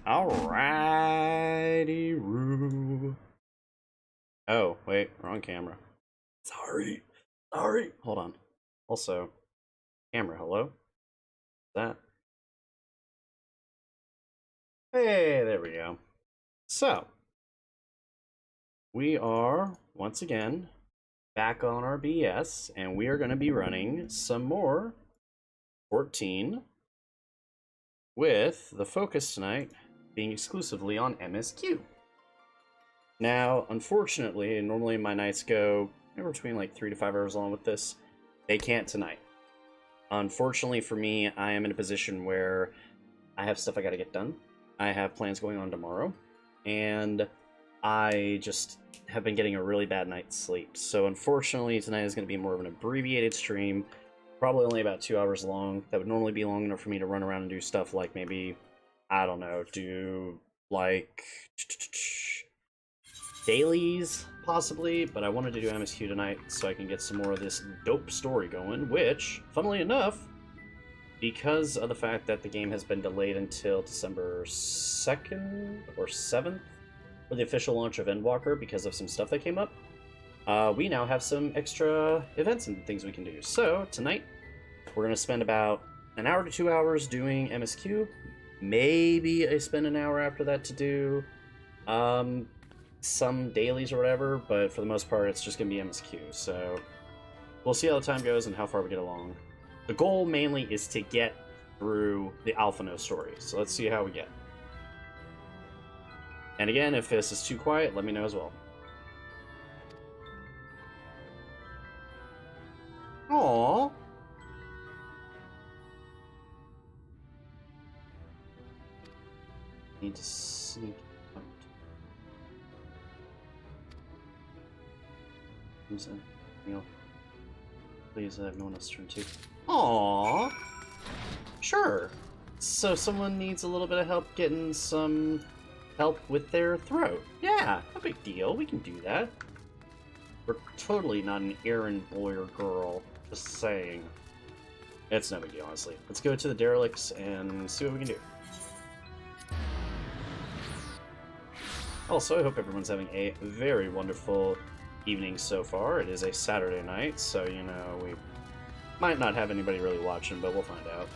Alrighty, Roo. Oh, wait, wrong camera. Sorry. Hold on. Also, camera, hello? That. Hey, there we go. So, we are, once again, back on our BS, and we are going to be running some more 14 with the focus tonight being exclusively on MSQ. Now, unfortunately, normally my nights go between like 3 to 5 hours long with this. They can't tonight. Unfortunately for me, I am in a position where I have stuff I gotta get done. I have plans going on tomorrow, and I just have been getting a really bad night's sleep. So unfortunately, tonight is going to be more of an abbreviated stream, probably only about 2 hours long. That would normally be long enough for me to run around and do stuff like maybe, I don't know, do like dailies, possibly, but I wanted to do MSQ tonight so I can get some more of this dope story going, which, funnily enough, because of the fact that the game has been delayed until December 2nd or 7th for the official launch of Endwalker because of some stuff that came up, we now have some extra events and things we can do. So, tonight, we're going to spend about an hour to 2 hours doing MSQ. Maybe I spend an hour after that to do some dailies or whatever, but for the most part, it's just going to be MSQ. So, we'll see how the time goes and how far we get along. The goal mainly is to get through the Alphino story, so let's see how we get. And again, if this is too quiet, let me know as well. Aww. Need to sneak out. Who's that? Please, I have no one else to turn to. Aww. Sure. So someone needs a little bit of help getting some help with their throat. Yeah, no big deal. We can do that. We're totally not an errand boy or girl. Just saying. It's no big deal, honestly. Let's go to the derelicts and see what we can do. Also, I hope everyone's having a very wonderful evening so far. It is a Saturday night, so, you know, we might not have anybody really watching, but we'll find out.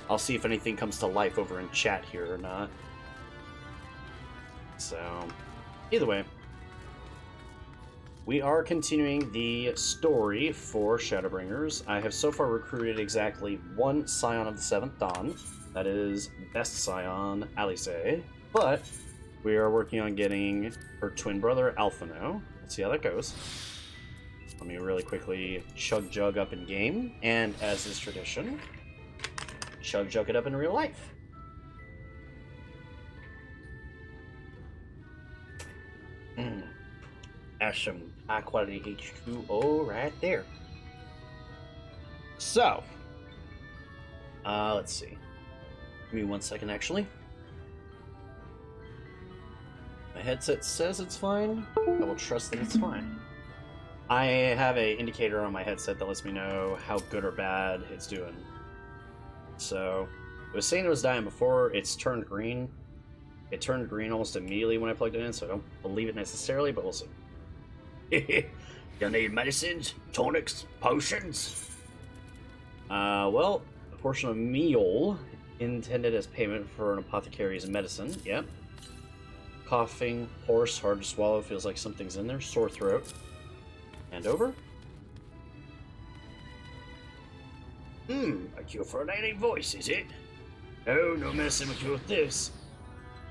I'll see if anything comes to life over in chat here or not. So, either way, we are continuing the story for Shadowbringers. I have so far recruited exactly one Scion of the 7th Dawn. That is Best Scion, Alice. But we are working on getting her twin brother, Alphino. Let's see how that goes. Let me really quickly chug jug up in game, and as is tradition, chug jug it up in real life. That's some high quality H2O right there. So, let's see. Give me 1 second, actually. My headset says it's fine. I will trust that it's fine. I have an indicator on my headset that lets me know how good or bad it's doing. So, it was saying it was dying before. It's turned green. It turned green almost immediately when I plugged it in, so I don't believe it necessarily, but we'll see. You need medicines, tonics, potions? Well, a portion of meal intended as payment for an apothecary's medicine. Yep. Coughing, hoarse, hard to swallow, feels like something's in there. Sore throat. And over. A cure for a lady voice, is it? Oh, no messing with you with this.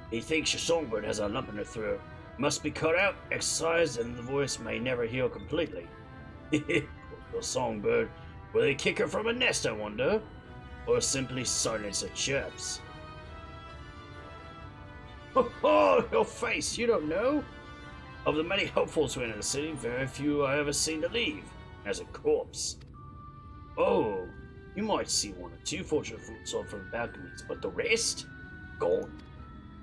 He thinks your songbird has a lump in her throat. Must be cut out, exercised, and the voice may never heal completely. Poor little songbird. Will they kick her from a nest, I wonder? Or simply silence her chirps? Oh, your face, you don't know? Of the many hopefuls who enter the city, very few I ever seen to leave, as a corpse. Oh, you might see one or two fortunate fools on from the balconies, but the rest? Gone.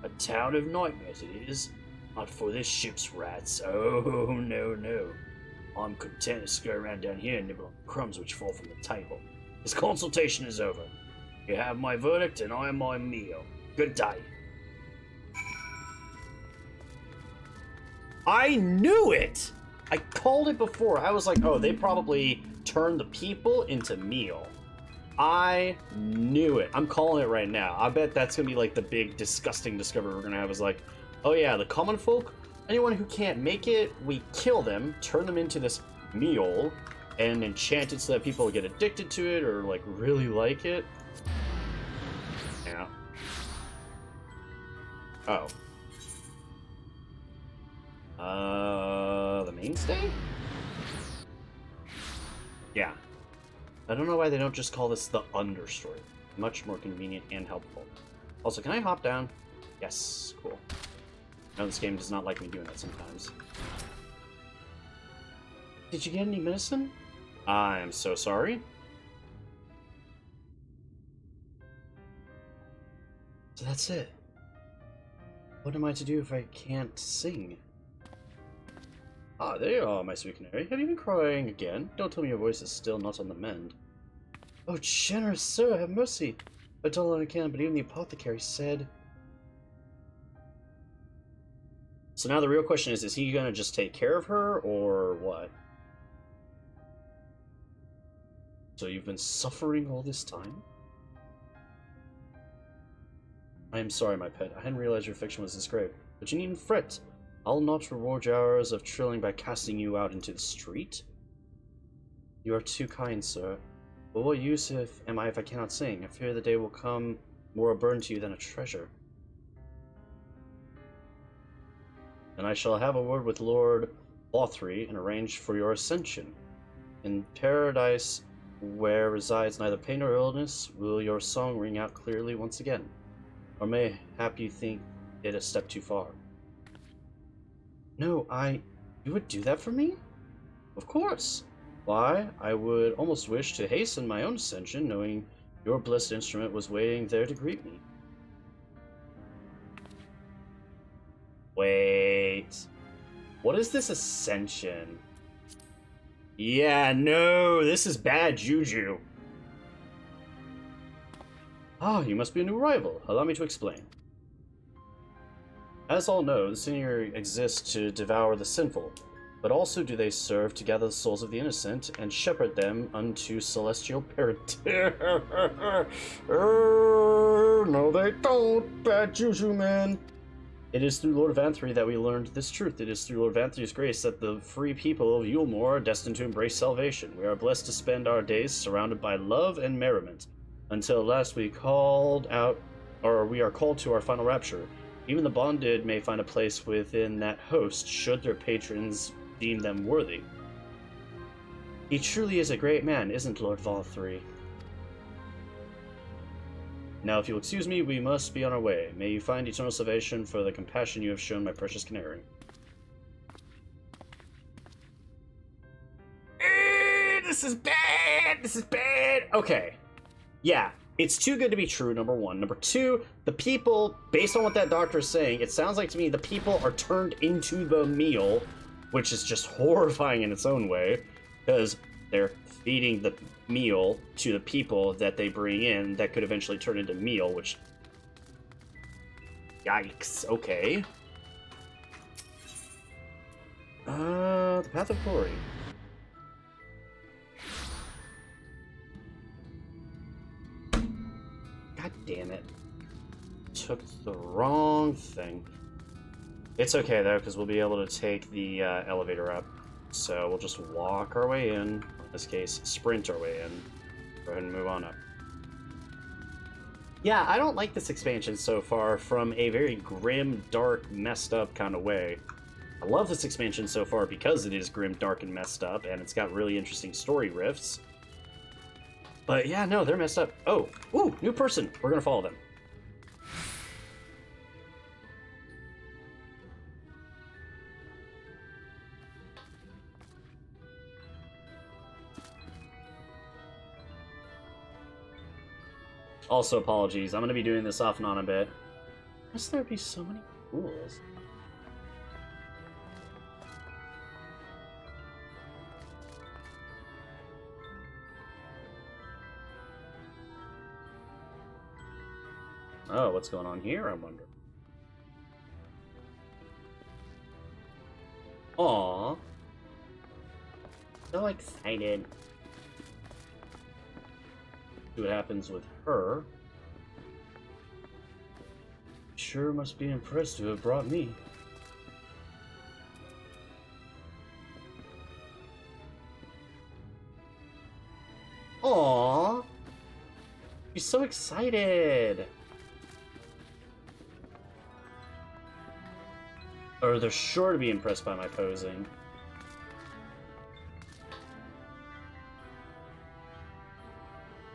A town of nightmares it is. Not for this ship's rats. Oh, no. I'm content to scurry around down here and nibble on crumbs which fall from the table. This consultation is over. You have my verdict and I am my meal. Good day. I knew it! I called it before. I was like, oh, they probably turned the people into meal. I knew it. I'm calling it right now. I bet that's gonna be like the big disgusting discovery we're gonna have is like, oh yeah, the common folk, anyone who can't make it, we kill them, turn them into this meal, and enchant it so that people get addicted to it or like really like it. Yeah. Oh. The mainstay? Yeah. I don't know why they don't just call this the understory. Much more convenient and helpful. Also, can I hop down? Yes, cool. No, this game does not like me doing that sometimes. Did you get any medicine? I am so sorry. So that's it. What am I to do if I can't sing? Ah, there you are, my sweet canary. Have you been crying again? Don't tell me your voice is still not on the mend. Oh, generous sir, have mercy. I've done all I can, but even the apothecary said... So now the real question is he gonna just take care of her, or what? So you've been suffering all this time? I am sorry, my pet. I hadn't realized your affliction was this grave. But you needn't fret. I'll not reward your hours of trilling by casting you out into the street. You are too kind, sir. But what use am I if I cannot sing? I fear the day will come more a burden to you than a treasure. And I shall have a word with Lord Lothry and arrange for your ascension. In paradise, where resides neither pain nor illness, will your song ring out clearly once again. Or mayhap you think it a step too far. No, you would do that for me? Of course. Why, I would almost wish to hasten my own ascension, knowing your blessed instrument was waiting there to greet me. Wait. What is this ascension? Yeah, no, this is bad juju. Ah, you must be a new rival. Allow me to explain. As all know, the senior exists to devour the sinful, but also do they serve to gather the souls of the innocent and shepherd them unto celestial paradise. No, they don't, bad juju, man. It is through Lord Vanthry that we learned this truth. It is through Lord Vanthry's grace that the free people of Yulmore are destined to embrace salvation. We are blessed to spend our days surrounded by love and merriment, until at last we are called to our final rapture. Even the bonded may find a place within that host, should their patrons deem them worthy. He truly is a great man, isn't Lord Vanthry? Now, if you'll excuse me, we must be on our way. May you find eternal salvation for the compassion you have shown my precious canary. This is bad! This is bad! Okay. Yeah, it's too good to be true, number one. Number two, the people, based on what that doctor is saying, it sounds like to me the people are turned into the meal, which is just horrifying in its own way, because they're feeding the meal to the people that they bring in that could eventually turn into meal, which... Yikes, okay. The Path of Glory. God damn it. Took the wrong thing. It's okay, though, because we'll be able to take the elevator up. So we'll just walk our way in. In this case, sprint our way in. Go ahead and move on up. Yeah, I don't like this expansion so far from a very grim, dark, messed up kind of way. I love this expansion so far because it is grim, dark, and messed up, and it's got really interesting story riffs. But yeah, no, they're messed up. Oh, ooh, new person. We're gonna follow them. Also, apologies. I'm gonna be doing this off and on a bit. Must there be so many rules? Oh, what's going on here, I wonder? Aww. So excited. See what happens with her. Sure must be impressed to have brought me. Aww. She's so excited. Or they're sure to be impressed by my posing.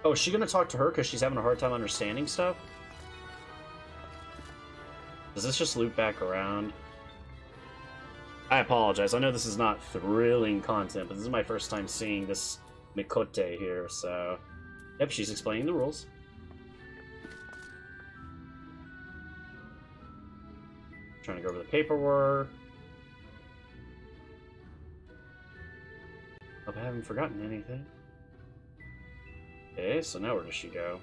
Oh, is she gonna talk to her because she's having a hard time understanding stuff? Does this just loop back around? I apologize. I know this is not thrilling content, but this is my first time seeing this Mikote here, so... Yep, she's explaining the rules. Trying to go over the paperwork. Hope I haven't forgotten anything. Okay, so now where does she go?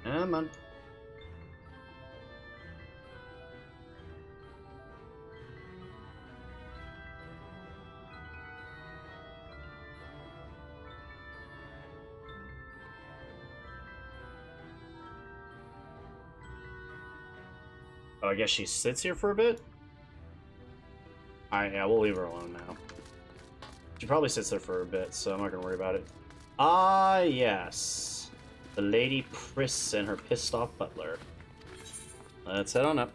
Come on. Oh, I guess she sits here for a bit? Alright, yeah, we'll leave her alone now. She probably sits there for a bit, so I'm not gonna worry about it. Ah, yes. The Lady Priss and her pissed off butler. Let's head on up.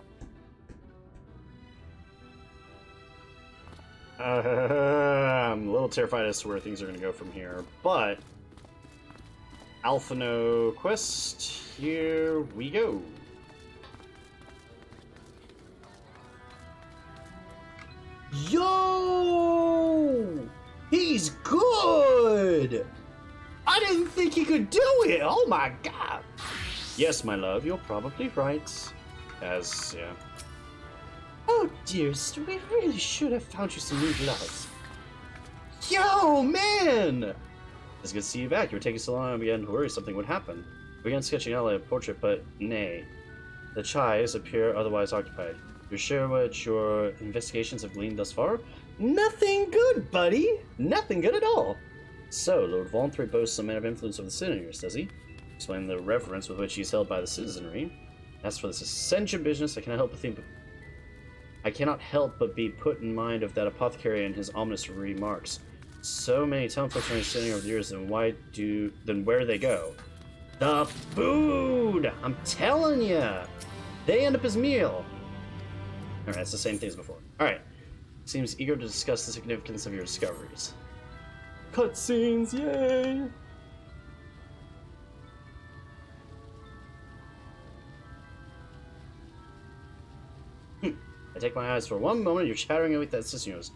I'm a little terrified as to where things are going to go from here, but Alphino quest, here we go. Yo! He's good! I didn't think he could do it! Oh my god! Yes, my love, you're probably right. Yeah. Oh, dearest, we really should have found you some new gloves. Yo, man! It's good to see you back. You were taking so long, I began to worry something would happen. We began sketching out a portrait, but nay. The chais appear otherwise occupied. You're sure what your investigations have gleaned thus far? Nothing good, buddy! Nothing good at all! So, Lord Vauntry boasts some man of influence over the senators, does he? Explain the reverence with which he's held by the citizenry. As for this ascension business, I cannot help but be put in mind of that apothecary and his ominous remarks. So many townfolk are sitting over the years, then where do they go? The food! I'm telling ya! They end up as meal. Alright, it's the same thing as before. Alright. Seems eager to discuss the significance of your discoveries. Cutscenes, yay! I take my eyes for one moment, you're chattering with that system yours.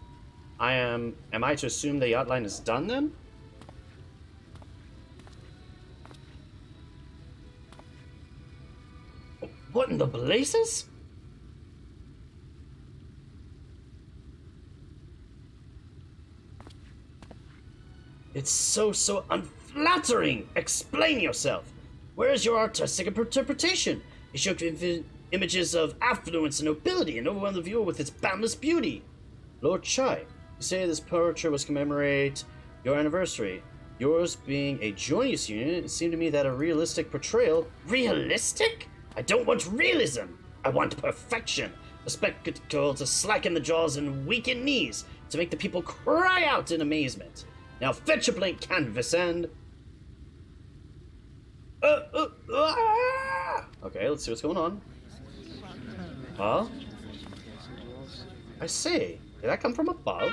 Am I to assume the outline is done then? What in the blazes? It's so unflattering! Explain yourself! Where is your artistic interpretation? You showed images of affluence and nobility and overwhelmed the viewer with its boundless beauty. Lord Chai, you say this portrait was commemorate your anniversary. Yours being a joyous union, it seemed to me that a realistic portrayal... Realistic? I don't want realism! I want perfection! A spectacle to slacken the jaws and weaken knees, to make the people cry out in amazement. Now fetch a blank canvas and... Okay, let's see what's going on. Huh? I see. Did that come from above?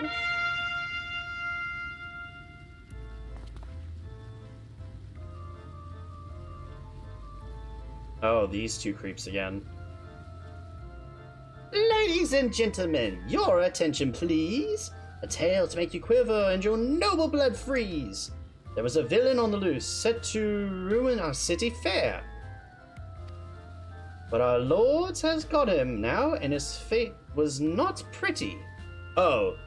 Oh, these two creeps again. Ladies and gentlemen, your attention please. A tale to make you quiver and your noble blood freeze. There was a villain on the loose, set to ruin our city fair. But our lords has got him now, and his fate was not pretty. Oh,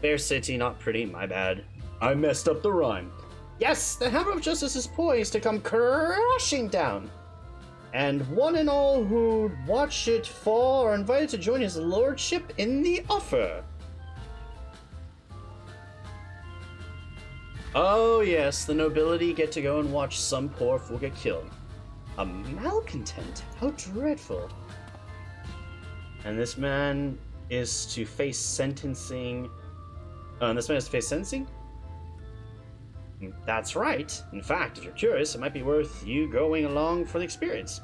fair city, not pretty, my bad. I messed up the rhyme. Yes, the hammer of justice is poised to come crashing down. And one and all who watch it fall are invited to join his lordship in the offer. Oh yes, the nobility get to go and watch some poor fool get killed. A malcontent? How dreadful. And this man is to face sentencing. That's right. In fact, if you're curious, it might be worth you going along for the experience.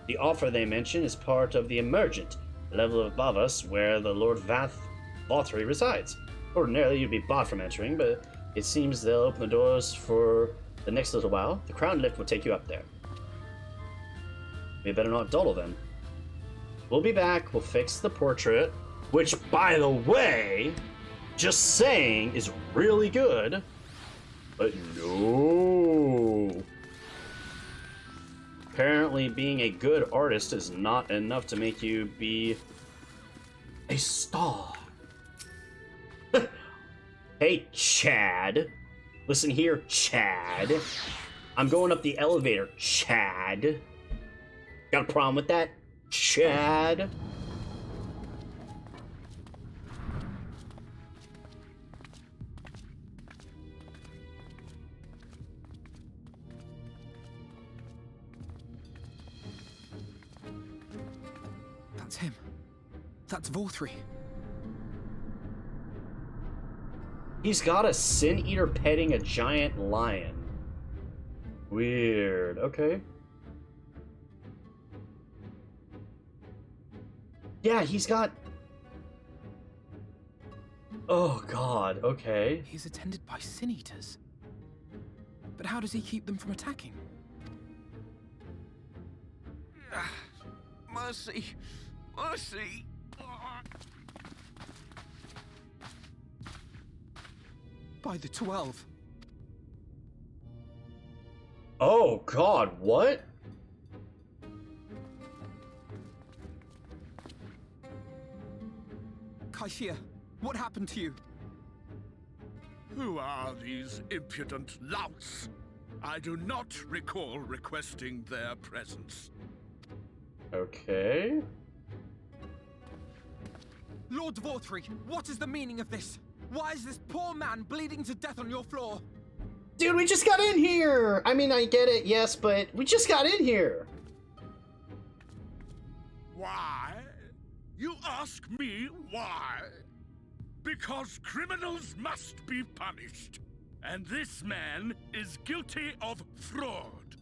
The offer they mention is part of the Emergent, level above us where the Lord Vothry resides. Ordinarily, you'd be barred from entering, but it seems they'll open the doors for the next little while. The crown lift will take you up there. We better not dawdle then. We'll be back, we'll fix the portrait, which, by the way, just saying, is really good. But no. Apparently being a good artist is not enough to make you be a star. Hey, Chad. Listen here, Chad. I'm going up the elevator, Chad. Got a problem with that, Chad? That's him. That's Vothry. He's got a Sin Eater petting a giant lion. Weird. Okay. Yeah, he's got... Oh god, okay. He's attended by Sin Eaters. But how does he keep them from attacking? Mercy! Mercy! By the 12. Oh god, what? Kaishia, what happened to you? Who are these impudent louts? I do not recall requesting their presence. Okay. Lord Vothry, what is the meaning of this? Why is this poor man bleeding to death on your floor? Dude, we just got in here! I mean, I get it, yes, but we just got in here! Why? You ask me why? Because criminals must be punished. And this man is guilty of fraud.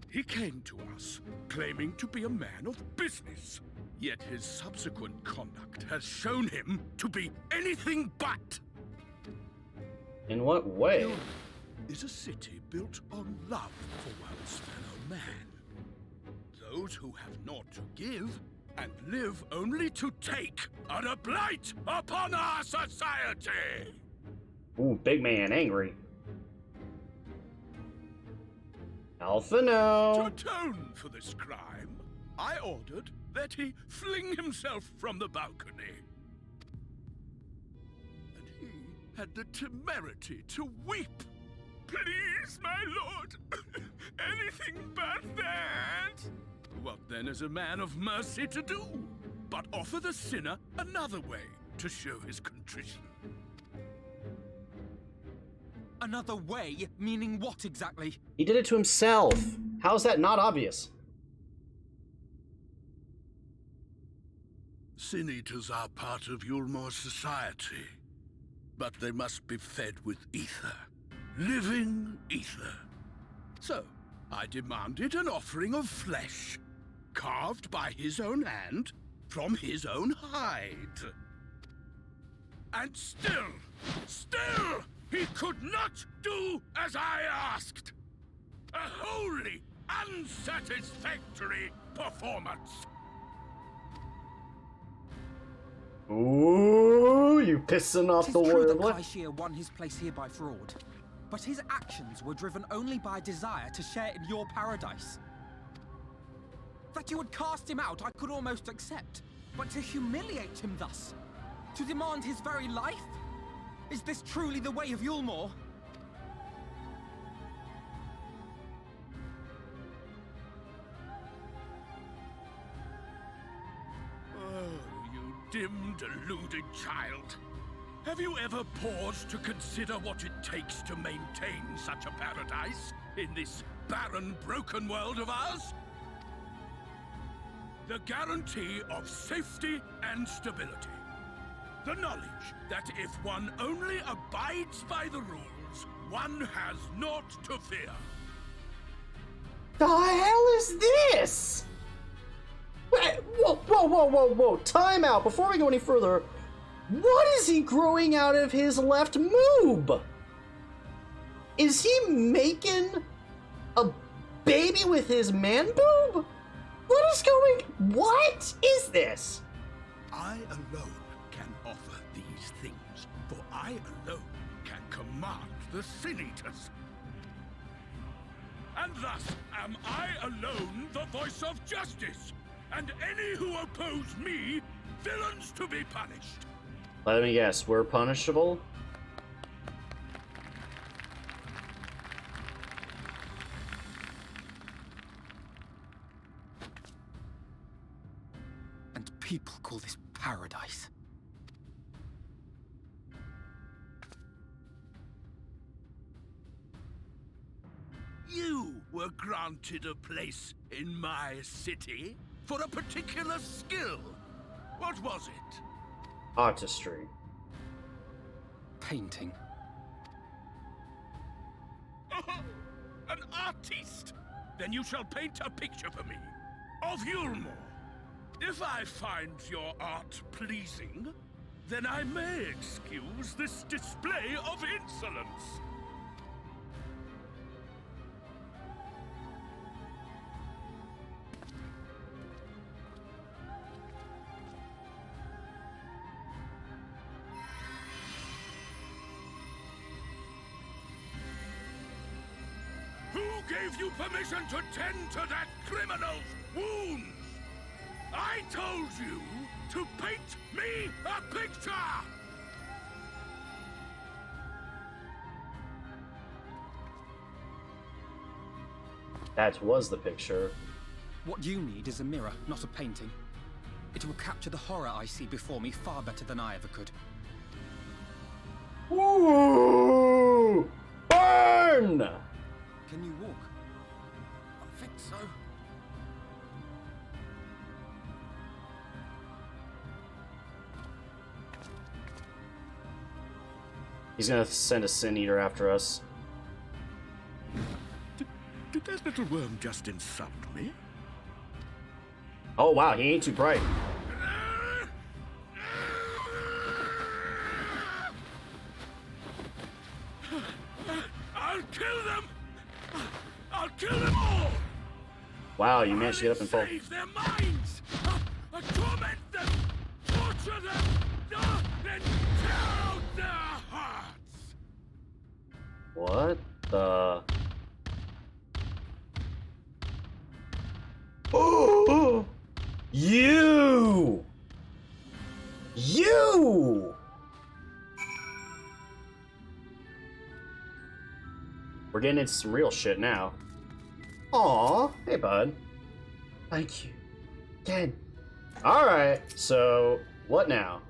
He came to us, claiming to be a man of business. Yet his subsequent conduct has shown him to be anything but. In what way? Europe is a city built on love for one's fellow man. Those who have naught to give and live only to take are a blight upon our society. Ooh, big man, angry. Alpha, no. To atone for this crime, I ordered that he fling himself from the balcony. And he had the temerity to weep. Please, my lord, anything but that. What then is a man of mercy to do, but offer the sinner another way to show his contrition? Another way? Meaning what exactly? He did it to himself. How's that not obvious? Sin Eaters are part of Yulmore society, but they must be fed with ether. Living ether. So, I demanded an offering of flesh, carved by his own hand, from his own hide. And still, he could not do as I asked. A wholly unsatisfactory performance. Ooh, you pissing off the warrior It is true that blood. Kaishia won his place here by fraud, but his actions were driven only by desire to share in your paradise. That That you would cast him out, I could almost accept. But to humiliate him thus? To demand his very life? Is this truly the way of Yulmore? Oh, you dim, deluded child. Have you ever paused to consider what it takes to maintain such a paradise in this barren, broken world of ours? The guarantee of safety and stability. The knowledge that if one only abides by the rules, one has naught to fear. The hell is this? Wait, whoa. Time out. Before we go any further, what is he growing out of his left moob? Is he making a baby with his man boob? What is this? I alone can offer these things, for I alone can command the Sin Eaters. And thus am I alone the voice of justice, and any who oppose me, villains to be punished. Let me guess, we're punishable? And people call this paradise. You were granted a place in my city for a particular skill. What was it? Artistry. Painting. An artiste! Then you shall paint a picture for me of Yulmore. If I find your art pleasing, then I may excuse this display of insolence. Who gave you permission to tend to that criminal's wounds? I told you to paint me a picture! That was the picture. What you need is a mirror, not a painting. It will capture the horror I see before me far better than I ever could. Ooh! Burn! Can you walk? I think so. He's gonna send a Sin Eater after us. Did that little worm just insult me? Oh wow, he ain't too bright. I'll kill them! I'll kill them all! Wow, you managed to get up and fall. Save their minds! Torment them! Torture them! Then tear out their hearts! What the? Oh! You! We're getting into some real shit now. Aw, hey bud. Thank you. Again. Alright, so what now?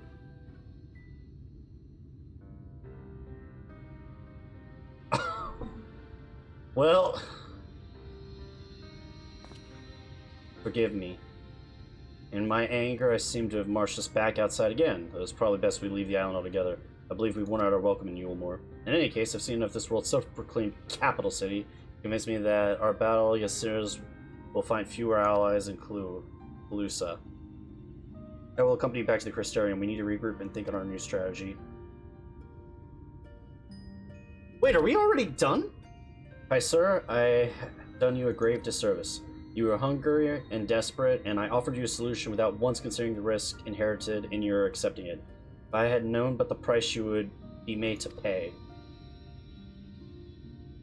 Well, forgive me. In my anger, I seem to have marched us back outside again. It was probably best we leave the island altogether. I believe we've won out our welcome in Yulmore. In any case, I've seen enough of this world's self-proclaimed capital city to convince me that our battle against sinners will find fewer allies in Calusa. I will accompany you back to the Crystarium. We need to regroup and think on our new strategy. Wait, are we already done? Hi, sir. I have done you a grave disservice. You were hungry and desperate, and I offered you a solution without once considering the risk inherited in your accepting it. If I had known but the price you would be made to pay.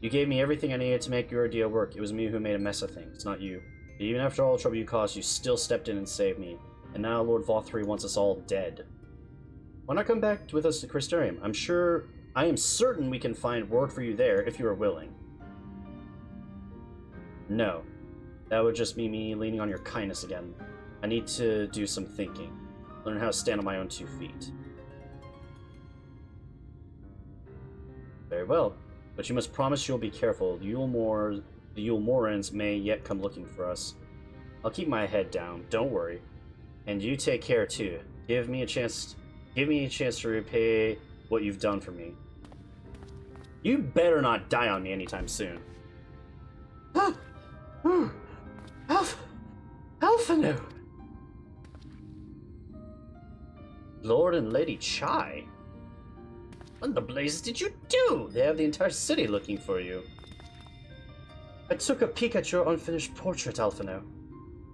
You gave me everything I needed to make your deal work. It was me who made a mess of things, not you. Even after all the trouble you caused, you still stepped in and saved me. And now Lord Vothri wants us all dead. Why not come back with us to Crystarium? I am certain we can find work for you there if you are willing. No. That would just be me leaning on your kindness again. I need to do some thinking. Learn how to stand on my own 2 feet. Very well. But you must promise you'll be careful. The Yule Morans may yet come looking for us. I'll keep my head down, don't worry. And you take care too. Give me a chance to repay what you've done for me. You better not die on me anytime soon. Alphanu! Lord and Lady Chai? What in the blazes did you do? They have the entire city looking for you. I took a peek at your unfinished portrait, Alphanu.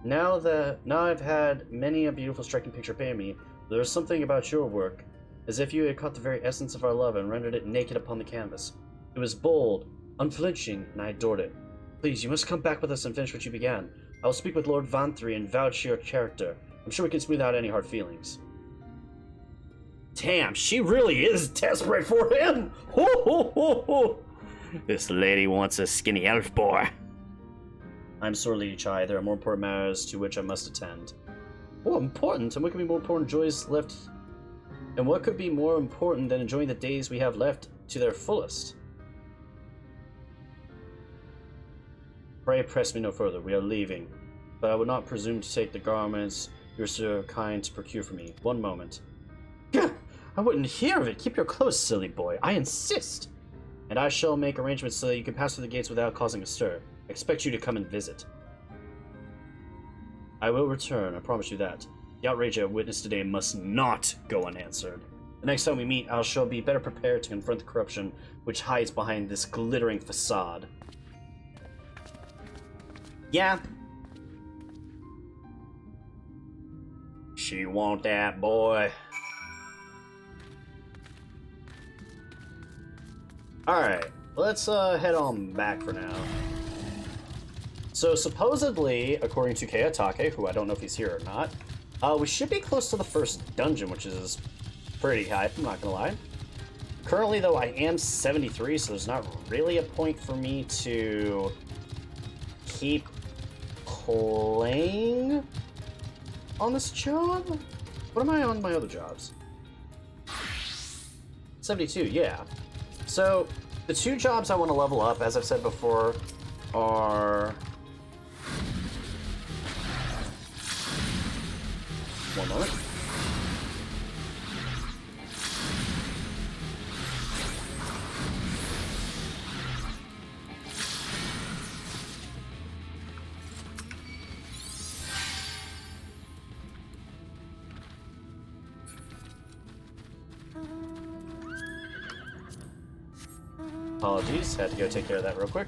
Now I've had many a beautiful striking picture painted me, there is something about your work, as if you had caught the very essence of our love and rendered it naked upon the canvas. It was bold, unflinching, and I adored it. Please, you must come back with us and finish what you began. I will speak with Lord Vanthry and vouch your character. I'm sure we can smooth out any hard feelings. Damn, she really is desperate for him! Ho, ho, ho, ho. This lady wants a skinny elf boy. I'm sorry, Lady Chai. There are more important matters to which I must attend. More important? And what could be more important joys left? And what could be more important than enjoying the days we have left to their fullest? Pray press me no further. We are leaving. But I would not presume to take the garments you're so kind to procure for me. One moment. Gah! I wouldn't hear of it. Keep your clothes, silly boy. I insist. And I shall make arrangements so that you can pass through the gates without causing a stir. I expect you to come and visit. I will return, I promise you that. The outrage I witnessed today must not go unanswered. The next time we meet, I shall be better prepared to confront the corruption which hides behind this glittering facade. Yeah. She want that boy. Alright, let's head on back for now. So supposedly, according to Kayatake, who I don't know if he's here or not, we should be close to the first dungeon, which is pretty hype, I'm not gonna lie. Currently though, I am 73, so there's not really a point for me to keep playing on this job? What am I on my other jobs? 72, yeah. So, the 2 jobs I want to level up, as I've said before, are... One moment. Apologies, had to go take care of that real quick.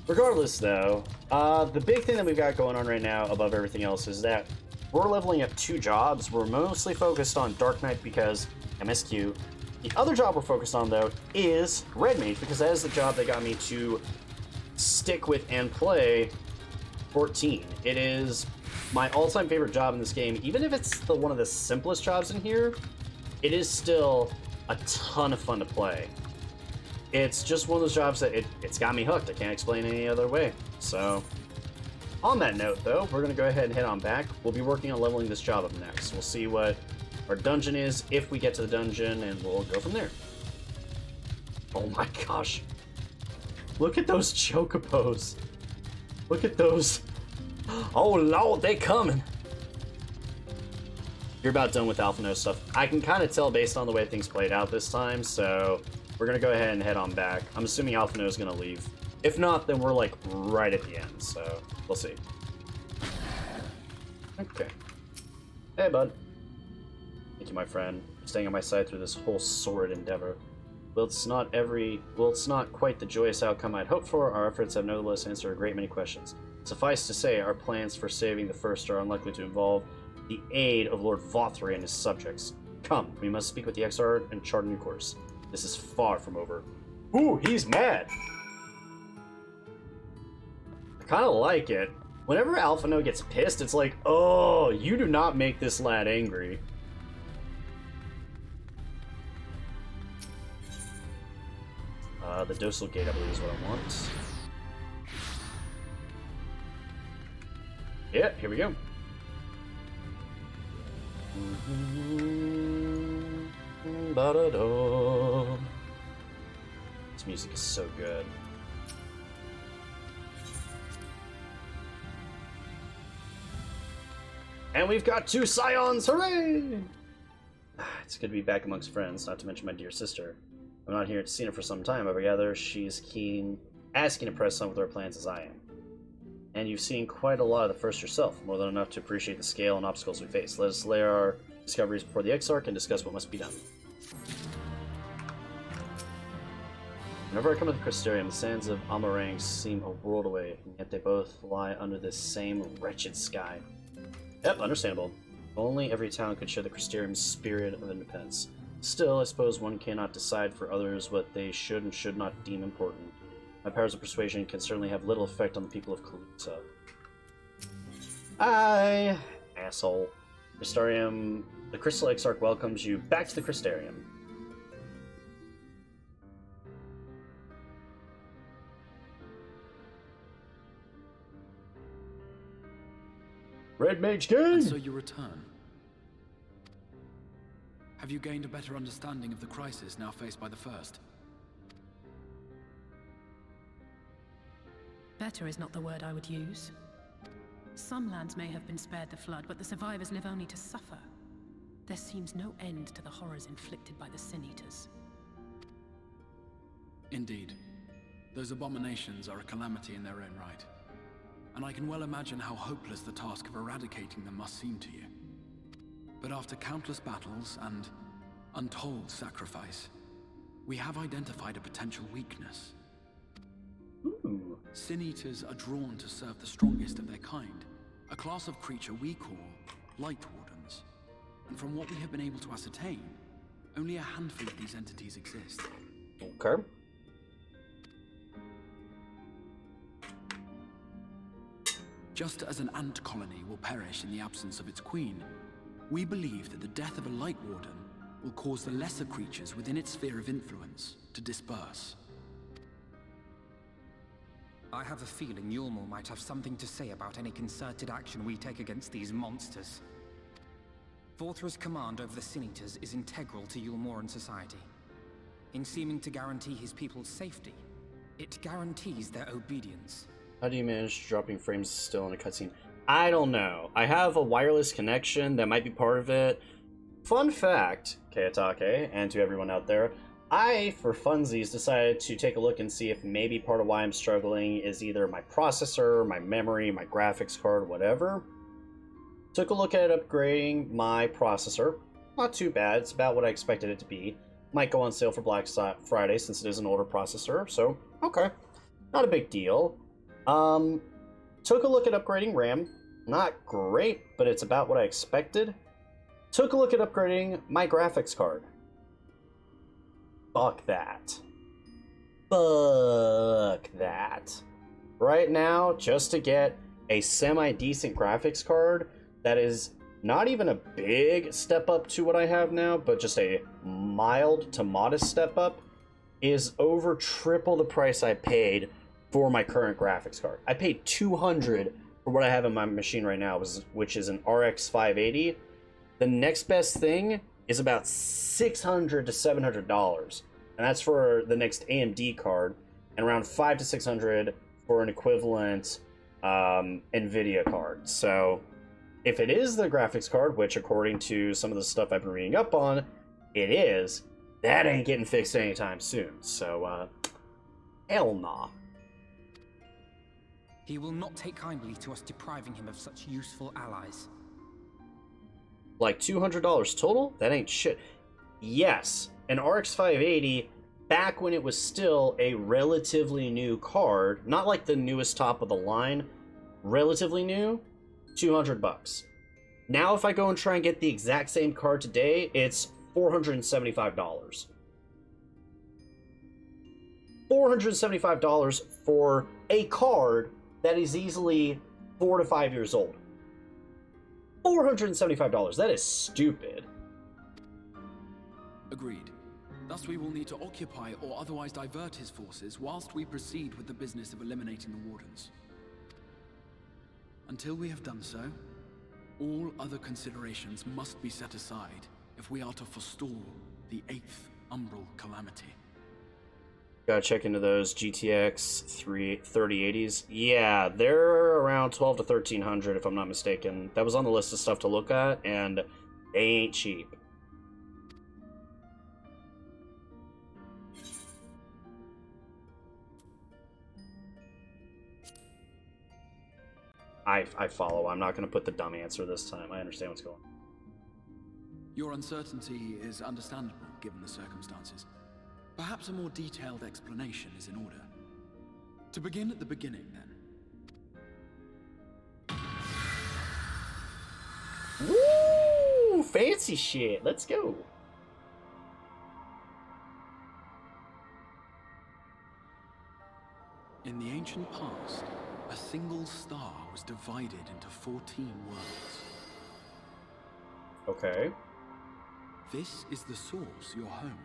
Regardless, though, the big thing that we've got going on right now, above everything else, is that we're leveling up 2 jobs. We're mostly focused on Dark Knight because MSQ. The other job we're focused on, though, is Red Mage, because that is the job that got me to stick with and play 14. It is my all-time favorite job in this game. Even if it's one of the simplest jobs in here, it is still a ton of fun to play. It's just one of those jobs that it's got me hooked. I can't explain it any other way. So, on that note, though, we're going to go ahead and head on back. We'll be working on leveling this job up next. We'll see what our dungeon is, if we get to the dungeon, and we'll go from there. Oh my gosh. Look at those chocobos. Look at those. Oh lord, they coming. You're about done with Alphano stuff. I can kind of tell based on the way things played out this time, so we're going to go ahead and head on back. I'm assuming Alphano is going to leave. If not, then we're like right at the end, so we'll see. Okay. Hey, bud. Thank you, my friend, for staying on my side through this whole sordid endeavor. Well, it's not quite the joyous outcome I'd hoped for. Our efforts have nevertheless answered a great many questions. Suffice to say, our plans for saving the first are unlikely to involve the aid of Lord Vothri and his subjects. Come, we must speak with the XR and chart a new course. This is far from over. Ooh, he's mad! I kind of like it. Whenever Alphino gets pissed, it's like, oh, you do not make this lad angry. The Docile Gate, I believe, is what I want. Yeah, here we go. Ba-da-da. This music is so good. And we've got 2 Scions! Hooray! It's good to be back amongst friends, not to mention my dear sister. I'm not here to see her for some time, but I gather she's as keen to press on with our plans as I am. And you've seen quite a lot of the first yourself, more than enough to appreciate the scale and obstacles we face. Let us lay our discoveries before the Exarch and discuss what must be done. Whenever I come to the Crystarium, the sands of Amarang seem a world away, and yet they both lie under this same wretched sky. Yep, understandable. If only every town could share the Crystarium's spirit of independence. Still, I suppose one cannot decide for others what they should and should not deem important. My powers of persuasion can certainly have little effect on the people of Kaluta. Asshole. Crystarium. The Crystal Exarch welcomes you back to the Crystarium. Red Mage Gang! And so you return. Have you gained a better understanding of the crisis now faced by the First? Better is not the word I would use. Some lands may have been spared the flood, but the survivors live only to suffer. There seems no end to the horrors inflicted by the Sin Eaters. Indeed. Those abominations are a calamity in their own right. And I can well imagine how hopeless the task of eradicating them must seem to you. But after countless battles and untold sacrifice, we have identified a potential weakness. Ooh. Sin Eaters are drawn to serve the strongest of their kind, a class of creature we call Light Wardens. And from what we have been able to ascertain, only a handful of these entities exist. Okay. Just as an ant colony will perish in the absence of its queen, we believe that the death of a Light Warden will cause the lesser creatures within its sphere of influence to disperse. I have a feeling Yulmul might have something to say about any concerted action we take against these monsters. Vorthra's command over the Sin Eaters is integral to Yulmoran society. In seeming to guarantee his people's safety, it guarantees their obedience. How do you manage dropping frames still in a cutscene? I don't know. I have a wireless connection that might be part of it. Fun fact, Kayatake, and to everyone out there, I, for funsies, decided to take a look and see if maybe part of why I'm struggling is either my processor, my memory, my graphics card, whatever. Took a look at upgrading my processor. Not too bad. It's about what I expected it to be. Might go on sale for Black Friday since it is an older processor, so okay. Not a big deal. Took a look at upgrading RAM. Not great, but it's about what I expected. Took a look at upgrading my graphics card. Fuck that. Fuck that. Right now, just to get a semi-decent graphics card that is not even a big step up to what I have now, but just a mild to modest step up, is over triple the price I paid for my current graphics card. I paid $200 for what I have in my machine right now, which is an RX 580. The next best thing is about $600 to $700, and that's for the next AMD card, and around $500 to $600 for an equivalent NVIDIA card. So if it is the graphics card, which according to some of the stuff I've been reading up on, it is, that ain't getting fixed anytime soon. So, hell nah. He will not take kindly to us depriving him of such useful allies. Like $200 total? That ain't shit. Yes, an RX 580, back when it was still a relatively new card, not like the newest top of the line, relatively new, $200. Now if I go and try and get the exact same card today, it's $475. $475 for a card that is easily 4 to 5 years old. $475. That is stupid. Agreed. Thus we will need to occupy or otherwise divert his forces whilst we proceed with the business of eliminating the Wardens. Until we have done so, all other considerations must be set aside if we are to forestall the 8th Umbral Calamity. Gotta check into those GTX 3080s. Yeah, they're around 12 to 1300 if I'm not mistaken. That was on the list of stuff to look at, and they ain't cheap. I follow. I'm not going to put the dumb answer this time. I understand what's going on. Your uncertainty is understandable, given the circumstances. Perhaps a more detailed explanation is in order. To begin at the beginning, then. Woo! Fancy shit. Let's go. In the ancient past, a single star was divided into 14 worlds. Okay. This is the source, your home.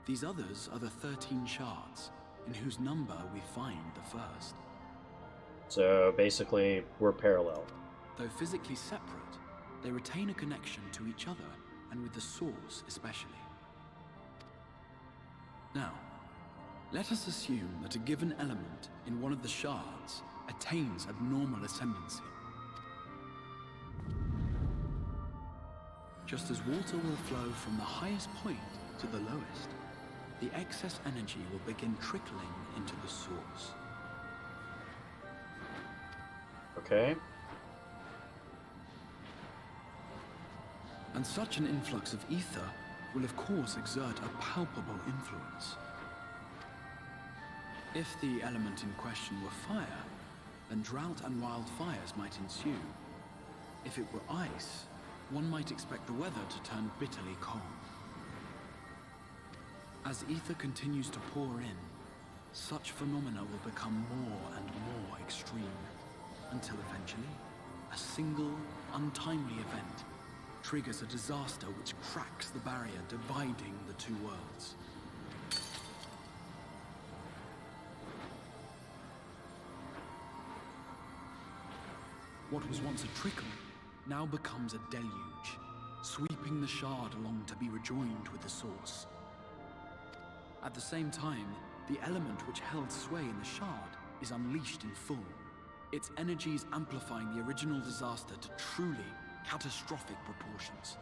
These others are the 13 shards, in whose number we find the first. So basically, we're parallel. Though physically separate, they retain a connection to each other, and with the source especially. Now, let us assume that a given element in one of the shards attains abnormal ascendancy. Just as water will flow from the highest point to the lowest, the excess energy will begin trickling into the source. Okay. And such an influx of ether will of course exert a palpable influence. If the element in question were fire, then drought and wildfires might ensue. If it were ice, one might expect the weather to turn bitterly cold. As ether continues to pour in, such phenomena will become more and more extreme, until eventually, a single, untimely event triggers a disaster which cracks the barrier dividing the two worlds. What was once a trickle now becomes a deluge, sweeping the shard along to be rejoined with the source. At the same time, the element which held sway in the shard is unleashed in full, its energies amplifying the original disaster to truly catastrophic proportions.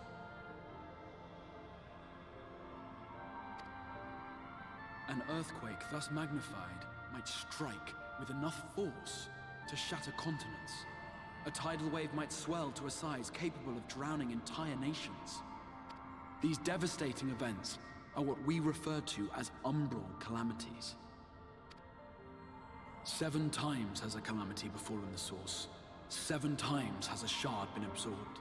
An earthquake thus magnified might strike with enough force to shatter continents. A tidal wave might swell to a size capable of drowning entire nations. These devastating events are what we refer to as Umbral Calamities. 7 times has a calamity befallen the source. 7 times has a shard been absorbed.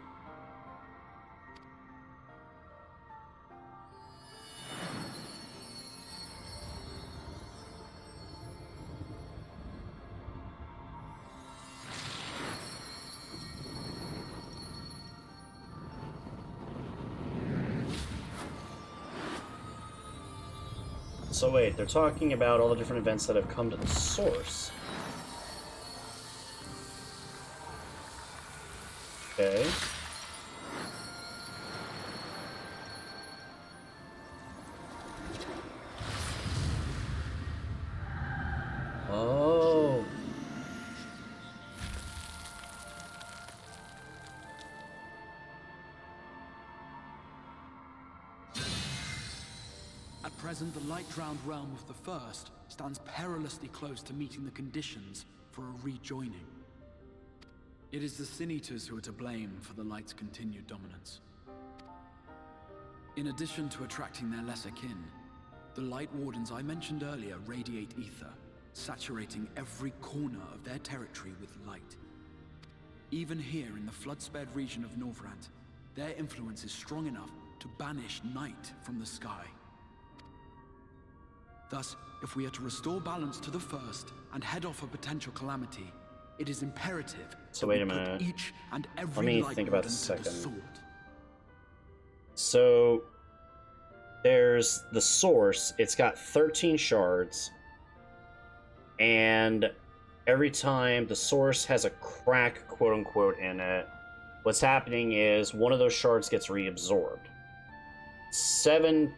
So wait, they're talking about all the different events that have come to the source. Okay. Oh. At present, the light-drowned realm of the First stands perilously close to meeting the conditions for a rejoining. It is the Sin Eaters who are to blame for the light's continued dominance. In addition to attracting their lesser kin, the Light Wardens I mentioned earlier radiate ether, saturating every corner of their territory with light. Even here in the flood-spared region of Norvrant, their influence is strong enough to banish night from the sky. Thus, if we are to restore balance to the First and head off a potential calamity, It is imperative. So that wait we a minute. Put each and every Let me light think about this a warden to the second. sword. So there's the source. It's got 13 shards. And every time the source has a crack, quote unquote, in it, what's happening is one of those shards gets reabsorbed. 7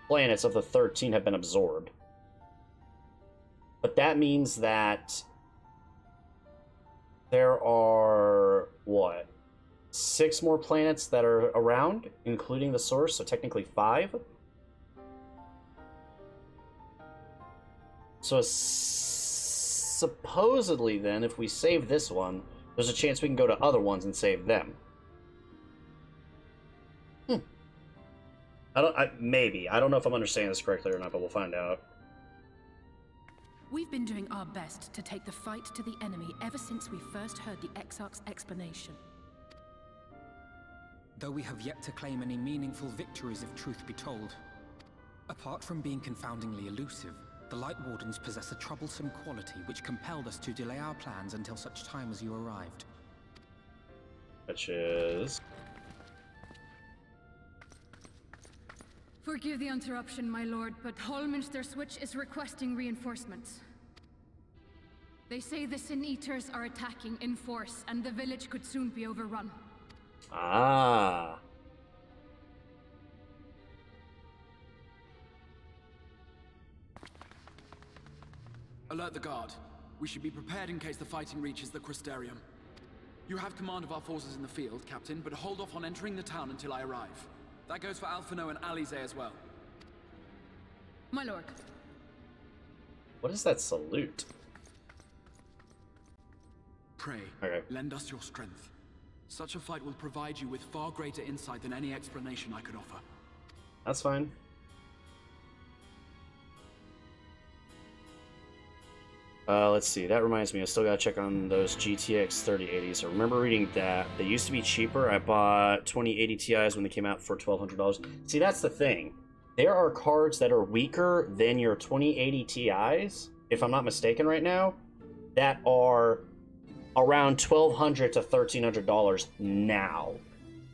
planets of the 13 have been absorbed. But that means that there are, what, 6 more planets that are around, including the source, so technically 5. So supposedly then, if we save this one, there's a chance we can go to other ones and save them. Maybe. I don't know if I'm understanding this correctly or not, but we'll find out. We've been doing our best to take the fight to the enemy ever since we first heard the Exarch's explanation. Though we have yet to claim any meaningful victories if truth be told. Apart from being confoundingly elusive, the Light Wardens possess a troublesome quality which compelled us to delay our plans until such time as you arrived. Which is... Forgive the interruption, my lord, but Hallminster Switch is requesting reinforcements. They say the Sin Eaters are attacking in force, and the village could soon be overrun. Ah. Alert the guard. We should be prepared in case the fighting reaches the Crystarium. You have command of our forces in the field, Captain, but hold off on entering the town until I arrive. That goes for Alphino and Alize as well. My lord. What is that salute? Pray, Okay. lend us your strength. Such a fight will provide you with far greater insight than any explanation I could offer. That's fine. Let's see. That reminds me, I still gotta check on those GTX 3080s. I remember reading that. They used to be cheaper. I bought 2080 Ti's when they came out for $1,200. See, that's the thing. There are cards that are weaker than your 2080 Ti's, if I'm not mistaken right now, that are around $1,200 to $1,300 now.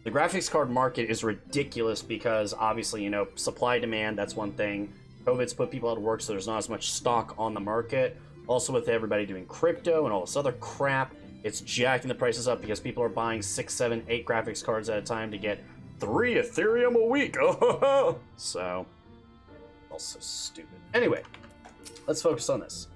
The graphics card market is ridiculous because, obviously, you know, supply demand, that's one thing. COVID's put people out of work, so there's not as much stock on the market. Also, with everybody doing crypto and all this other crap, it's jacking the prices up because people are buying 6, 7, 8 graphics cards at a time to get 3 Ethereum a week. So, also stupid. Anyway, let's focus on this.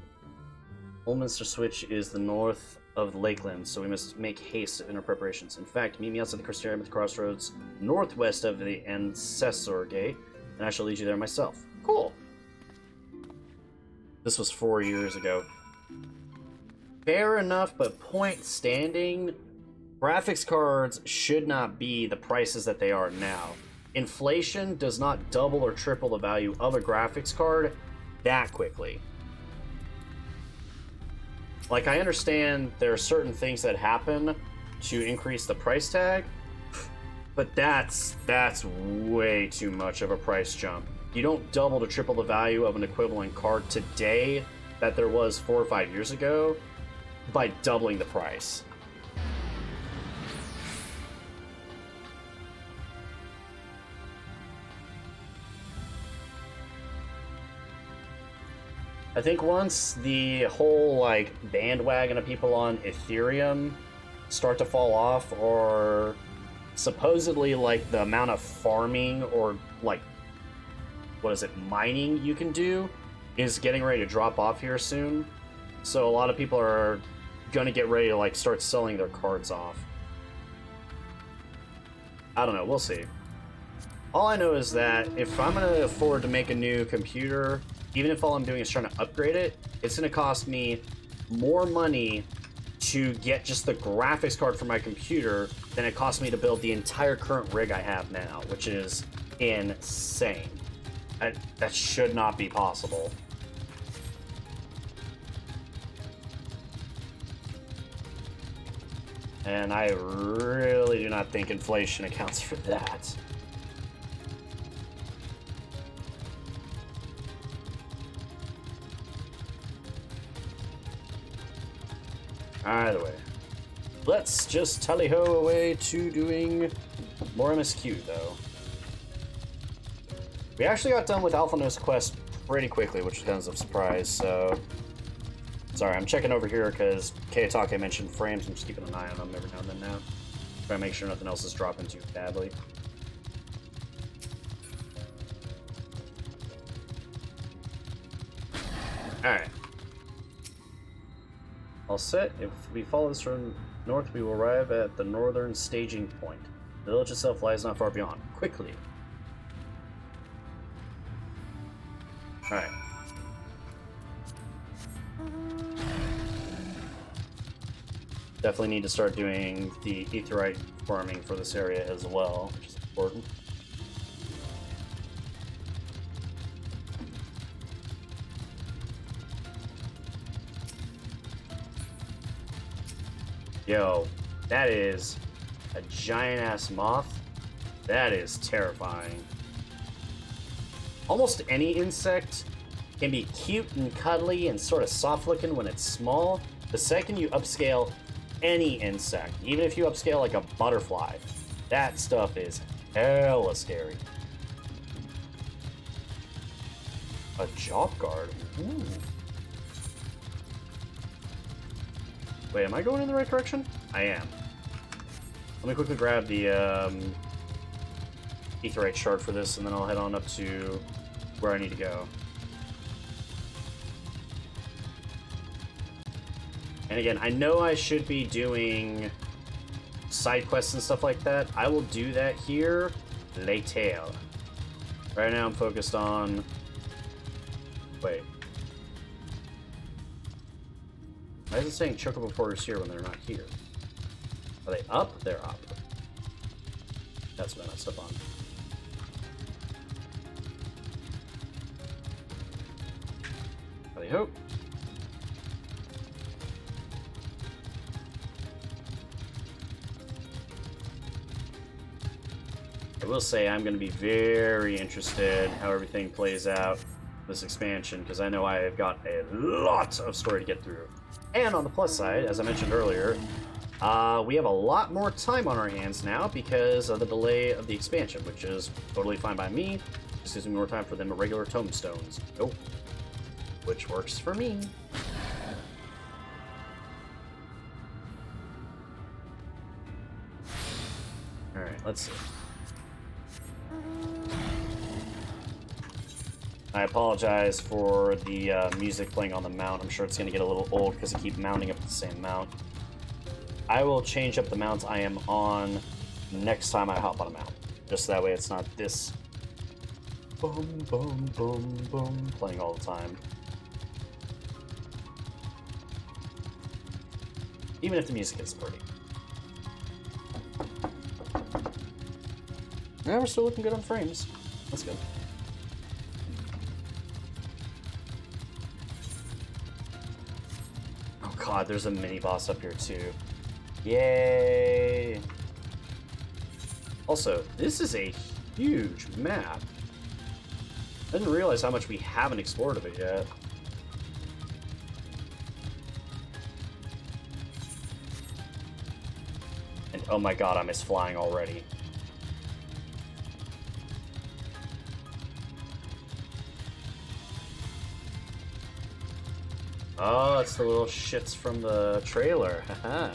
Hallminster Switch is the north of Lakeland, so we must make haste in our preparations. In fact, meet me outside the Crystarium at the crossroads northwest of the Ancestor Gate, and I shall lead you there myself. Cool. This was 4 years ago. Fair enough, but point standing, graphics cards should not be the prices that they are now. Inflation does not double or triple the value of a graphics card that quickly. Like, I understand there are certain things that happen to increase the price tag, but that's way too much of a price jump. You don't double to triple the value of an equivalent card today that there was 4 or 5 years ago by doubling the price. I think once the whole, like, bandwagon of people on Ethereum start to fall off, or supposedly, like, the amount of farming or, like, what is it, mining you can do is getting ready to drop off here soon. So a lot of people are gonna get ready to, like, start selling their cards off. I don't know, we'll see. All I know is that if I'm gonna afford to make a new computer, even if all I'm doing is trying to upgrade it, it's gonna cost me more money to get just the graphics card for my computer than it costs me to build the entire current rig I have now, which is insane. That should not be possible. And I really do not think inflation accounts for that. Either way. Let's just tally-ho away to doing more MSQ, though. We actually got done with Alphanos quest pretty quickly, which is kind of a surprise, so... Sorry, I'm checking over here because Kayatake mentioned frames. I'm just keeping an eye on them every now and then now. Try to make sure nothing else is dropping too badly. Alright. All set. If we follow this from north, we will arrive at the northern staging point. The village itself lies not far beyond. Quickly. Alright. Definitely need to start doing the aetheryte farming for this area as well, which is important. Yo, that is a giant-ass moth. That is terrifying. Almost any insect can be cute and cuddly and sort of soft-looking when it's small. The second you upscale any insect, even if you upscale like a butterfly, that stuff is hella scary. A job guard. Ooh. Wait, am I going in the right direction? I am. Let me quickly grab the aetheryte shard for this, and then I'll head on up to where I need to go. And again, I know I should be doing side quests and stuff like that. I will do that here later. Right now I'm focused on... Wait. Why is it saying Chocobo Porter's here when they're not here? Are they up? They're up. That's what I messed up on. I hope. I will say I'm going to be very interested in how everything plays out this expansion, because I know I have got a lot of story to get through. And on the plus side, as I mentioned earlier, we have a lot more time on our hands now because of the delay of the expansion, which is totally fine by me. Just gives me more time for them regular tomestones. Nope. Which works for me. Alright, let's see. I apologize for the music playing on the mount. I'm sure it's going to get a little old because I keep mounting up the same mount. I will change up the mount I am on next time I hop on a mount. Just that way it's not this boom, boom, boom, boom playing all the time. Even if the music is pretty. Yeah, we're still looking good on frames. That's good. Oh god, there's a mini boss up here too. Yay! Also, this is a huge map. I didn't realize how much we haven't explored of it yet. And oh my god, I miss flying already. Oh, it's the little shits from the trailer. Haha.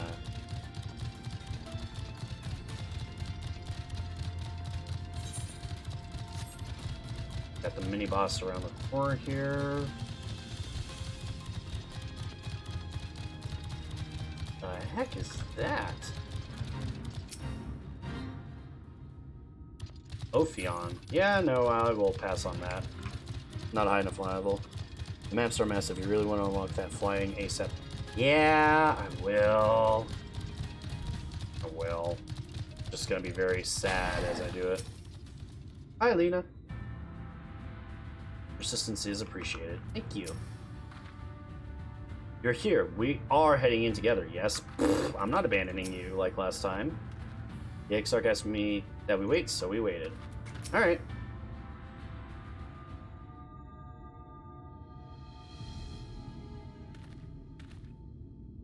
Got the mini boss around the corner here. The heck is that? Ophion. Yeah, no, I will pass on that. Not high enough level. The maps are massive. You really want to unlock that flying ASAP. Yeah, I will. I will. Just gonna be very sad as I do it. Hi, Lena. Persistence is appreciated. Thank you. You're here. We are heading in together, yes? Pfft, I'm not abandoning you like last time. The Exarch asked me that we wait, so we waited. Alright.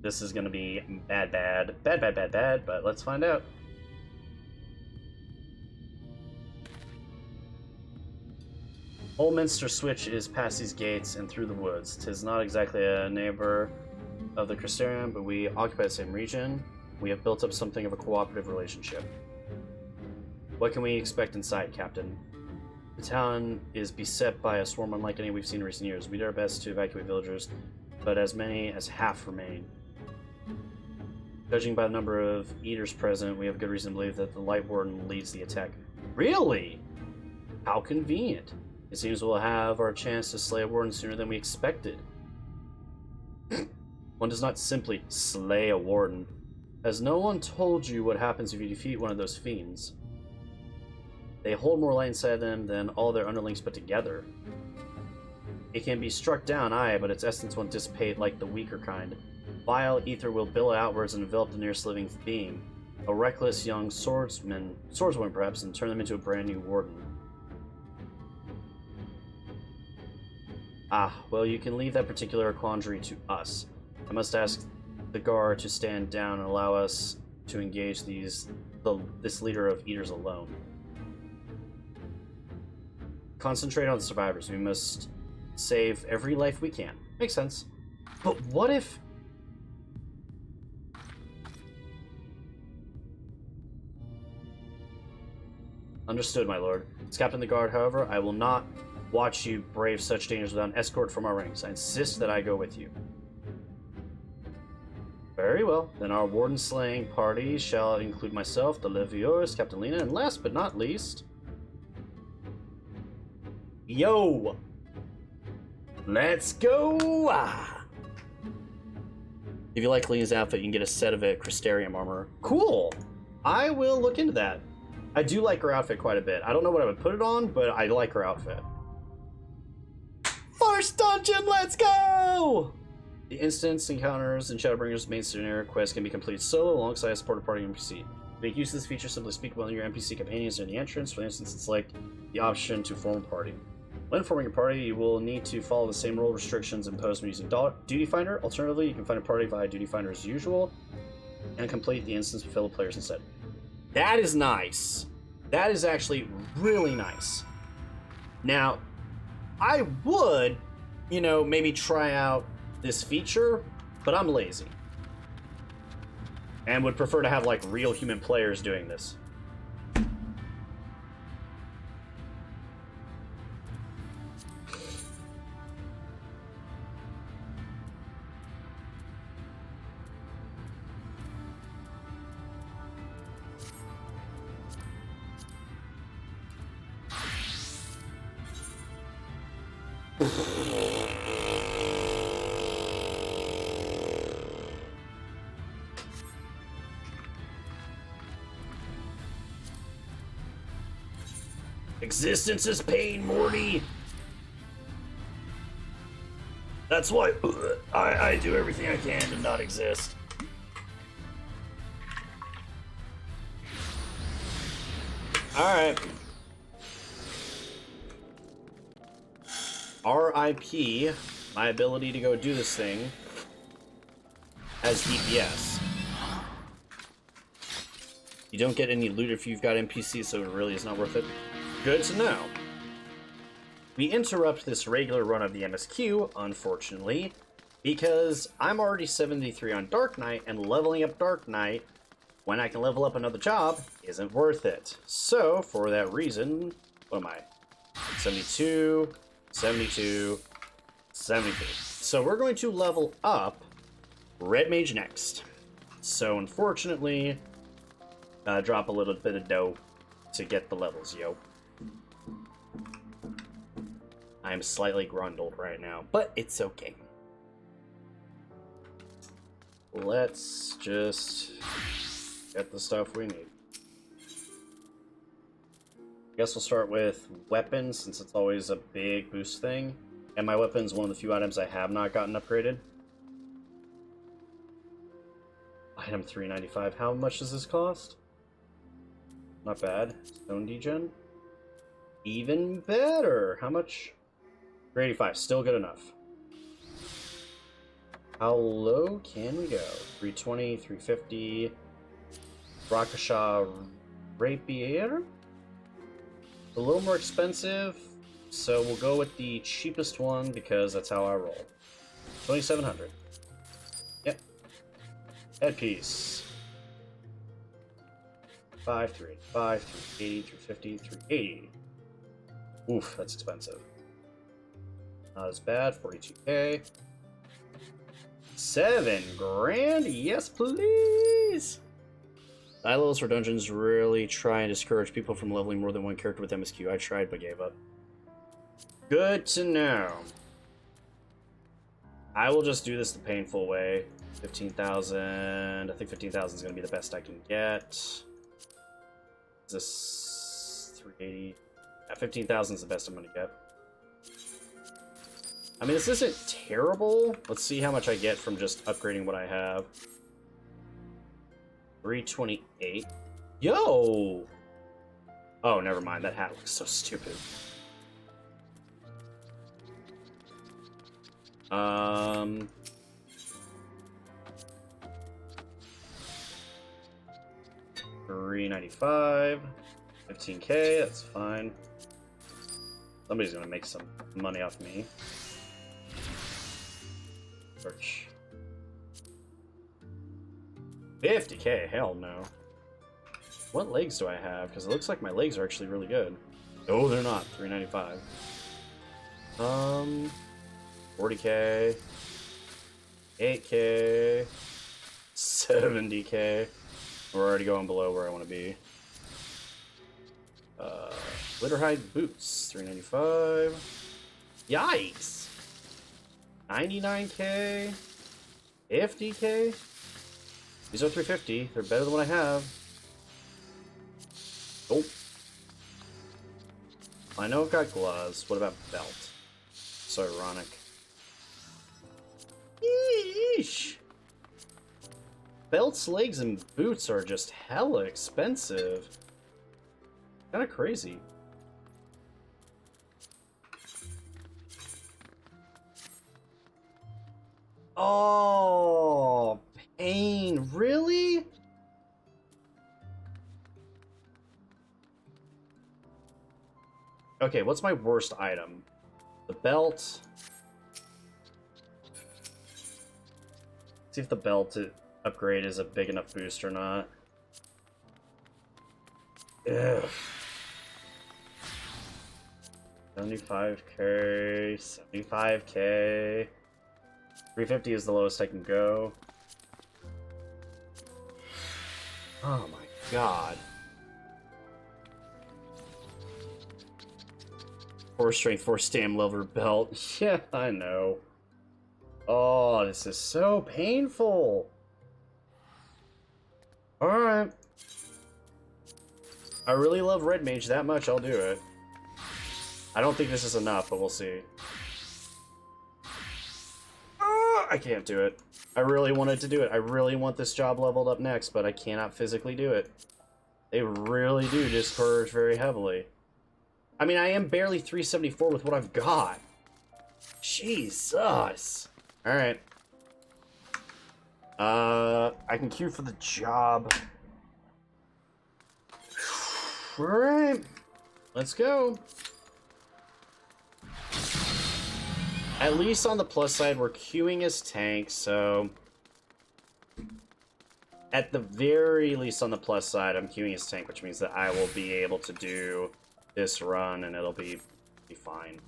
This is gonna be bad, but let's find out. Holminster Switch is past these gates and through the woods. 'Tis not exactly a neighbor of the Crystarium, but we occupy the same region. We have built up something of a cooperative relationship. What can we expect inside, Captain? The town is beset by a swarm unlike any we've seen in recent years. We did our best to evacuate villagers, but as many as half remain. Judging by the number of eaters present, we have good reason to believe that the Light Warden leads the attack. Really? How convenient. It seems we'll have our chance to slay a warden sooner than we expected. One does not simply slay a warden. Has no one told you what happens if you defeat one of those fiends? They hold more light inside them than all their underlings put together. It can be struck down, aye, but its essence won't dissipate like the weaker kind. Vile ether will billow outwards and envelop the nearest living being. A reckless young swordswoman perhaps, and turn them into a brand new warden. Ah, well, you can leave that particular quandary to us. I must ask the guard to stand down and allow us to engage this leader of eaters alone. Concentrate on the survivors. We must save every life we can. Makes sense. But what if... Understood, my lord. As Captain of the Guard, however, I will not watch you brave such dangers without an escort from our ranks. I insist that I go with you. Very well. Then our warden slaying party shall include myself, the Levios, Captain Lena, and last but not least... Yo! Let's go! Ah. If you like Lena's outfit, you can get a set of it, Crystarium armor. Cool! I will look into that. I do like her outfit quite a bit. I don't know what I would put it on, but I like her outfit. First dungeon, let's go! The instance encounters in Shadowbringers' main scenario quest can be completed solo alongside a supported party NPC. To make use of this feature, simply speak with one of your NPC companions near the entrance. For instance, select the option to form a party. When forming a party, you will need to follow the same role restrictions imposed when using Duty Finder. Alternatively, you can find a party via Duty Finder as usual, and complete the instance with fellow players instead. That is nice. That is actually really nice. Now, I would, maybe try out this feature, but I'm lazy. And would prefer to have, real human players doing this. Existence is pain, Morty. That's why I do everything I can to not exist. Alright. RIP, my ability to go do this thing as DPS. You don't get any loot if you've got NPCs, so it really is not worth it. Good to know. We interrupt this regular run of the MSQ, unfortunately, because I'm already 73 on Dark Knight, and leveling up Dark Knight when I can level up another job isn't worth it. So, for that reason, what am I? 72, 72, 73. So we're going to level up Red Mage next. So, unfortunately, drop a little bit of dough to get the levels, yo. I'm slightly grundled right now, but it's okay. Let's just get the stuff we need. I guess we'll start with weapons, since it's always a big boost thing. And my weapon's one of the few items I have not gotten upgraded. Item 395. How much does this cost? Not bad. Stone degen. Even better. How much? 385. Still good enough. How low can we go? 320, 350. Rakasha Rapier. A little more expensive, so we'll go with the cheapest one because that's how I roll. 2,700. Yep. Headpiece. 5, 385, 380, 350, 380. Oof, that's expensive. Not as bad, 42k. 7 grand, yes please! High levels for dungeons really try and discourage people from leveling more than one character with MSQ. I tried but gave up. Good to know. I will just do this the painful way. 15,000. I think 15,000 is going to be the best I can get. Is this 380? Yeah, 15,000 is the best I'm going to get. I mean, this isn't terrible. Let's see how much I get from just upgrading what I have. 328. Yo! Oh, never mind. That hat looks so stupid. $395. 15k, that's fine. Somebody's gonna make some money off me. Search. 50k, hell no. What legs do I have? Because it looks like my legs are actually really good. Oh, they're not. 395. 40k. 8k. 70k. We're already going below where I want to be. Glitterhide boots. 395. Yikes! 99k. 50k. These are 350. They're better than what I have. Oh. I know I've got gloves. What about belt? So ironic. Yeesh. Belts, legs, and boots are just hella expensive. Kinda crazy. Oh, pain. Really? Okay, what's my worst item? The belt. See if the belt upgrade is a big enough boost or not. Ugh. 75k, 75k. 350 is the lowest I can go. Oh my god. 4 strength, 4 stam leather belt. Yeah, I know. Oh, this is so painful. Alright. I really love Red Mage that much, I'll do it. I don't think this is enough, but we'll see. I can't do it. I really wanted to do it. I really want this job leveled up next, but I cannot physically do it. They really do discourage very heavily. I mean, I am barely 374 with what I've got. Jesus. Alright. I can queue for the job. Alright. Let's go. At least on the plus side, we're queuing as tanks, so... At the very least on the plus side, I'm queuing as tank, which means that I will be able to do this run, and it'll be fine.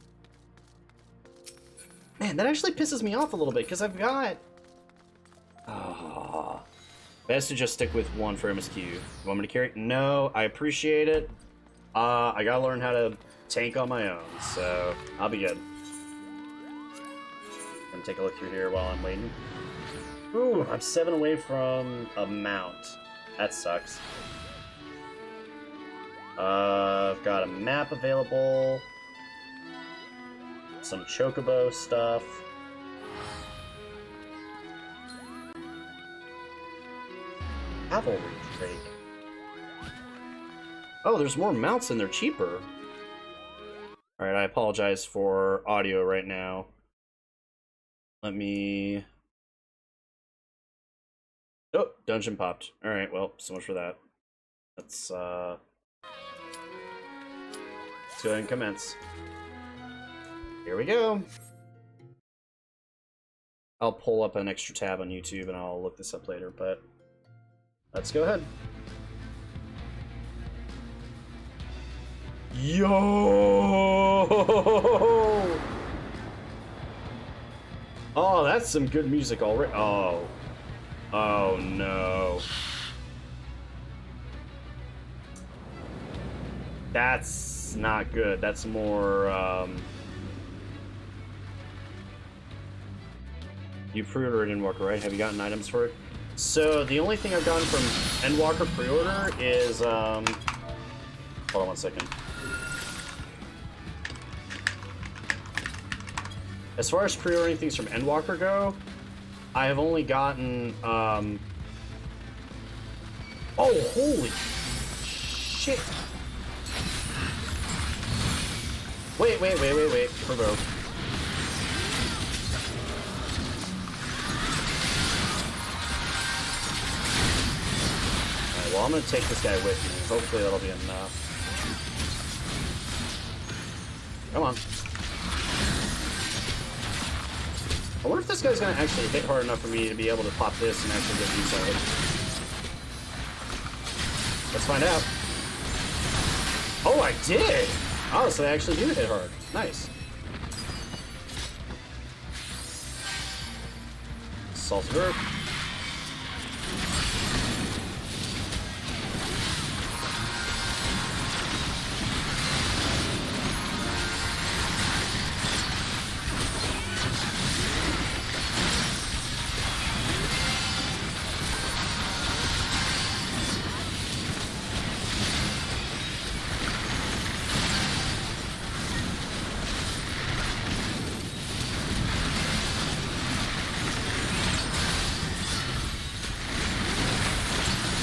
Man, that actually pisses me off a little bit, because I've got... Oh. Best to just stick with one for MSQ. You want me to carry? No, I appreciate it. I gotta learn how to tank on my own, so I'll be good. Gonna take a look through here while I'm waiting. Ooh, I'm 7 away from a mount. That sucks. I've got a map available. Some chocobo stuff. Cavalry Drake. Oh, there's more mounts and they're cheaper. Alright, I apologize for audio right now. Let me Oh, dungeon popped. Alright, well, so much for that. Let's go ahead and commence. Here we go. I'll pull up an extra tab on YouTube and I'll look this up later, but let's go ahead. Yo! Oh, that's some good music already. Oh. Oh no. That's not good. That's more, You pre-ordered Endwalker, right? Have you gotten items for it? So, the only thing I've gotten from Endwalker pre-order is, hold on one second. As far as pre-ordering things from Endwalker go, I have only gotten, oh, holy shit. Wait. Provoke. Alright, well, I'm gonna take this guy with me. Hopefully that'll be enough. Come on. I wonder if this guy's gonna actually hit hard enough for me to be able to pop this and actually get use of it. Let's find out. Oh, I did! Oh, so they actually do hit hard. Nice. Salt of Earth.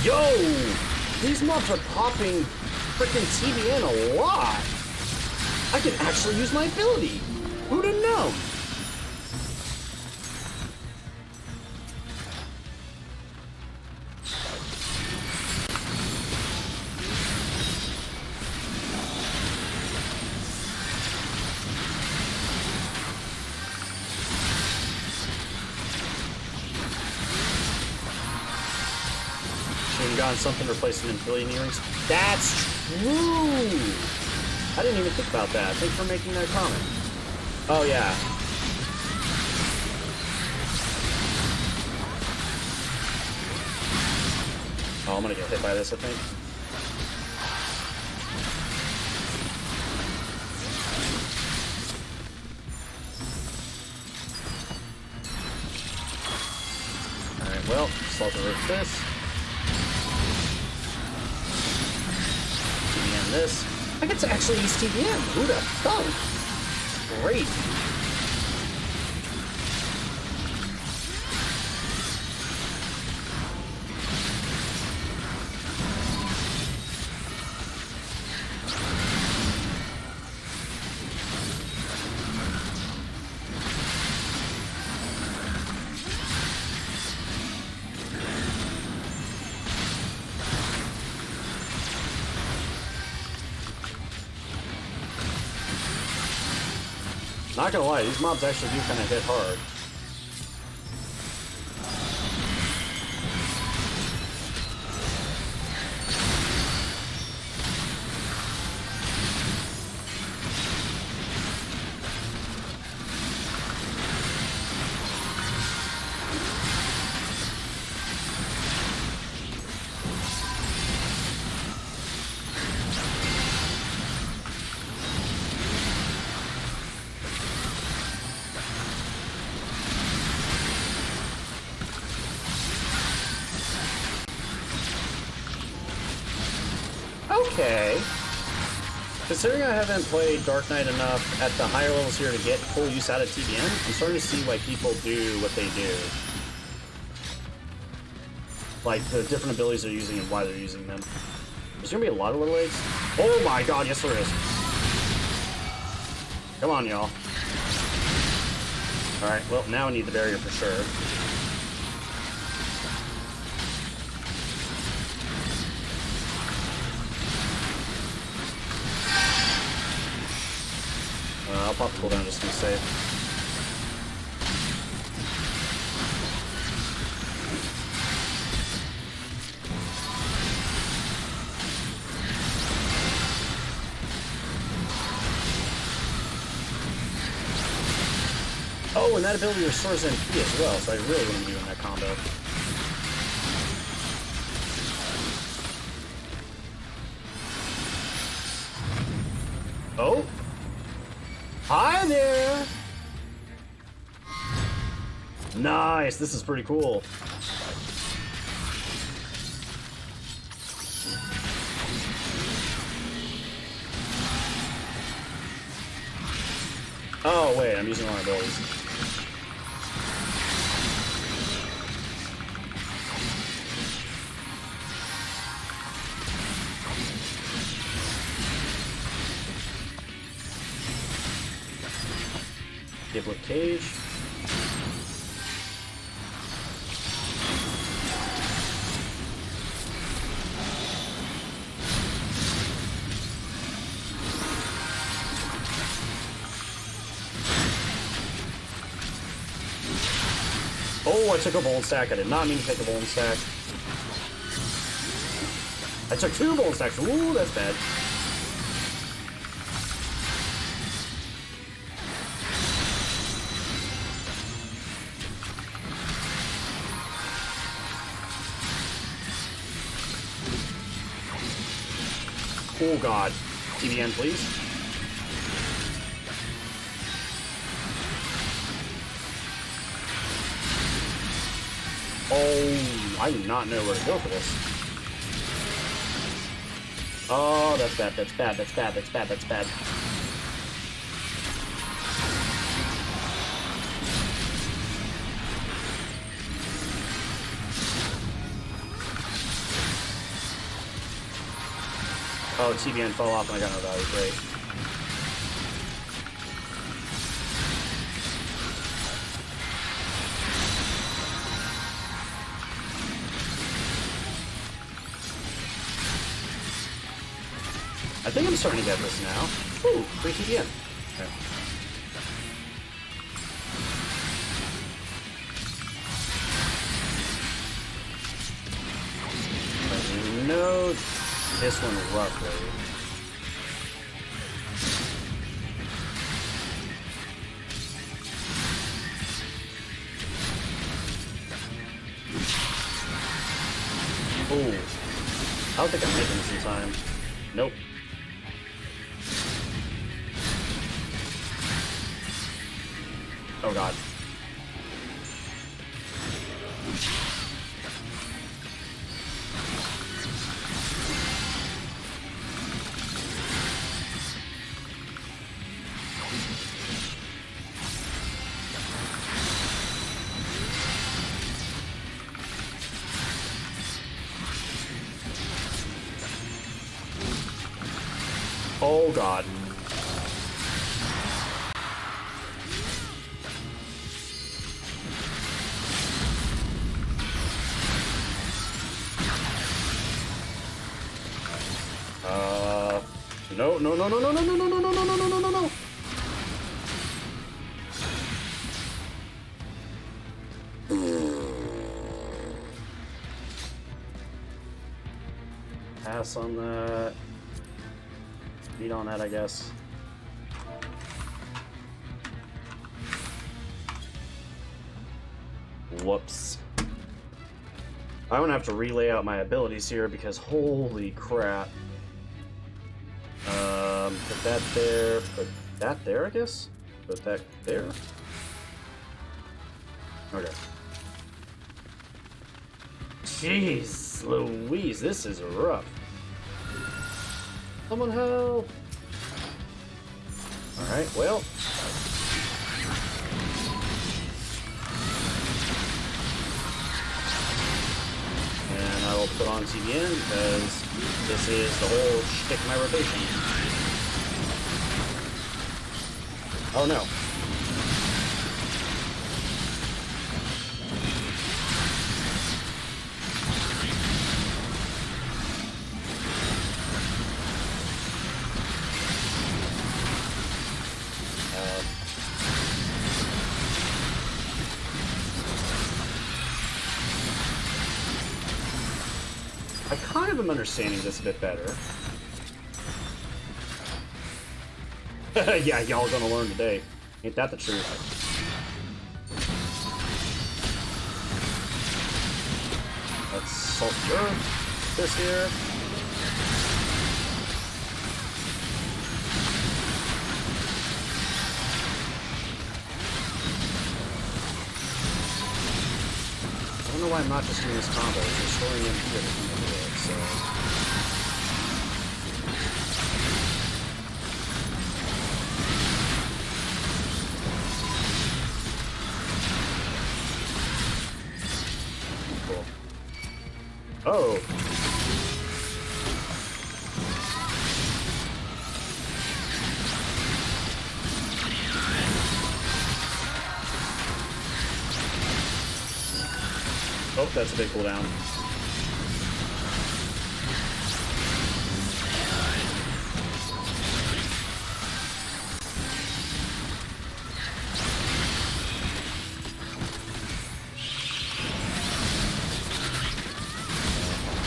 Yo! These mobs are popping freaking TBN a lot! I can actually use my ability! Who'd have known? Something replacing Infinity Earrings. That's true! I didn't even think about that. Thanks for making that comment. Oh, yeah. Oh, I'm gonna get hit by this, I think. Alright, well, Salt of Earth this. This. I get to actually use TBM. Who'd have thought? Great. Not gonna lie, these mobs actually do kind of hit hard. Okay. Considering I haven't played Dark Knight enough at the higher levels here to get full use out of TBN, I'm starting to see why people do what they do. Like, the different abilities they're using and why they're using them. There's gonna be a lot of little eggs. Oh my god, yes there is. Come on, y'all. Alright, well, now I need the barrier for sure. pop cooldown just to be safe. Oh, and that ability restores MP as well, so I really want to be doing that combo. Oh! Hi there! Nice! This is pretty cool. Oh, wait, I'm using all my abilities. Giblet Cage. Oh, I took a bold stack. I did not mean to take a bold stack. I took 2 bold stacks. Ooh, that's bad. Oh god. TBN, please. Oh, I do not know where to go for this. Oh, that's bad, that's bad, that's bad, that's bad, that's bad. Oh, TBN fell off and I got no value. Great. I think I'm starting to get this now. Ooh, free TBN. Okay. I know this one roughly. Ooh. I don't think I'm making this in time. Nope. Oh god. Oh god. No, no, no, no, no, no, no, no, no, no, no, no, no, no, no. Pass on that. Beat on that, I guess. Whoops. I'm gonna have to relay out my abilities here because holy crap. Put that there, put that there, I guess? Put that there? Okay. Jeez Louise, this is rough. Someone help! Alright, well. And I will put on TBN because this is the whole shtick of my rotation. Oh no. am understanding this a bit better. Yeah, y'all gonna learn today. Ain't that the truth? Let's salt the earth. This here. I don't know why I'm not just doing this combo. It's restoring him here to do it, so. Cool. Oh! Oh, that's a big cooldown.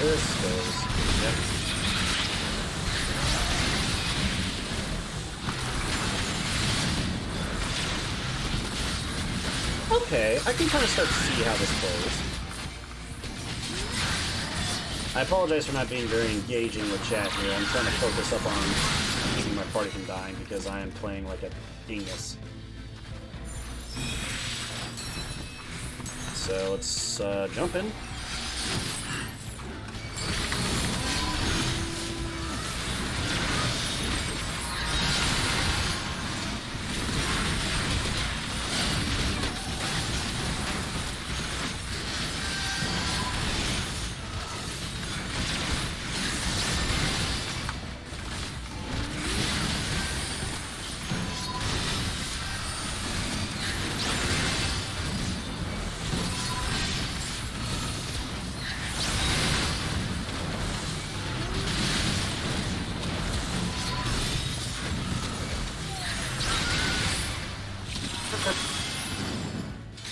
This goes. Yep. Okay, I can kind of start to see how this plays. I apologize for not being very engaging with chat here. I'm trying to focus up on keeping my party from dying because I am playing like a genius. So let's jump in.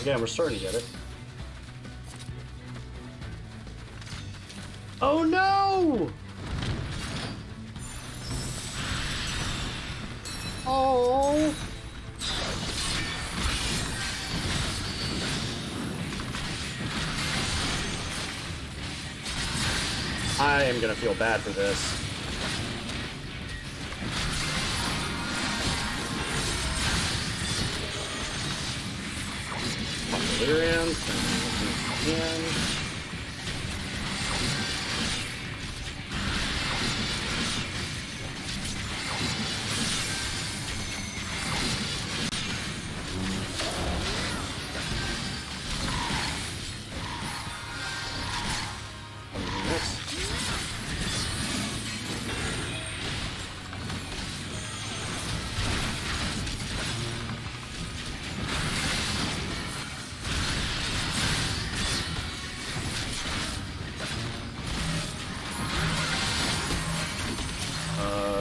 Again, we're starting to get it. Oh no! Oh! I am gonna feel bad for this. Around again.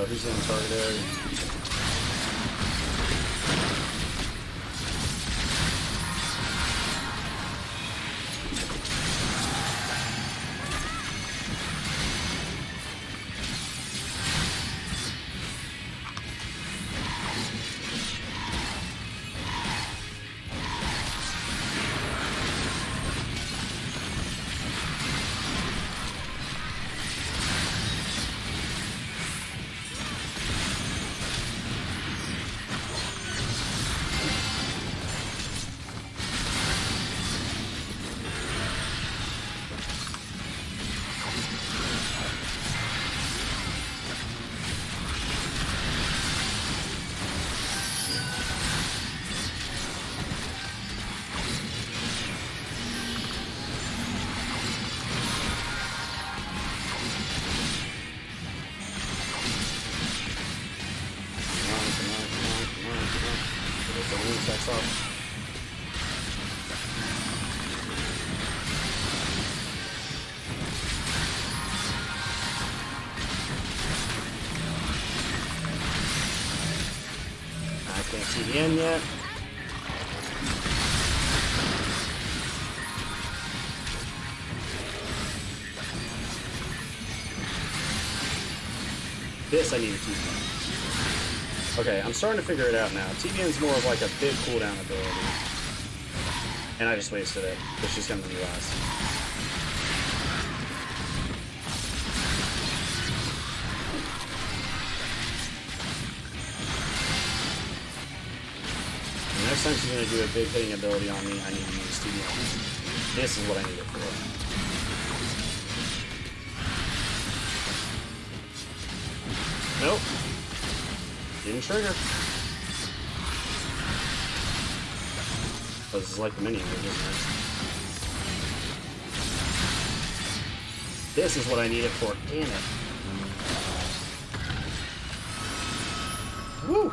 Who's in target area? Can't see the end yet. This I need a TBN. Okay, I'm starting to figure it out now. TBN's more of like a big cooldown ability. And I just wasted it, but she's coming to me last. Next time she's going to do a big hitting ability on me, I need to use TBN. This is what I need it for. Nope. Didn't trigger. Oh, this is like the mini move, isn't it? This is what I need it for. Damn it. Woo!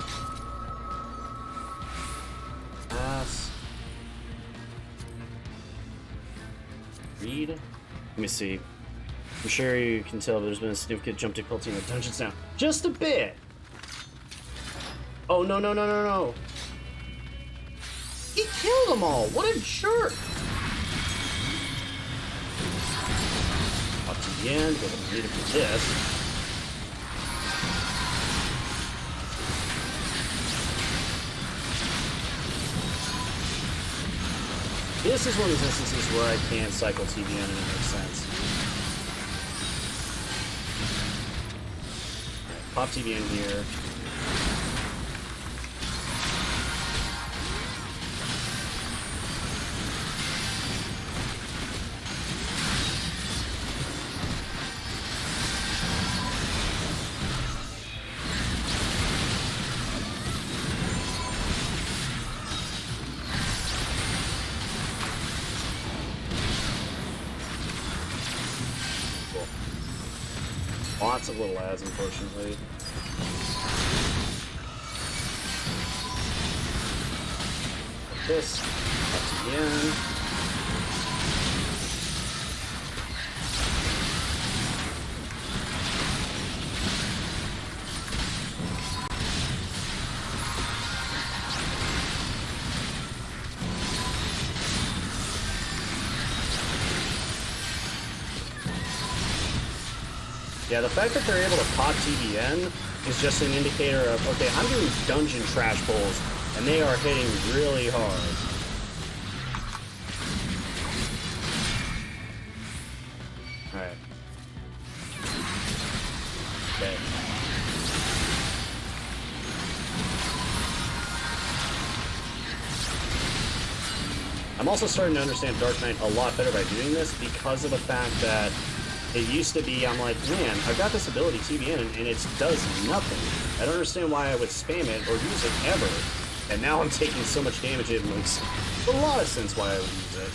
Read. Let me see. I'm sure you can tell there's been a significant jump difficulty in the dungeons now. Just a bit! Oh, no, no, no, no, no. He killed them all! What a jerk! Up to the end, but I need to do this. This is one of those instances where I can't cycle TBN and it makes sense. Right, pop TBN here. Lots of little ads, unfortunately. Like this. Up again. Yeah, the fact that they're able to pop TBN is just an indicator of, okay, I'm doing dungeon trash pulls, and they are hitting really hard. Alright. Okay. I'm also starting to understand Dark Knight a lot better by doing this because of the fact that it used to be, I'm like, man, I've got this ability TBN and it does nothing. I don't understand why I would spam it or use it ever. And now I'm taking so much damage it makes a lot of sense why I would use it.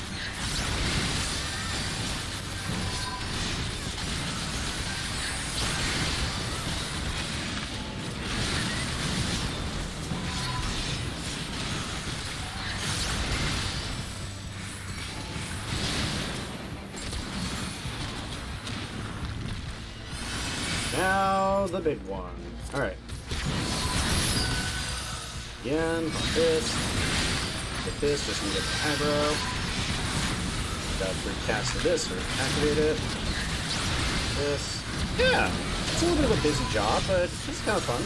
Now the big one. Alright. Again, like this. Get this, just gonna get the aggro. Got free cast of this or activate it. This. Yeah! It's a little bit of a busy job, but it's kind of fun.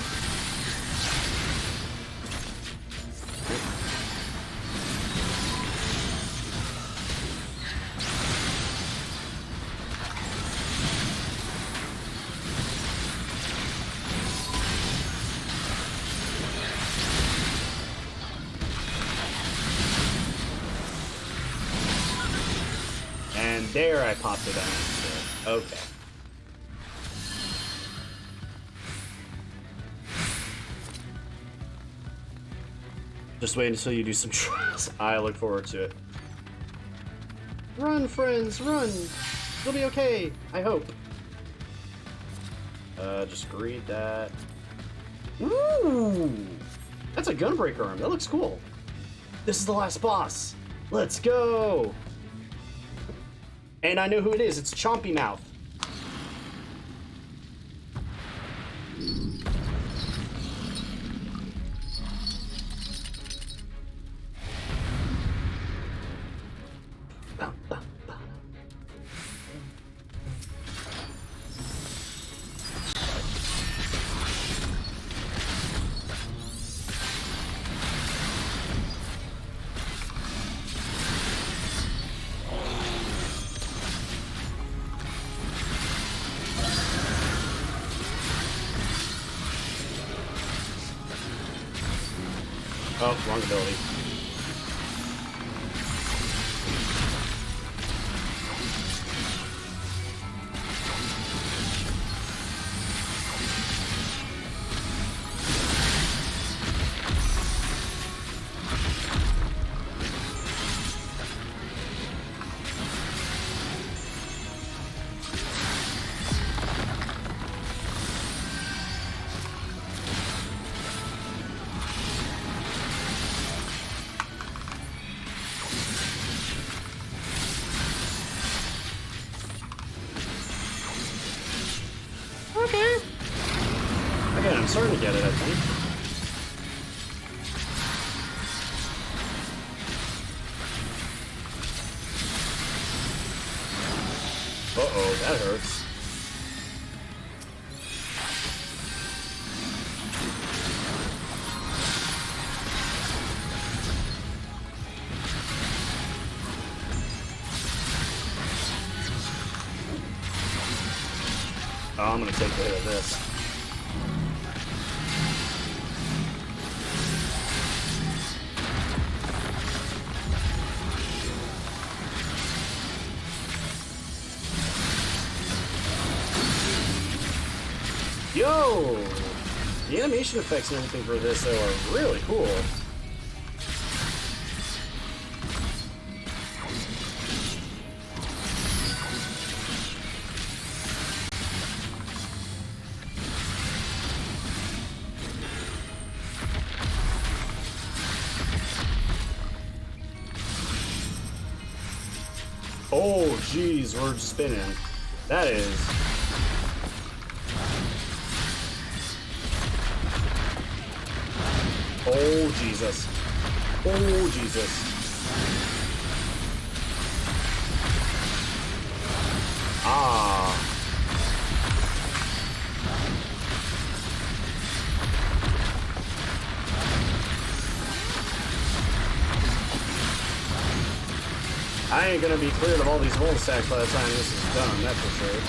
There I popped it out. Okay. Just wait until you do some trials. I look forward to it. Run, friends, run! It'll be okay, I hope. Just read that. Ooh! That's a gunbreaker arm. That looks cool. This is the last boss. Let's go! And I know who it is. It's Chompy Mouth. Oh, wrong ability. Okay. Again, I'm starting to get it, I think. Uh-oh, that hurts. Oh, I'm gonna take a hit of this. Yo! The animation effects and everything for this, though, are really cool. Oh, jeez, we're spinning. That is... Oh, Jesus. Oh, Jesus. Ah. I ain't gonna be cleared of all these hole stacks by the time this is done, that's for sure.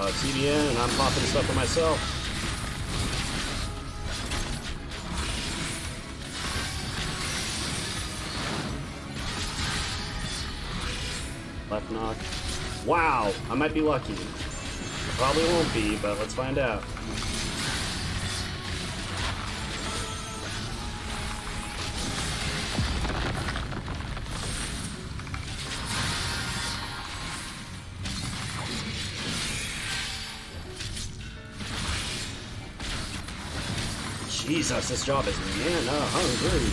TDN, and I'm popping stuff for myself. Left knock. Wow, I might be lucky. Probably won't be, but let's find out. Jesus, this job is mana hungry.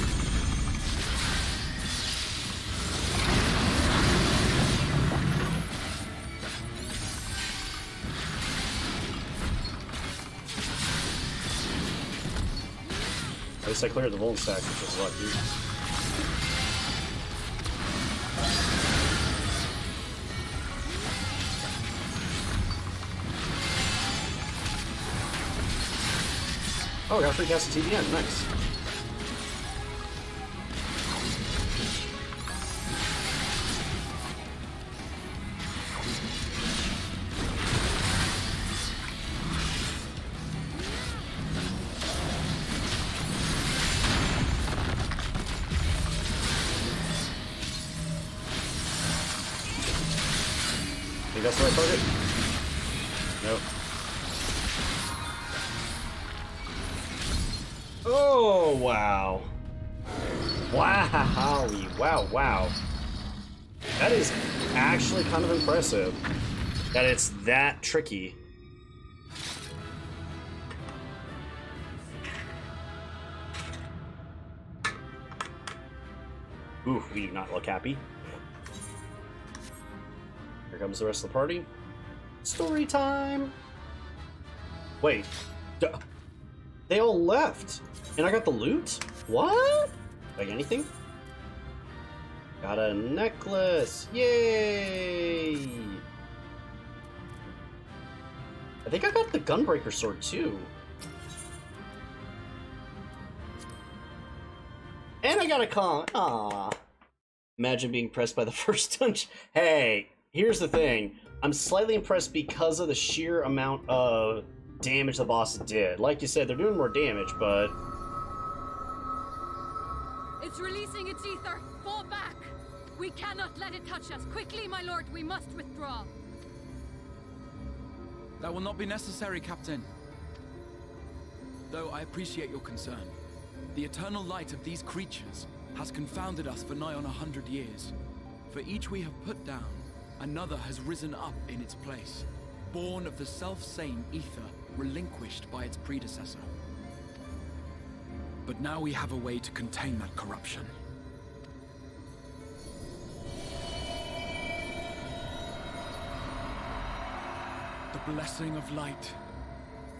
At least I cleared the Vuln stacks, which is lucky. Oh, I got free cast of TDN, nice. Think that's the right target? Nope. Oh, wow. Wowie, wow, wow. That is actually kind of impressive that it's that tricky. Ooh, we do not look happy. Here comes the rest of the party. Story time! Wait. Duh. They all left! And I got the loot? What? Like anything? Got a necklace! Yay! I think I got the Gunbreaker sword too. And I got a con. Aww. Imagine being pressed by the first dungeon. Hey, here's the thing. I'm slightly impressed because of the sheer amount of damage the boss did. Like you said, they're doing more damage, but... It's releasing its ether! Fall back! We cannot let it touch us! Quickly, my lord, we must withdraw! That will not be necessary, Captain. Though I appreciate your concern. The eternal light of these creatures has confounded us for nigh on 100 years. For each we have put down, another has risen up in its place, born of the self-same ether relinquished by its predecessor. But now we have a way to contain that corruption. The blessing of light,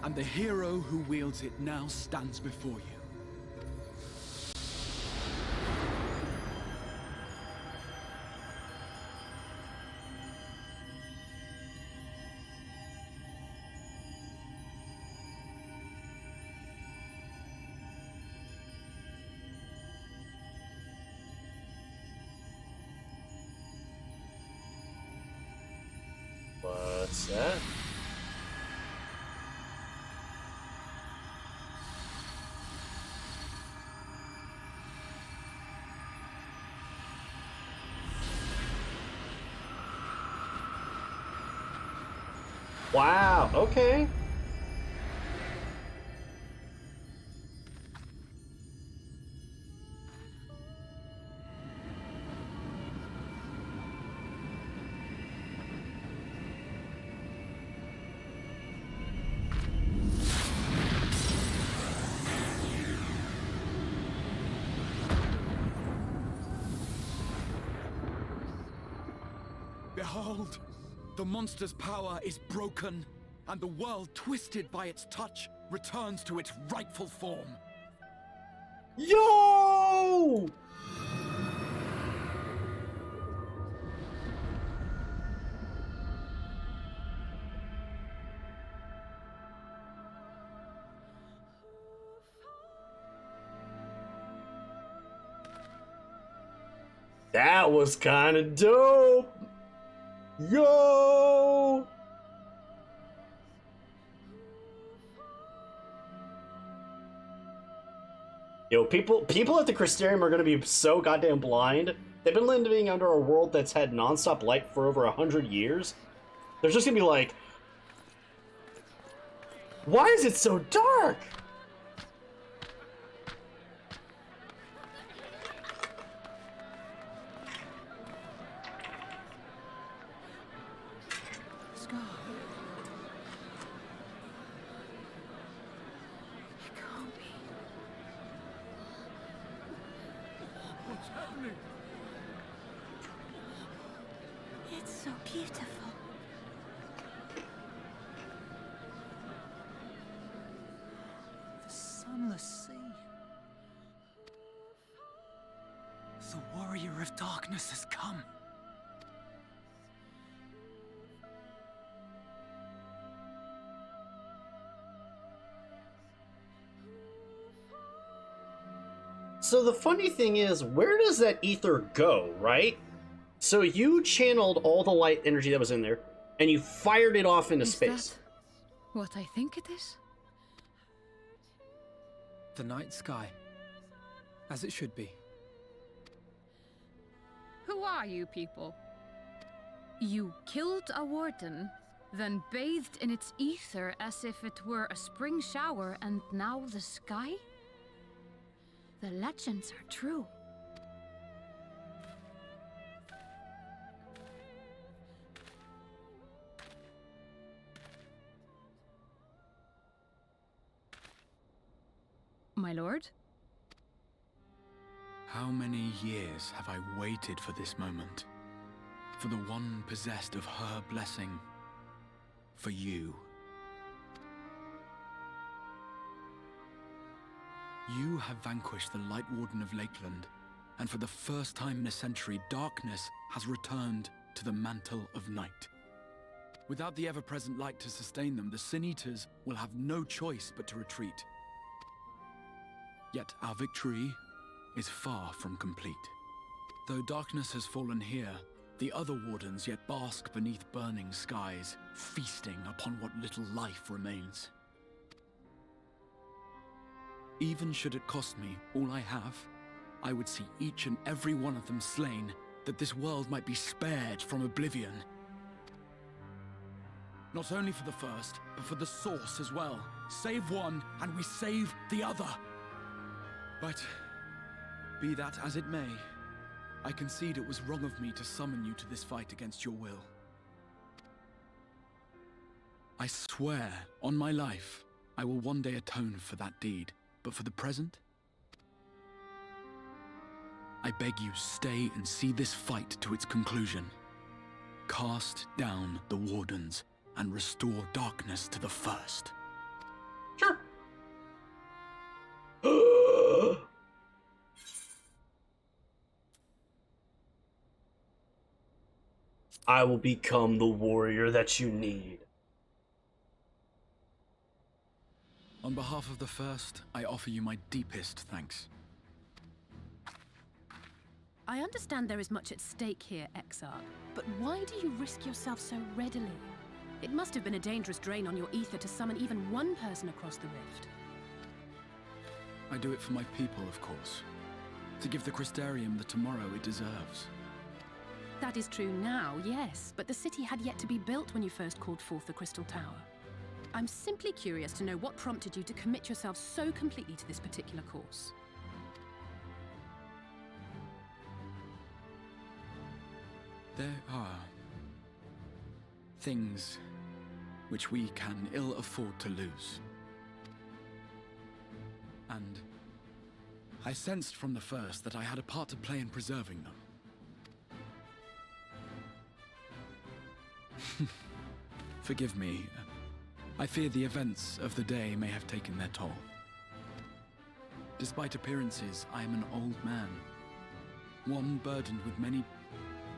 and the hero who wields it now stands before you. What's that? Wow, okay. Behold, the monster's power is broken, and the world, twisted by its touch, returns to its rightful form. Yo! That was kind of dope. Yo! Yo, people at the Crystarium are gonna be so goddamn blind. They've been living under a world that's had nonstop light for over 100 years. They're just gonna be like, why is it so dark? It's so beautiful. The sunless sea. The warrior of darkness has come. So the funny thing is, where does that ether go, right? So you channeled all the light energy that was in there, and you fired it off into space. That what I think it is? The night sky. As it should be. Who are you people? You killed a warden, then bathed in its ether as if it were a spring shower, and now the sky? The legends are true. My lord? How many years have I waited for this moment? For the one possessed of her blessing. For you. You have vanquished the Light Warden of Lakeland, and for the first time in a century, darkness has returned to the mantle of night. Without the ever-present light to sustain them, the Sin Eaters will have no choice but to retreat. Yet our victory is far from complete. Though darkness has fallen here, the other Wardens yet bask beneath burning skies, feasting upon what little life remains. Even should it cost me all I have, I would see each and every one of them slain, that this world might be spared from oblivion. Not only for the first, but for the source as well. Save one, and we save the other. But, be that as it may, I concede it was wrong of me to summon you to this fight against your will. I swear, on my life, I will one day atone for that deed, but for the present, I beg you stay and see this fight to its conclusion. Cast down the Wardens and restore darkness to the first. Sure. I will become the warrior that you need. On behalf of the first, I offer you my deepest thanks. I understand there is much at stake here, Exarch, but why do you risk yourself so readily? It must have been a dangerous drain on your ether to summon even one person across the rift. I do it for my people, of course. To give the Crystarium the tomorrow it deserves. That is true now, yes, but the city had yet to be built when you first called forth the Crystal Tower. I'm simply curious to know what prompted you to commit yourself so completely to this particular course. There are things which we can ill afford to lose. And I sensed from the first that I had a part to play in preserving them. Forgive me. I fear the events of the day may have taken their toll. Despite appearances, I am an old man. One burdened with many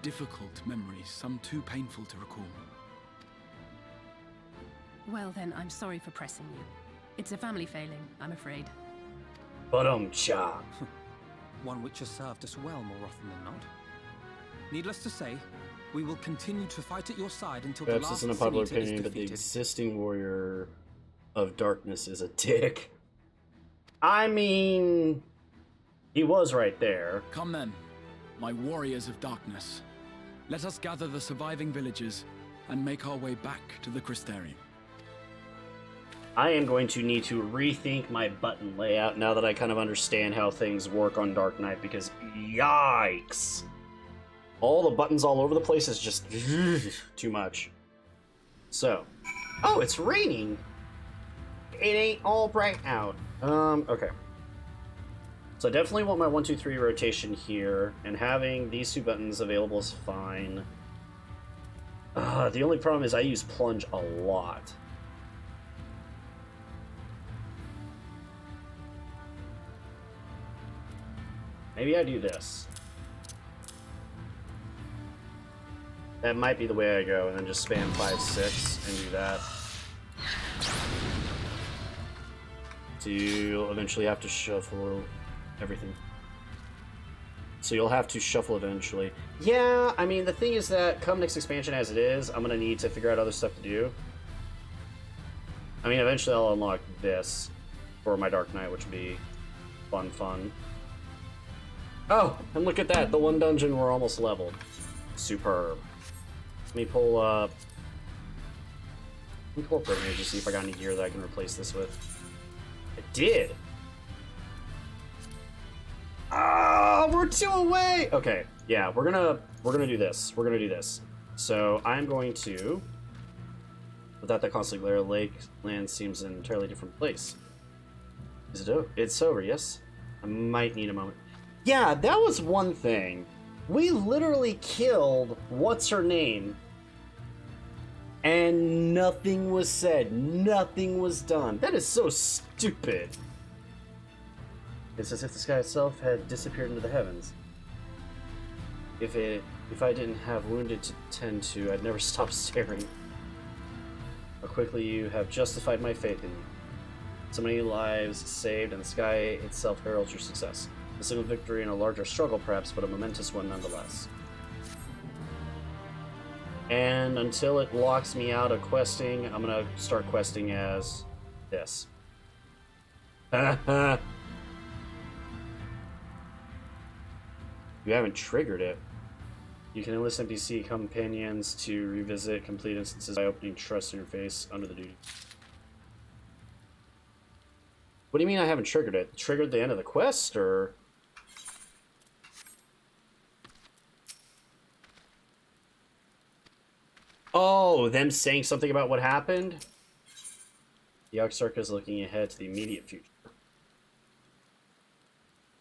difficult memories, some too painful to recall. Well then, I'm sorry for pressing you. It's a family failing, I'm afraid. But cha. One which has served us well more often than not. Needless to say, we will continue to fight at your side until Perhaps the last it's an unpopular Senator is opinion, but the defeated. existing warrior of darkness is a dick. I mean, he was right there. Come then, my warriors of darkness. Let us gather the surviving villagers and make our way back to the Crystarium. I am going to need to rethink my button layout now that I kind of understand how things work on Dark Knight, because yikes! All the buttons all over the place is just too much. So, oh, it's raining! It ain't all bright out. Okay. So I definitely want my 1, 2, 3 rotation here, and having these two buttons available is fine. The only problem is I use plunge a lot. Maybe I do this. That might be the way I go, and then just spam 5, 6 and do that. So you'll eventually have to shuffle everything. So you'll have to shuffle eventually. Yeah, I mean, the thing is that come next expansion as it is, I'm gonna need to figure out other stuff to do. I mean, eventually I'll unlock this for my Dark Knight, which would be fun. Oh, and look at that, the one dungeon we're almost leveled. Superb. Let me pull up Red Mage to see if I got any gear that I can replace this with. I did! Ah, we're 2 away! Okay, yeah, we're gonna do this. We're gonna do this. So I'm going to, without that constant glare, lake land seems an entirely different place. Is it over? It's over, yes? I might need a moment. Yeah, that was one thing. We literally killed what's-her-name, and nothing was said. Nothing was done. That is so stupid. It's as if the sky itself had disappeared into the heavens. If I didn't have wounded to tend to, I'd never stop staring. How quickly you have justified my faith in you. So many lives saved, and the sky itself heralds your success. A single victory in a larger struggle, perhaps, but a momentous one nonetheless. And until it locks me out of questing, I'm gonna start questing as this. You haven't triggered it. You can enlist NPC companions to revisit complete instances by opening trust interface under the duty. What do you mean I haven't triggered it? Triggered the end of the quest, or? Oh, them saying something about what happened? The Exarch is looking ahead to the immediate future.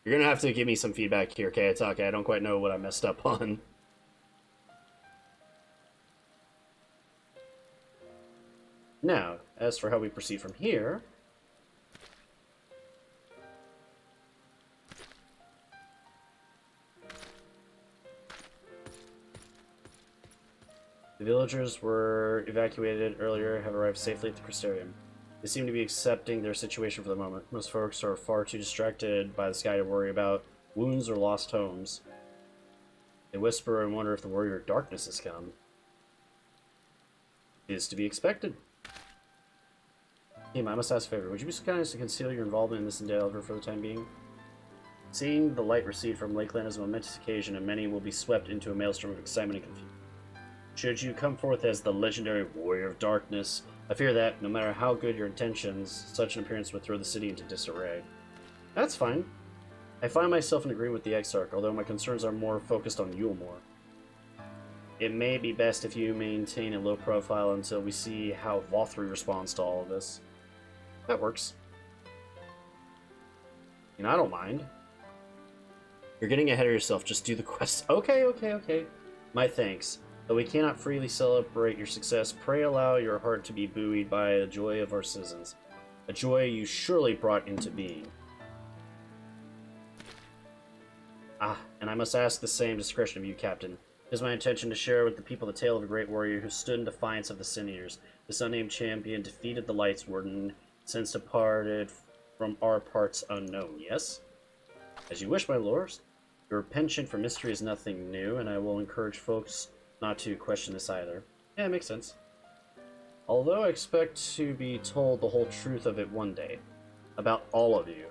You're gonna have to give me some feedback here, Kayatake. I don't quite know what I messed up on. Now, as for how we proceed from here... The villagers were evacuated earlier, have arrived safely at the Crystarium. They seem to be accepting their situation for the moment. Most folks are far too distracted by the sky to worry about wounds or lost homes. They whisper and wonder if the warrior of darkness has come. It is to be expected. Team, I must ask a favor. Would you be so kind as to conceal your involvement in this endeavor for the time being? Seeing the light recede from Lakeland is a momentous occasion, and many will be swept into a maelstrom of excitement and confusion. Should you come forth as the legendary warrior of darkness, I fear that, no matter how good your intentions, such an appearance would throw the city into disarray. That's fine. I find myself in agreement with the Exarch, although my concerns are more focused on Yulmore. It may be best if you maintain a low profile until we see how Vothri responds to all of this. That works. I don't mind. You're getting ahead of yourself, just do the quest. Okay. My thanks. Though we cannot freely celebrate your success, pray allow your heart to be buoyed by the joy of our citizens. A joy you surely brought into being. And I must ask the same discretion of you, Captain. It is my intention to share with the people the tale of a great warrior who stood in defiance of the Sin Eaters. This unnamed champion defeated the Lights Warden, since departed from our parts unknown, yes? As you wish, my lords. Your penchant for mystery is nothing new, and I will encourage folks not to question this either. Yeah, it makes sense. Although I expect to be told the whole truth of it one day. About all of you.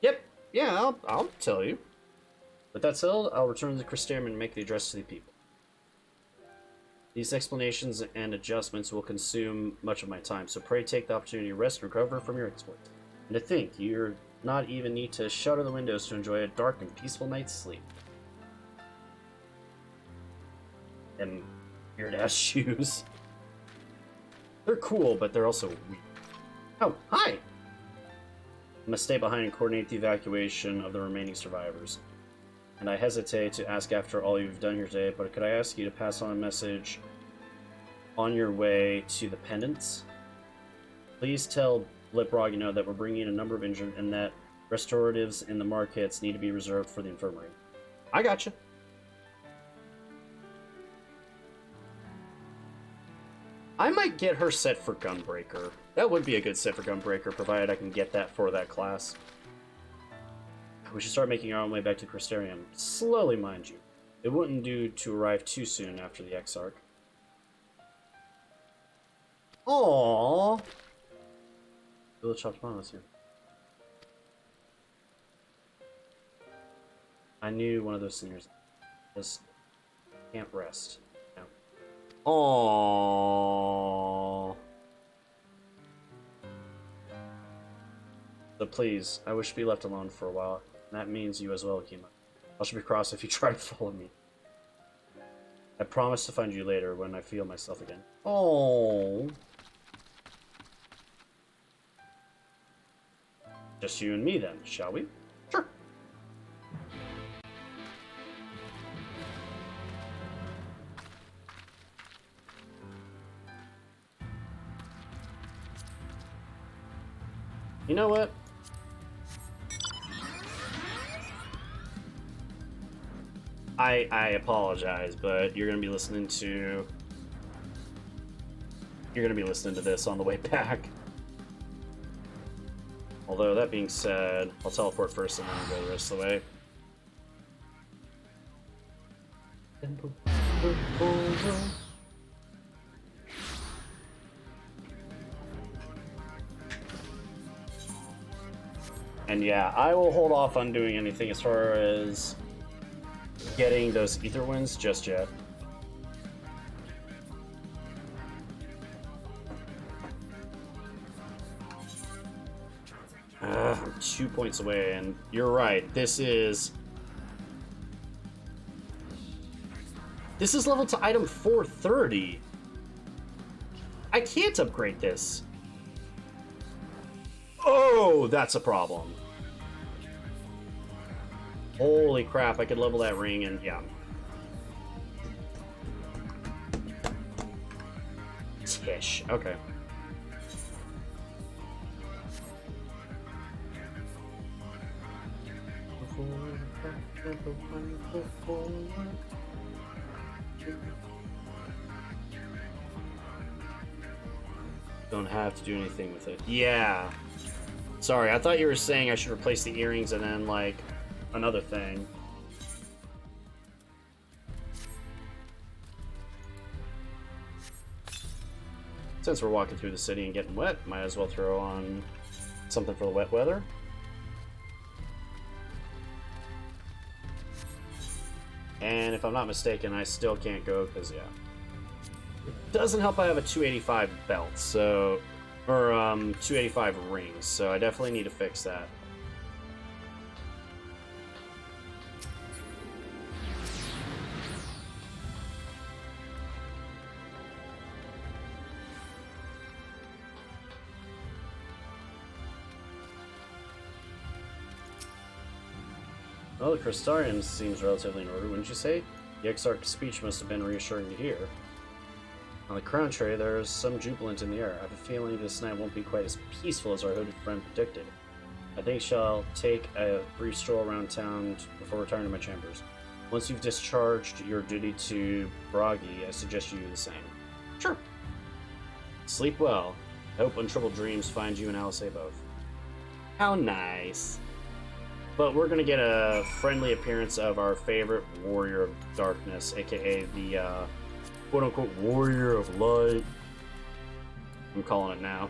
Yep, yeah, I'll tell you. With that said, I'll return to the Crystarium and make the address to the people. These explanations and adjustments will consume much of my time, so pray take the opportunity to rest and recover from your exploits. And to think, you're not even need to shutter the windows to enjoy a dark and peaceful night's sleep. And weird-ass shoes. They're cool, but they're also weird. Oh, hi! I must stay behind and coordinate the evacuation of the remaining survivors. And I hesitate to ask after all you've done here today, but could I ask you to pass on a message on your way to the pendants? Please tell Bliprog, that we're bringing in a number of injured and that restoratives in the markets need to be reserved for the infirmary. I gotcha. I might get her set for Gunbreaker. That would be a good set for Gunbreaker, provided I can get that for that class. We should start making our own way back to Crystarium. Slowly, mind you. It wouldn't do to arrive too soon after the Exarch. Aww. Village Chopped Monos here. I knew one of those seniors just can't rest. No. Aww. So please, I wish to be left alone for a while. That means you as well, Akima. I shall be cross if you try to follow me. I promise to find you later when I feel myself again. Oh. Just you and me then, shall we? Sure. You know what? I apologize, but you're gonna be listening to this on the way back. Although that being said, I'll teleport first and then go the rest of the way. And yeah, I will hold off on doing anything as far as getting those ether winds just yet. I'm 2 points away, and you're right. This is level to item 430. I can't upgrade this. Oh, that's a problem. Holy crap, I could level that ring and yeah. Tish, okay. Don't have to do anything with it. Yeah. Sorry, I thought you were saying I should replace the earrings and then, like, another thing. Since we're walking through the city and getting wet, might as well throw on something for the wet weather. And if I'm not mistaken, I still can't go because, yeah. It doesn't help I have a 285 belt, so... Or, 285 rings, so I definitely need to fix that. Well, the Crystarium seems relatively in order, wouldn't you say? The Exarch's speech must have been reassuring to hear. On the crown tray, there's some jubilant in the air. I have a feeling this night won't be quite as peaceful as our hooded friend predicted. I think shall take a brief stroll around town before returning to my chambers. Once you've discharged your duty to Bragi, I suggest you do the same. Sure. Sleep well. I hope untroubled dreams find you and Alice both. How nice. But we're going to get a friendly appearance of our favorite Warrior of Darkness, aka the quote-unquote Warrior of Light. I'm calling it now.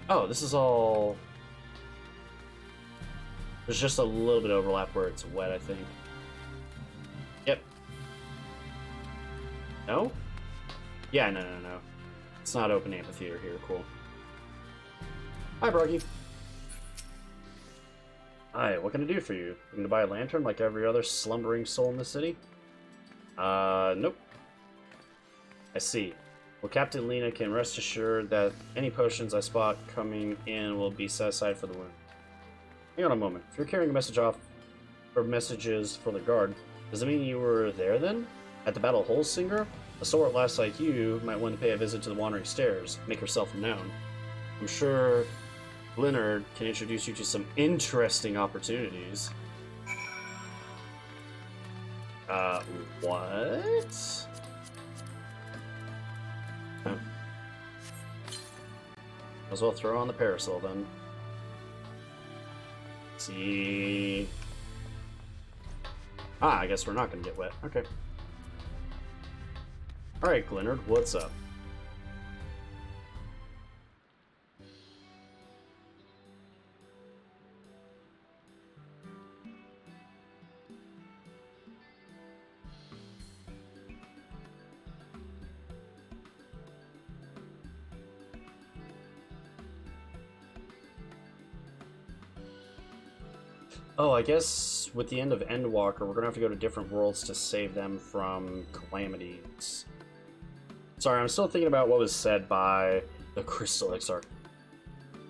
Oh, this is all... There's just a little bit of overlap where it's wet, I think. Yep. No? Yeah, no. It's not open amphitheater here, cool. Hi, Broggy. Hi, what can I do for you? Looking to buy a lantern like every other slumbering soul in the city? Nope. I see. Well, Captain Lena can rest assured that any potions I spot coming in will be set aside for the wound. Hang on a moment. If you're carrying a message off, or messages for the guard, does it mean you were there then? At the Battle of Holsinger? A stalwart lass like you might want to pay a visit to the Wandering Stairs, make herself known. I'm sure Leonard can introduce you to some interesting opportunities. What? Oh. Might as well throw on the parasol then. See. Ah, I guess we're not gonna get wet. Okay. Alright, Glennard, what's up? Oh, I guess with the end of Endwalker, we're gonna have to go to different worlds to save them from calamities. Sorry, I'm still thinking about what was said by the Crystal Exarch.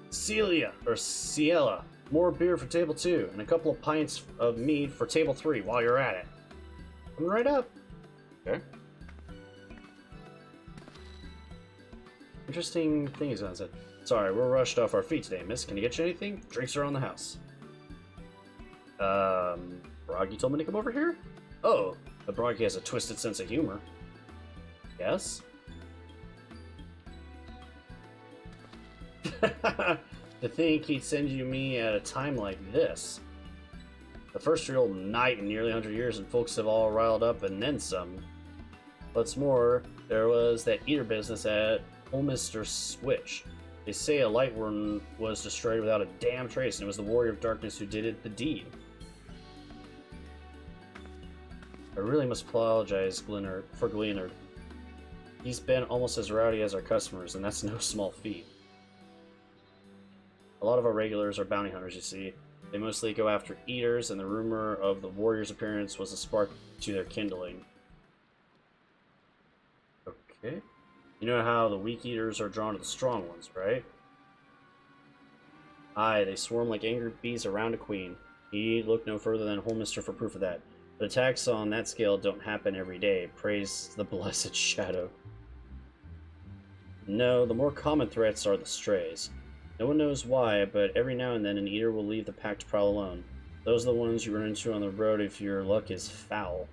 Ciela, more beer for table 2, and a couple of pints of mead for table 3 while you're at it. Coming right up. Okay. Interesting thing he's gonna say. Sorry, we're rushed off our feet today, miss. Can you get you anything? Drinks are on the house. Broggy told me to come over here? Oh, but Broggy has a twisted sense of humor. Yes? To think he'd send you me at a time like this. The first real night in nearly 100 years, and folks have all riled up and then some. What's more, there was that eater business at Holmister Switch. They say a light warden was destroyed without a damn trace, and it was the Warrior of Darkness who did the deed. I really must apologize for Gleanard. He's been almost as rowdy as our customers, and that's no small feat. A lot of our regulars are bounty hunters, you see. They mostly go after eaters, and the rumor of the warrior's appearance was a spark to their kindling. Okay. You know how the weak eaters are drawn to the strong ones, right? Aye, they swarm like angry bees around a queen. He'd look no further than Holmister for proof of that. But attacks on that scale don't happen every day. Praise the blessed shadow. No, the more common threats are the strays. No one knows why, but every now and then an eater will leave the pack to prowl alone. Those are the ones you run into on the road if your luck is foul.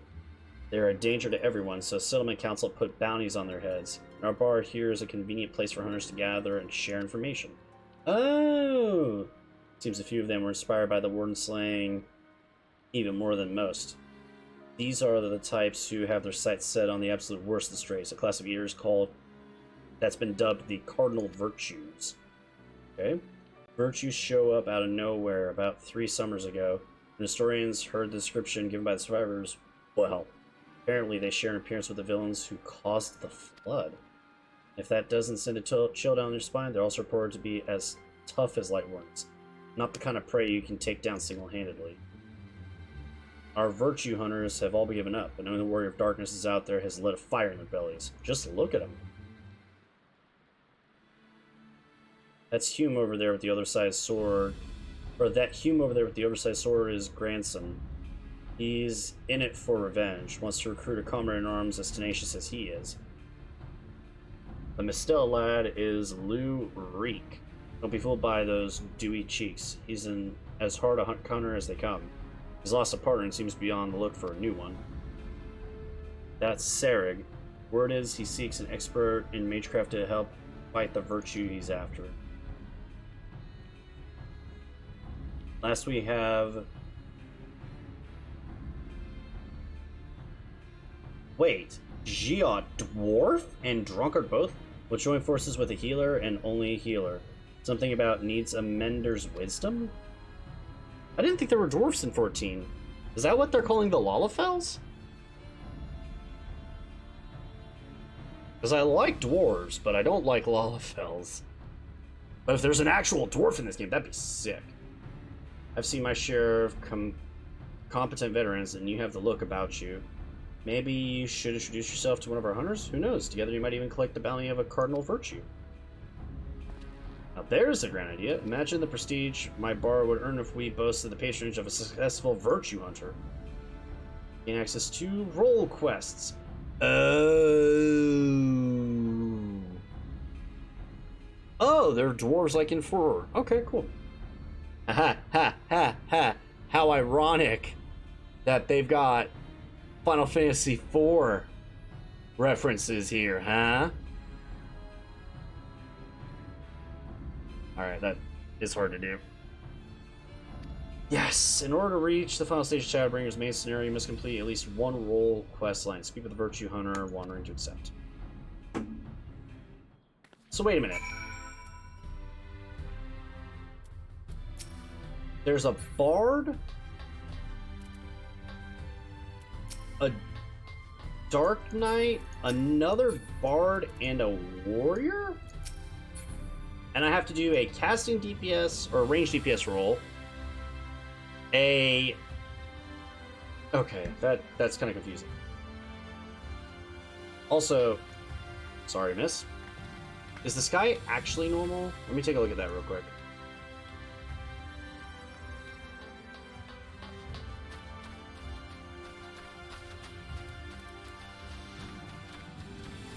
They are a danger to everyone, so Settlement Council put bounties on their heads. And our bar here is a convenient place for hunters to gather and share information. Oh! Seems a few of them were inspired by the Warden slaying even more than most. These are the types who have their sights set on the absolute worst of the strays, a class of eaters that's been dubbed the Cardinal Virtues. Okay? Virtues show up out of nowhere about 3 summers ago. When historians heard the description given by the survivors, well, apparently they share an appearance with the villains who caused the flood. If that doesn't send a chill down your spine, they're also reported to be as tough as light wardens. Not the kind of prey you can take down single-handedly. Our virtue hunters have all but given up, but knowing the Warrior of Darkness is out there has lit a fire in their bellies. Just look at them. That's Hume over there with the oversized sword. Or that Hume over there with the oversized sword is grandson. He's in it for revenge, wants to recruit a comrade in arms as tenacious as he is. The Mistel lad is Lou Reek. Don't be fooled by those dewy cheeks. He's as hard a hunter as they come. He's lost a partner and seems to be on the look for a new one. That's Sarig. Word is he seeks an expert in magecraft to help fight the virtue he's after. Last we have... Wait, Giot, Dwarf and Drunkard both will join forces with a healer and only a healer. Something about needs a mender's wisdom? I didn't think there were dwarfs in 14. Is that what they're calling the Lalafels? Because I like dwarves, but I don't like Lalafels. But if there's an actual dwarf in this game, that'd be sick. I've seen my share of competent veterans, and you have the look about you. Maybe you should introduce yourself to one of our hunters? Who knows? Together you might even collect the bounty of a Cardinal Virtue. Now there's a grand idea. Imagine the prestige my bar would earn if we boasted the patronage of a successful virtue hunter. Gain access to role quests. Oh, they're dwarves like in 4. Okay, cool. Ha ha ha ha. How ironic that they've got Final Fantasy IV references here, huh? Alright, that is hard to do. Yes! In order to reach the final stage of Shadowbringers' main scenario, you must complete at least one role quest line. Speak with the Virtue Hunter, wandering to accept. So wait a minute. There's a bard, a dark knight, another bard, and a warrior? And I have to do a casting DPS, or a range DPS roll. Okay, that's kind of confusing. Also, sorry, miss. Is the sky actually normal? Let me take a look at that real quick.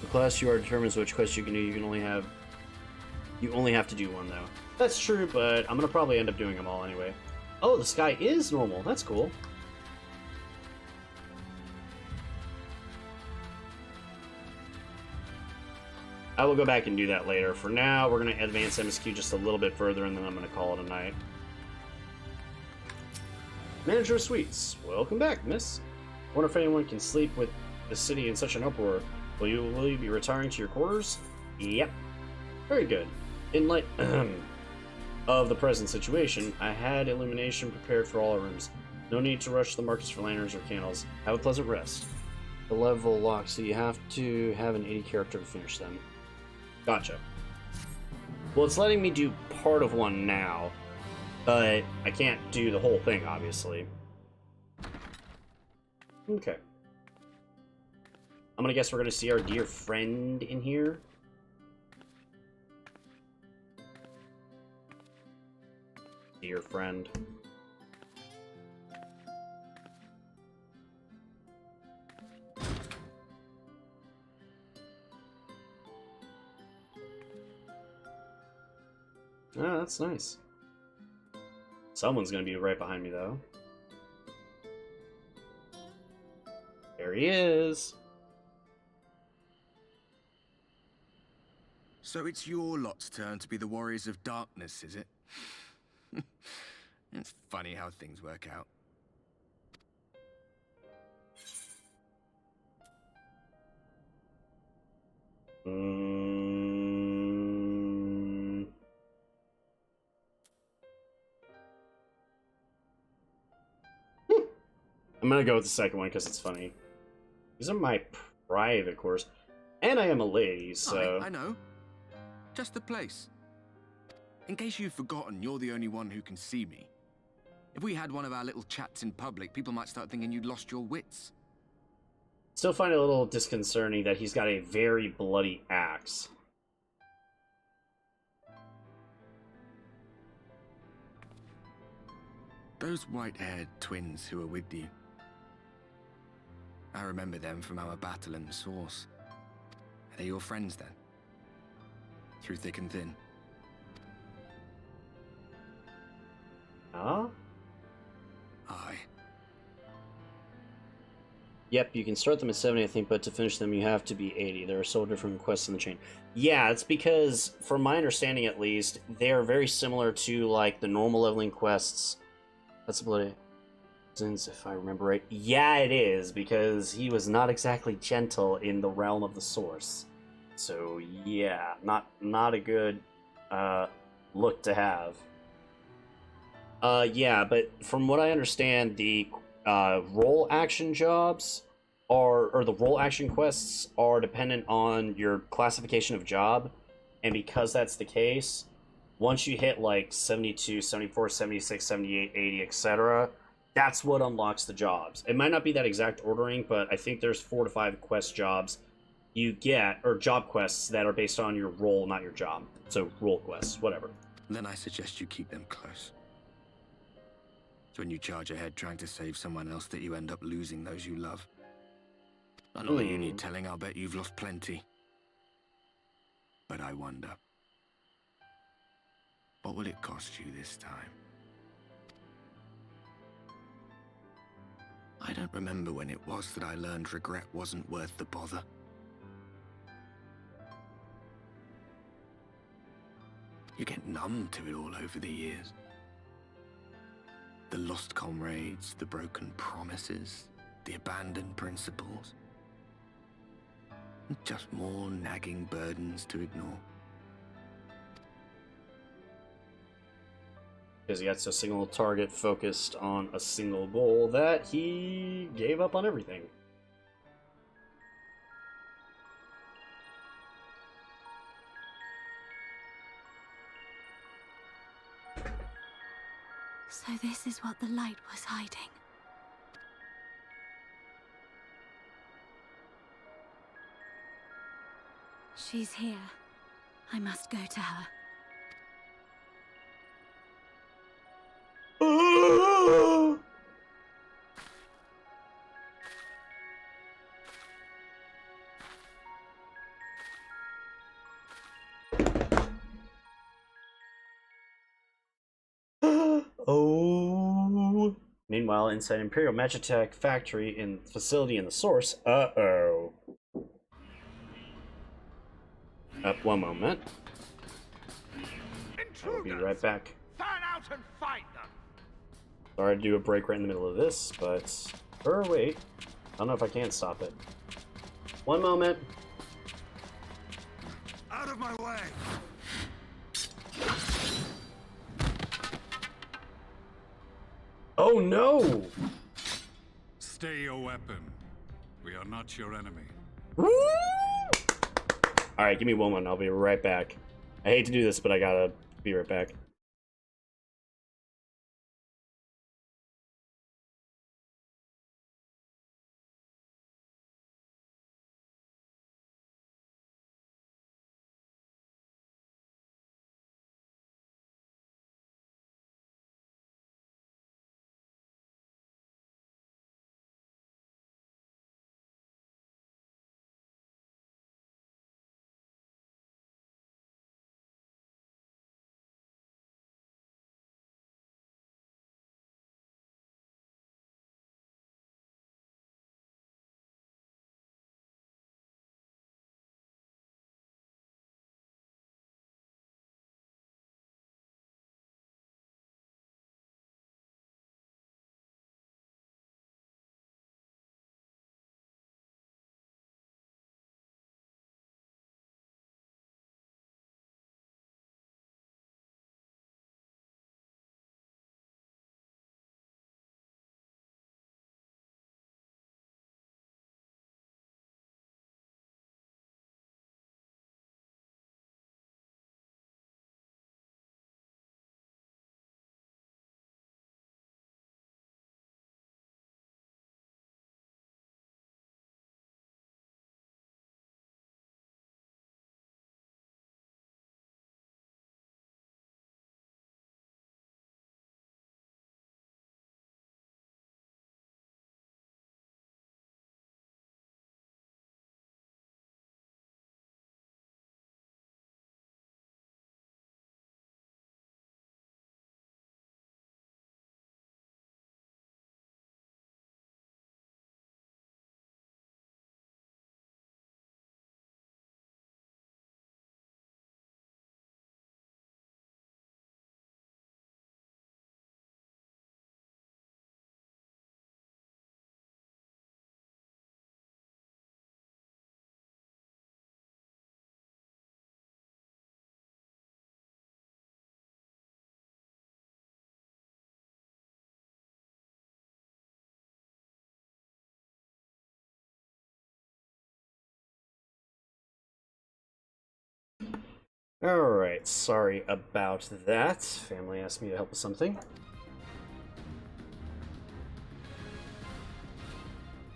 The class you are determines which quest you can do. You only have to do one, though. That's true, but I'm gonna probably end up doing them all anyway. Oh, the sky is normal. That's cool. I will go back and do that later. For now, we're gonna advance MSQ just a little bit further, and then I'm gonna call it a night. Manager of Suites, welcome back, miss. Wonder if anyone can sleep with the city in such an uproar. Will you be retiring to your quarters? Yep. Very good. In light of the present situation, I had illumination prepared for all our rooms. No need to rush the markets for lanterns or candles. Have a pleasant rest. The level locked, so you have to have an 80 character to finish them. Gotcha. Well, it's letting me do part of one now, but I can't do the whole thing, obviously. Okay. I'm gonna guess we're gonna see our dear friend in here. Dear friend. Ah, that's nice. Someone's gonna be right behind me, though. There he is. So it's your lot's turn to be the Warriors of Darkness, is it? It's funny how things work out. I'm gonna go with the second one because it's funny. These are my private quarters. And I am a lady, so... I know. Just the place. In case you've forgotten, you're the only one who can see me. If we had one of our little chats in public, people might start thinking you'd lost your wits. Still find it a little disconcerting that he's got a very bloody axe. Those white-haired twins who are with you. I remember them from our battle in the Source. Are they your friends then? Through thick and thin? Huh? Aye. Yep, you can start them at 70, I think, but to finish them you have to be 80. There are so different quests in the chain. Yeah, it's because, from my understanding at least, they are very similar to, like, the normal leveling quests. That's bloody... if I remember right. Yeah, it is, because he was not exactly gentle in the realm of the Source. So, yeah, not a good look to have. Yeah, but from what I understand, the role action jobs or the role action quests are dependent on your classification of job, and because that's the case, once you hit like 72, 74, 76, 78, 80, etc., that's what unlocks the jobs. It might not be that exact ordering, but I think there's 4 to 5 quest jobs you get, or job quests that are based on your role, not your job. So role quests, whatever. Then I suggest you keep them close. It's when you charge ahead trying to save someone else that you end up losing those you love. Not that you need telling, I'll bet you've lost plenty. But I wonder, what will it cost you this time? I don't remember when it was that I learned regret wasn't worth the bother. You get numb to it all over the years. The lost comrades, the broken promises, the abandoned principles. Just more nagging burdens to ignore. Because he has a single target focused on a single goal that he gave up on everything. So this is what the light was hiding. She's here. I must go to her. Oh. Meanwhile, inside Imperial Magitech factory in facility in the Source. Uh-oh. One moment. I'll be right back. Fan out and fight them! Sorry to do a break right in the middle of this, but... Or wait. I don't know if I can stop it. One moment. Out of my way! Oh no! Stay your weapon. We are not your enemy. Alright, give me one moment. I'll be right back. I hate to do this, but I gotta be right back. Alright, sorry about that. Family asked me to help with something.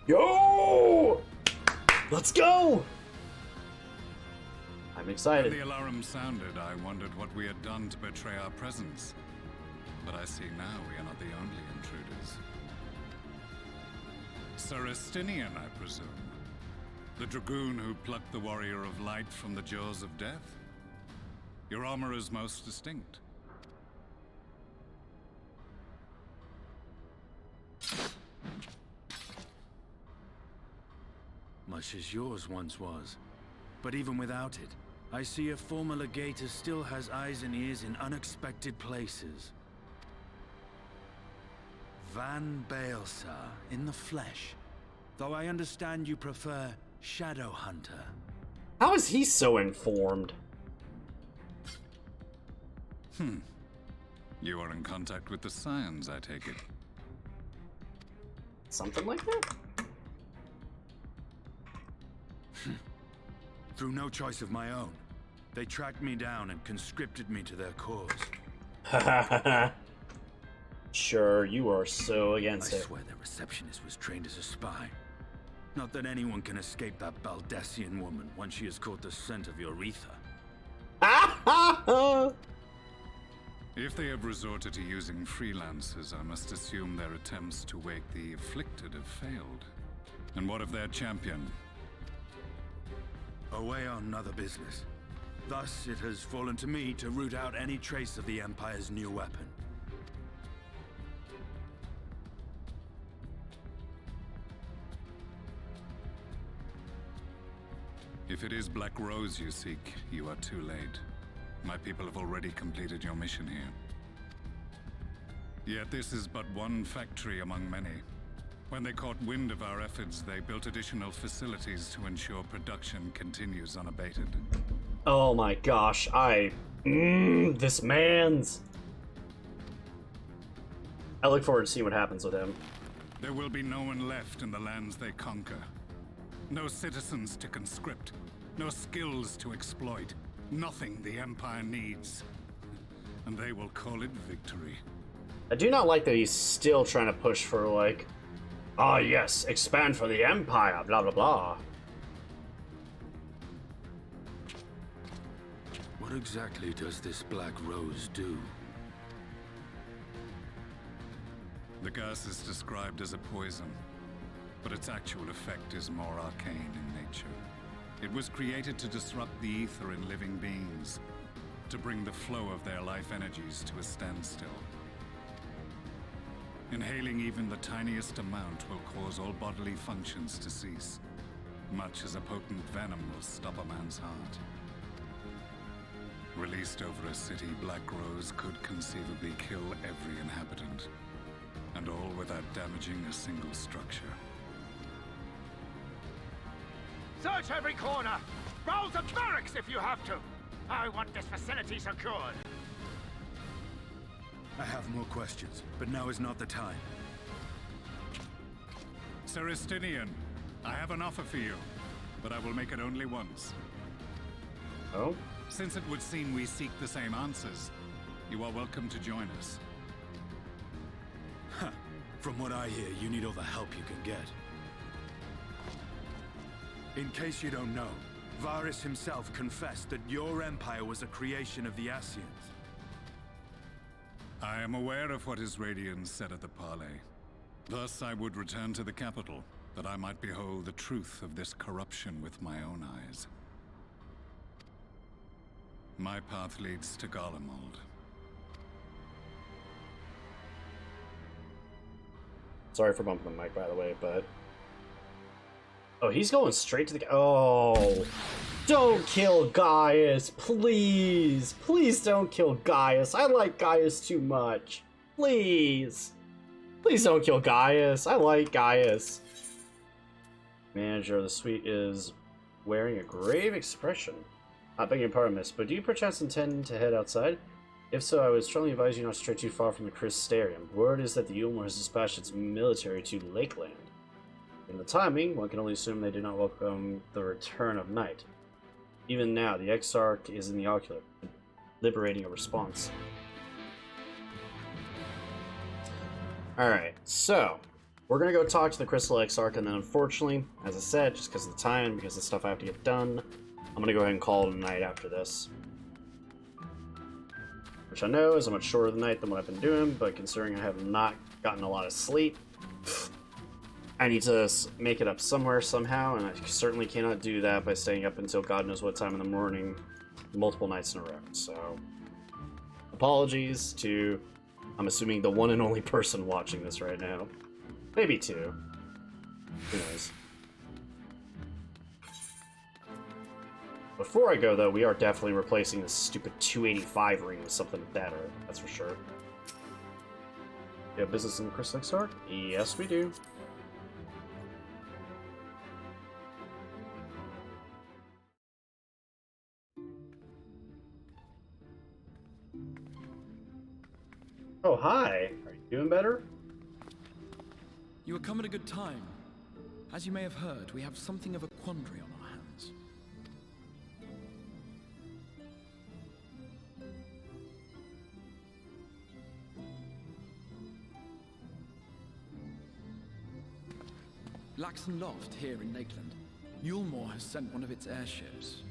Yo! Let's go! I'm excited. When the alarm sounded, I wondered what we had done to betray our presence. But I see now we are not the only intruders. Celestinian, I presume. The dragoon who plucked the warrior of light from the jaws of death? Your armor is most distinct. Much as yours once was. But even without it, I see a former legator still has eyes and ears in unexpected places. Van Baelsar, in the flesh. Though I understand you prefer Shadow Hunter. How is he so informed? You are in contact with the Scions, I take it. Something like that? Through no choice of my own. They tracked me down and conscripted me to their cause. Sure, you are so against it. I swear their receptionist was trained as a spy. Not that anyone can escape that Baldessian woman once she has caught the scent of your ether. If they have resorted to using freelancers, I must assume their attempts to wake the afflicted have failed. And what of their champion? Away on other business. Thus, it has fallen to me to root out any trace of the Empire's new weapon. If it is Black Rose you seek, you are too late. My people have already completed your mission here. Yet this is but one factory among many. When they caught wind of our efforts, they built additional facilities to ensure production continues unabated. Oh my gosh, this man's... I look forward to seeing what happens with him. There will be no one left in the lands they conquer. No citizens to conscript. No skills to exploit. Nothing the Empire needs. And they will call it victory. I do not like that he's still trying to push for, like, ah, yes, expand for the Empire, blah, blah, blah. What exactly does this Black Rose do? The gas is described as a poison, but its actual effect is more arcane in nature. It was created to disrupt the ether in living beings, to bring the flow of their life energies to a standstill. Inhaling even the tiniest amount will cause all bodily functions to cease, much as a potent venom will stop a man's heart. Released over a city, Black Rose could conceivably kill every inhabitant, and all without damaging a single structure. Search every corner! Rouse the barracks if you have to! I want this facility secured! I have more questions, but now is not the time. Sir Estinian, I have an offer for you, but I will make it only once. Oh? Since it would seem we seek the same answers, you are welcome to join us. Huh. From what I hear, you need all the help you can get. In case you don't know, Varys himself confessed that your empire was a creation of the Ascians. I am aware of what his Radians said at the parley. Thus I would return to the capital, that I might behold the truth of this corruption with my own eyes. My path leads to Garlemald. Sorry for bumping the mic, by the way, but... Oh, he's going straight to the... Oh! Don't kill Gaius, please! Please don't kill Gaius. I like Gaius too much. Please! Please don't kill Gaius. I like Gaius. Manager of the suite is wearing a grave expression. I beg your pardon, miss, but do you perchance intend to head outside? If so, I would strongly advise you not to stray too far from the Crystarium. Word is that the Ulmor has dispatched its military to Lakeland. In the timing, one can only assume they do not welcome the return of night. Even now, the Exarch is in the Ocular, liberating a response. Alright, so, we're gonna go talk to the Crystal Exarch, and then unfortunately, as I said, just because of the time, because of the stuff I have to get done, I'm gonna go ahead and call it a night after this. Which I know is a much shorter night than what I've been doing, but considering I have not gotten a lot of sleep, I need to make it up somewhere, somehow, and I certainly cannot do that by staying up until God knows what time in the morning, multiple nights in a row. So, apologies to, I'm assuming, the one and only person watching this right now. Maybe two. Who knows? Before I go, though, we are definitely replacing this stupid 285 ring with something better, that's for sure. You have business in the Crystal Exarch? Yes, we do. Oh, hi. Are you doing better? You have come at a good time. As you may have heard, we have something of a quandary on our hands. Laxon Loft, here in Lakeland. Ulmor has sent one of its airships.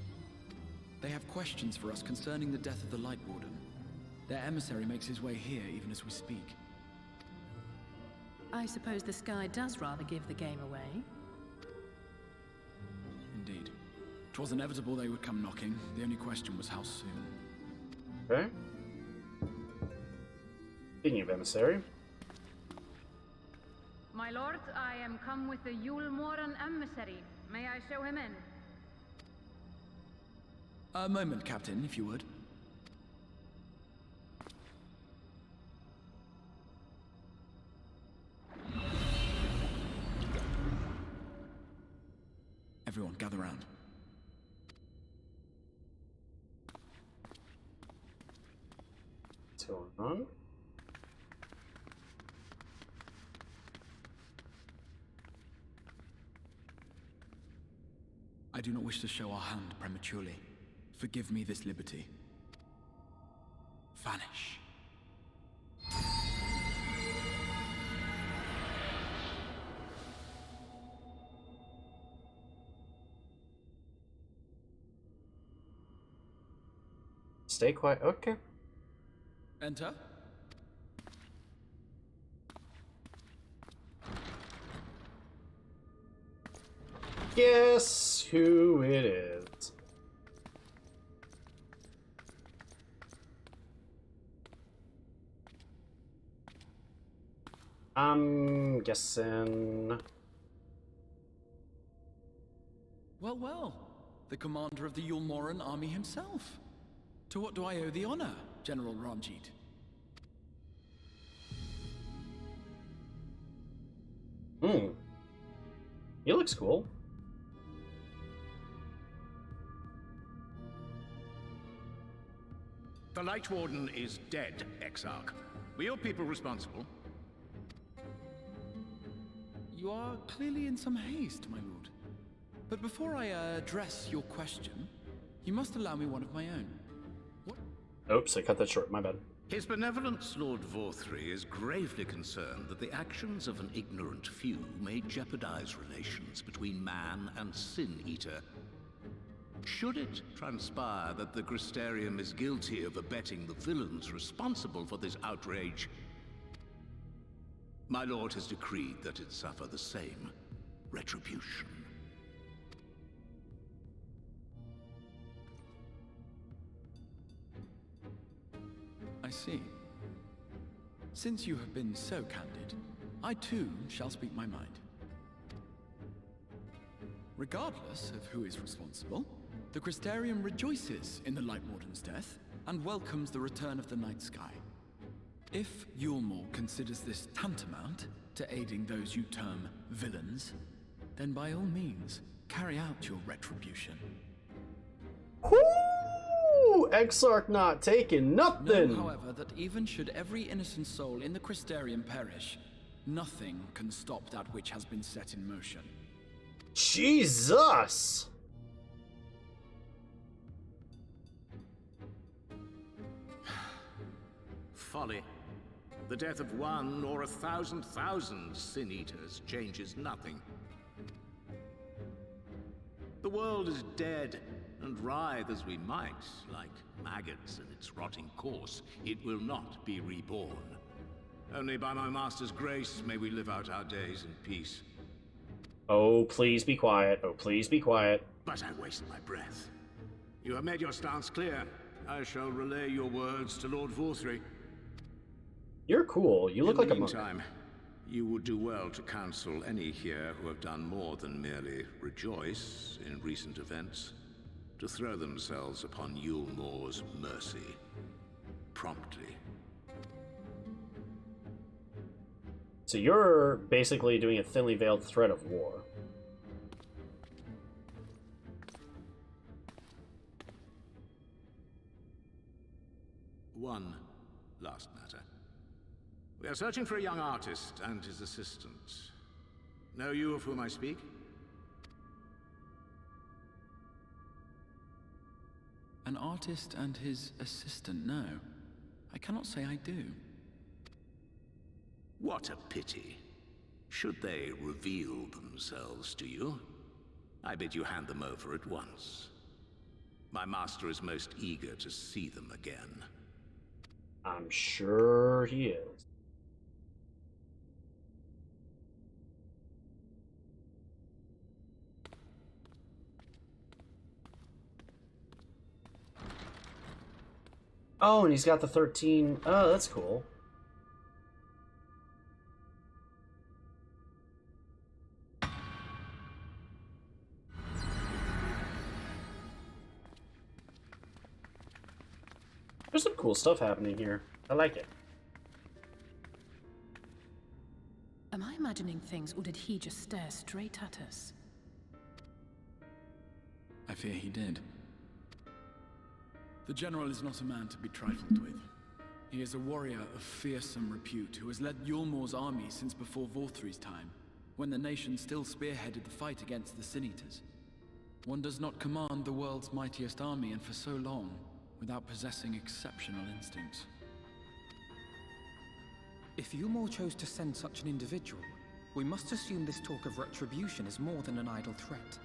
They have questions for us concerning the death of the Light Warden. Their emissary makes his way here even as we speak. I suppose the sky does rather give the game away. Indeed. 'Twas inevitable they would come knocking. The only question was how soon. Okay. Speaking of emissary. My lord, I am come with the Ulmoran emissary. May I show him in? A moment, Captain, if you would. Everyone, gather round. What's going on? I do not wish to show our hand prematurely. Forgive me this liberty. Vanish. Stay quiet. Okay. Enter. Guess who it is? I'm guessing. Well, well. The commander of the Yulmoran army himself. To what do I owe the honor, General Ranjit? He looks cool. The Light Warden is dead, Exarch. Were your people responsible? You are clearly in some haste, my lord. But before I address your question, you must allow me one of my own. What? Oops, I cut that short. My bad. His Benevolence, Lord Vorthry, is gravely concerned that the actions of an ignorant few may jeopardize relations between man and Sin Eater. Should it transpire that the Crystarium is guilty of abetting the villains responsible for this outrage, my lord has decreed that it suffer the same retribution. I see. Since you have been so candid, I too shall speak my mind. Regardless of who is responsible, the Crystarium rejoices in the Light Warden's death and welcomes the return of the night sky. If Yulmore considers this tantamount to aiding those you term villains, then by all means, carry out your retribution. Whoo! Exarch not taking nothing! Know, however, that even should every innocent soul in the Crystarium perish, nothing can stop that which has been set in motion. Jesus! Folly. The death of one or 1,000,000 Sin Eaters changes nothing. The world is dead, and writhe as we might, like maggots in its rotting course, it will not be reborn. Only by my master's grace may we live out our days in peace. Oh, please be quiet. Oh, please be quiet. But I waste my breath. You have made your stance clear. I shall relay your words to Lord Vorthry. You're cool. You look like a monk. In the meantime, you would do well to counsel any here who have done more than merely rejoice in recent events, to throw themselves upon Yulmore's mercy, promptly. So you're basically doing a thinly veiled threat of war. One last matter. We are searching for a young artist and his assistant. Know you of whom I speak? An artist and his assistant, no. I cannot say I do. What a pity. Should they reveal themselves to you, I bid you hand them over at once. My master is most eager to see them again. I'm sure he is. Oh, and he's got the 13. Oh, that's cool. There's some cool stuff happening here. I like it. Am I imagining things, or did he just stare straight at us? I fear he did. The General is not a man to be trifled with. He is a warrior of fearsome repute who has led Yulmor's army since before Vorthry's time, when the nation still spearheaded the fight against the Sin-Eaters. One does not command the world's mightiest army, and for so long, without possessing exceptional instincts. If Yulmor chose to send such an individual, we must assume this talk of retribution is more than an idle threat.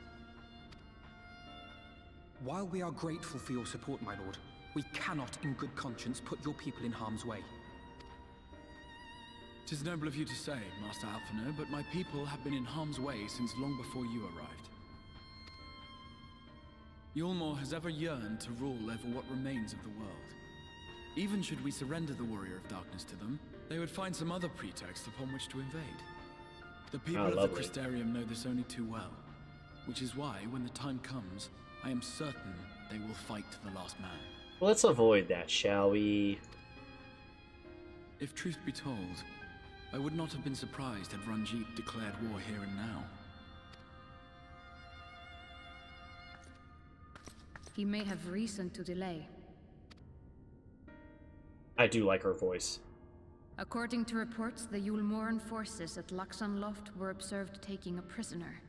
While we are grateful for your support, my lord, we cannot in good conscience put your people in harm's way. 'Tis noble of you to say, Master Alphinaud, but my people have been in harm's way since long before you arrived. Yulmor has ever yearned to rule over what remains of the world. Even should we surrender the Warrior of Darkness to them, they would find some other pretext upon which to invade. The people of the Crystarium know this only too well, which is why, when the time comes, I am certain they will fight to the last man. Let's avoid that, shall we? If truth be told, I would not have been surprised had Ranjit declared war here and now. He may have reason to delay. I do like her voice. According to reports, the Yulmoran forces at Laxan Loft were observed taking a prisoner.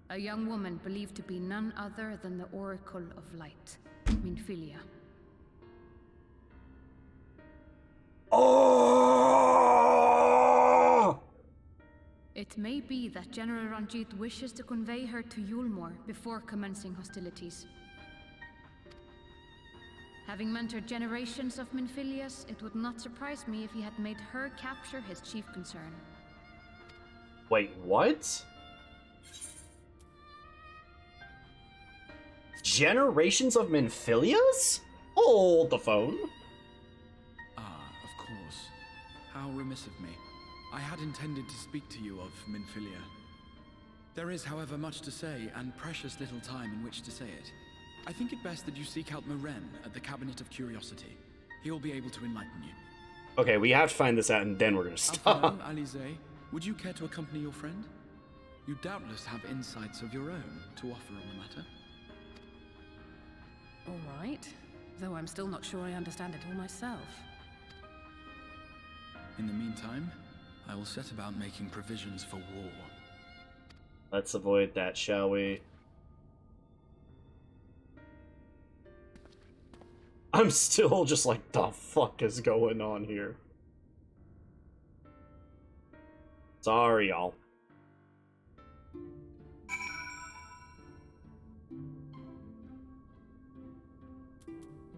A young woman believed to be none other than the Oracle of Light, Minfilia. Oh! It may be that General Ranjit wishes to convey her to Yulmor before commencing hostilities. Having mentored generations of Minfilias, it would not surprise me if he had made her capture his chief concern. Wait, what? Generations of Minfilias? Hold the phone. Ah, of course. How remiss of me. I had intended to speak to you of Minfilia. There is, however, much to say, and precious little time in which to say it. I think it best that you seek out Maren at the Cabinet of Curiosity. He will be able to enlighten you. Okay, we have to find this out, and then we're gonna stop. Alphinaud, Alize, would you care to accompany your friend? You doubtless have insights of your own to offer on the matter. All right, though I'm still not sure I understand it all myself. In the meantime, I will set about making provisions for war. Let's avoid that, shall we? I'm still just like, the fuck is going on here? Sorry, y'all.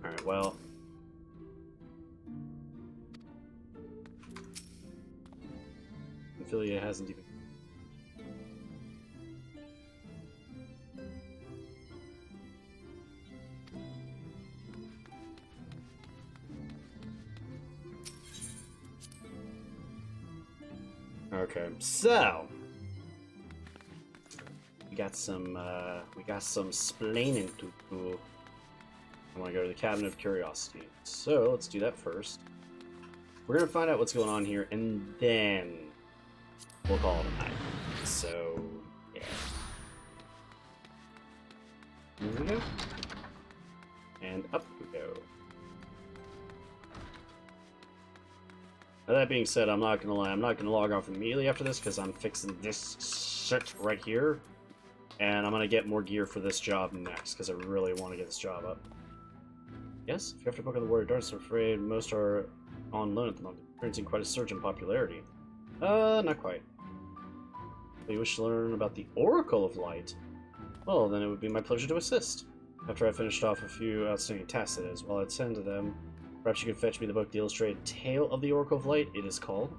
Alright, well. Minfilia hasn't even... Okay, so... We got some splaining to do. I want to go to the Cabinet of Curiosity. So, let's do that first. We're going to find out what's going on here, and then we'll call it a night. So, yeah. Here we go. And up we go. Now, that being said, I'm not going to lie. I'm not going to log off immediately after this, because I'm fixing this shit right here. And I'm going to get more gear for this job next, because I really want to get this job up. Yes, if you have to book on the Warrior Darts, I'm afraid most are on loan at the moment, experiencing quite a surge in popularity. Not quite. But you wish to learn about the Oracle of Light? Well, then it would be my pleasure to assist. After I've finished off a few outstanding tasks, that is, while I attend to them, perhaps you could fetch me the book The Illustrated Tale of the Oracle of Light, it is called.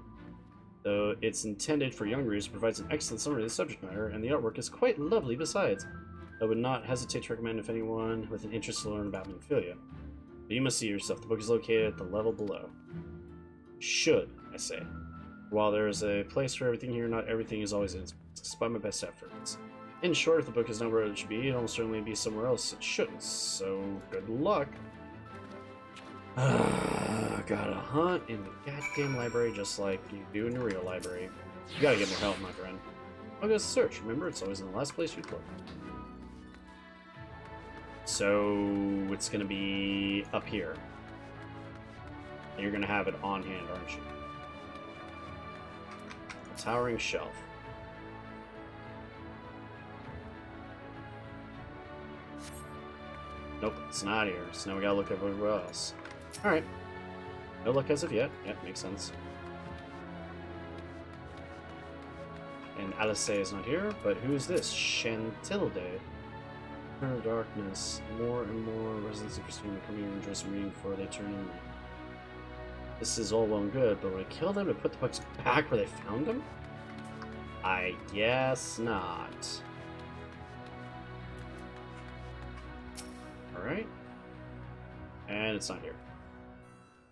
Though it's intended for young readers, it provides an excellent summary of the subject matter, and the artwork is quite lovely besides. I would not hesitate to recommend if anyone with an interest to learn about Minfilia. But you must see yourself. The book is located at the level below. Should, I say. While there is a place for everything here, not everything is always in its place, despite my best efforts. In short, if the book is not where it should be, it'll certainly be somewhere else it shouldn't, so good luck. Gotta hunt in the goddamn library just like you do in the real library. You gotta get more help, my friend. I'll go search. Remember, it's always in the last place you look. So it's gonna be up here. And you're gonna have it on hand, aren't you? A towering shelf. Nope, it's not here. So now we gotta look everywhere else. Alright. No luck as of yet. Yep, makes sense. And Alice is not here, but who's this? Chantilde. Her darkness. More and more residents of Christine come here and dress reading before they turn in. This is all well and good, but would I kill them to put the books back where they found them? I guess not. Alright. And it's not here.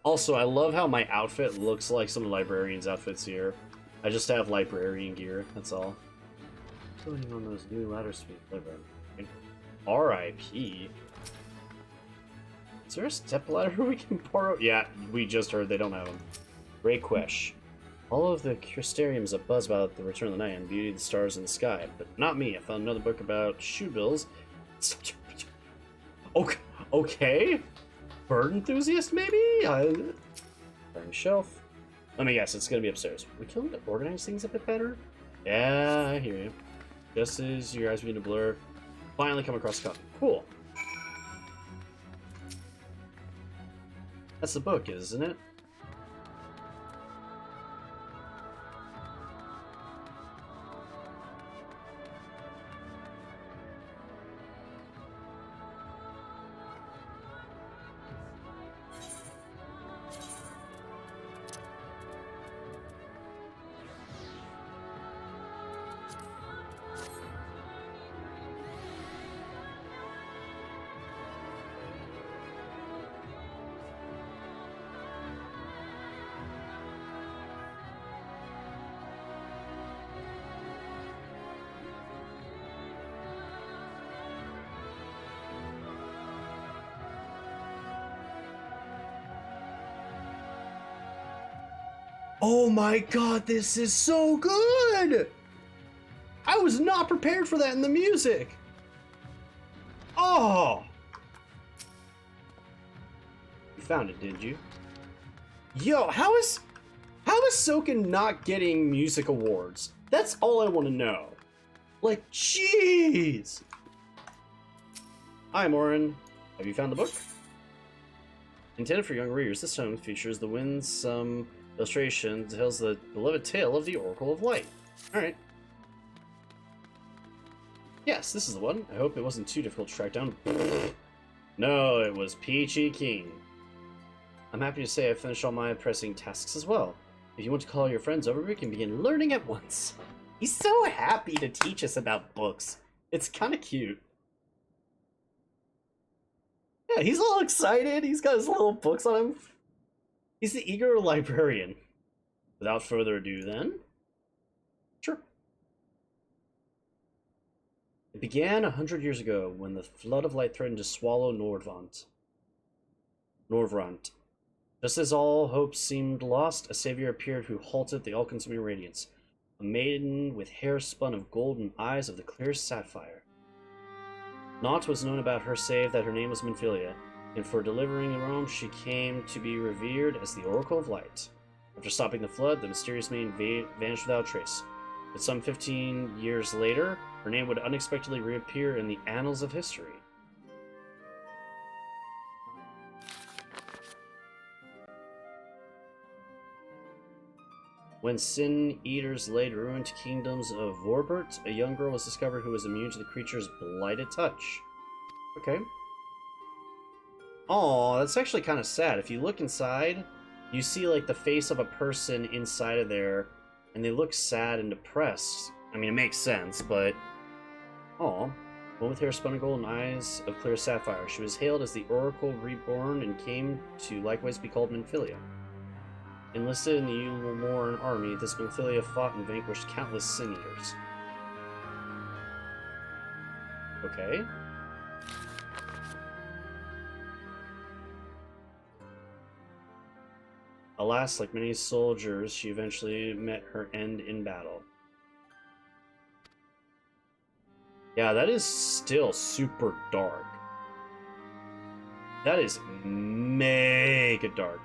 Also, I love how my outfit looks like some of the librarians' outfits here. I just have librarian gear, that's all. Putting on those new ladder speed library. R.I.P. Is there a step ladder we can borrow? Yeah, we just heard they don't have them. Great question. All of the Crystariums abuzz about the return of the night and beauty of the stars in the sky, but not me. I found another book about shoe bills. Okay. Bird enthusiast, maybe? Burning shelf. Let me guess, it's gonna be upstairs. We can to organize things a bit better? Yeah, I hear you. Just as your eyes begin to blur, finally come across a copy. Cool. That's the book, isn't it? Oh my god, this is so good! I was not prepared for that in the music! Oh! You found it, did you? Yo, how is Soken not getting music awards? That's all I want to know. Like, jeez! Hi, Morin. Have you found the book? Intended for young readers, this tome features the winsome illustration tells the beloved tale of the Oracle of Light. Alright. Yes, this is the one. I hope it wasn't too difficult to track down. No, it was Peachy King. I'm happy to say I finished all my pressing tasks as well. If you want to call your friends over, we can begin learning at once. He's so happy to teach us about books. It's kind of cute. Yeah, he's all excited. He's got his little books on him. He's the eager librarian. Without further ado, then. Sure. It began 100 years ago when the flood of light threatened to swallow Norvrant. Just as all hope seemed lost, a savior appeared who halted the all-consuming radiance. A maiden with hair spun of gold and eyes of the clearest sapphire. Naught was known about her save that her name was Minfilia, and for delivering Rome she came to be revered as the Oracle of Light. After stopping the flood, the mysterious maiden vanished without trace. But some 15 years later, her name would unexpectedly reappear in the annals of history. When Sin Eaters laid ruined kingdoms of Vorbert, a young girl was discovered who was immune to the creature's blighted touch. Okay. Oh, that's actually kind of sad. If you look inside, you see like the face of a person inside of there, and they look sad and depressed. I mean, it makes sense, but... Oh, one with hair spun in gold and eyes of clear sapphire. She was hailed as the Oracle Reborn and came to likewise be called Minfilia. Enlisted in the Ulmoran army, this Minfilia fought and vanquished countless Sin Eaters. Okay. Alas, like many soldiers, she eventually met her end in battle. Yeah, that is still super dark. That is mega dark.